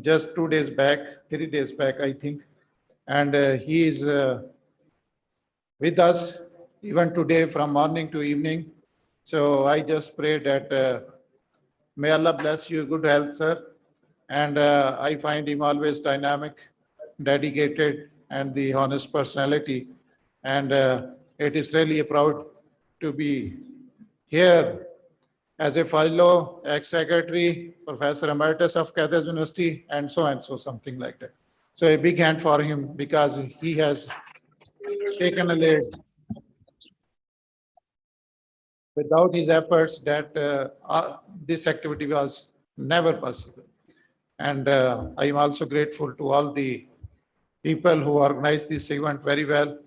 just 2 days back, 3 days back, I think. And he is with us even today from morning to evening. So I just pray that may Allah bless you, good health, sir. And I find him always dynamic, dedicated, and the honest personality. And it is really a proud to be here as a fellow, ex-secretary, Professor Emeritus of Qatar University, and so something like that. So a big hand for him, because he has taken a lead. Without his efforts, that this activity was never possible. And I am also grateful to all the people who organized this event very well,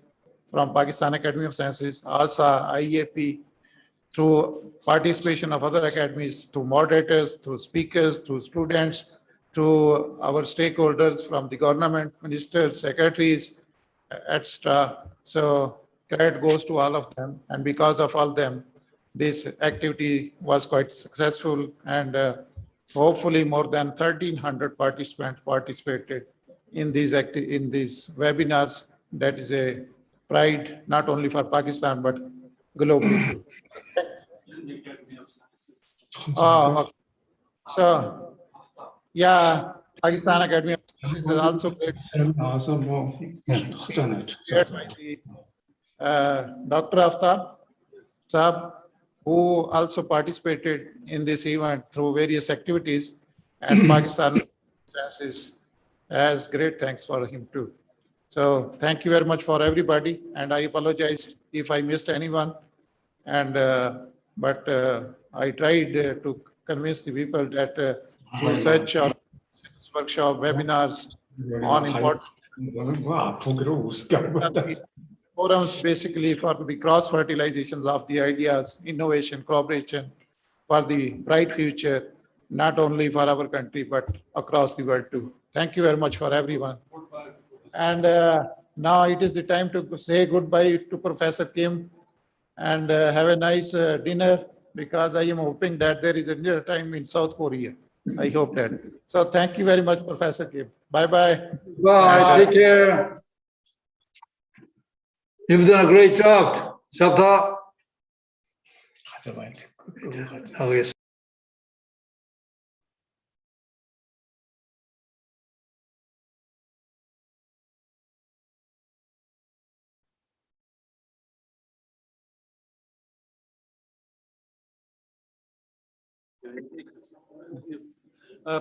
from Pakistan Academy of Sciences, ASA, IAP, through participation of other academies, to moderators, to speakers, to students, to our stakeholders from the government, ministers, secretaries, etc. So credit goes to all of them. And because of all them, this activity was quite successful, and hopefully more than 1,300 participants participated in these webinars. That is a pride not only for Pakistan but globally. Okay. So, yeah, Pakistan Academy of Sciences is also great. Chaired by the Dr. Aftab Saab, who also participated in this event through various activities, and Pakistan Sciences has great thanks for him too. So thank you very much for everybody, and I apologize if I missed anyone. And but I tried to convince the people that through such workshop webinars on important forums, basically for the cross fertilizations of the ideas, innovation, cooperation for the bright future, not only for our country but across the world too. Thank you very much for everyone. And now it is the time to say goodbye to Professor Kim, and have a nice dinner, because I am hoping that there is a dinner time in South Korea. I hope that. So thank you very much, Professor Kim. Bye-bye. Bye. Take care. You've done a great job, Shabta. Okay.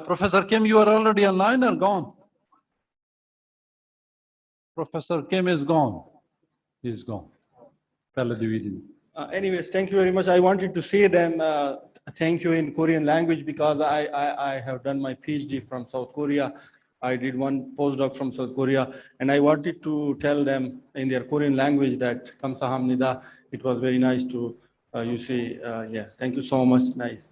Professor Kim, you are already online or gone? Professor Kim is gone. He's gone. Anyways, thank you very much. I wanted to say them thank you in Korean language, because I have done my PhD from South Korea. I did one postdoc from South Korea, and I wanted to tell them in their Korean language that Kamsahamnida. It was very nice to you see. Yeah, thank you so much. Nice.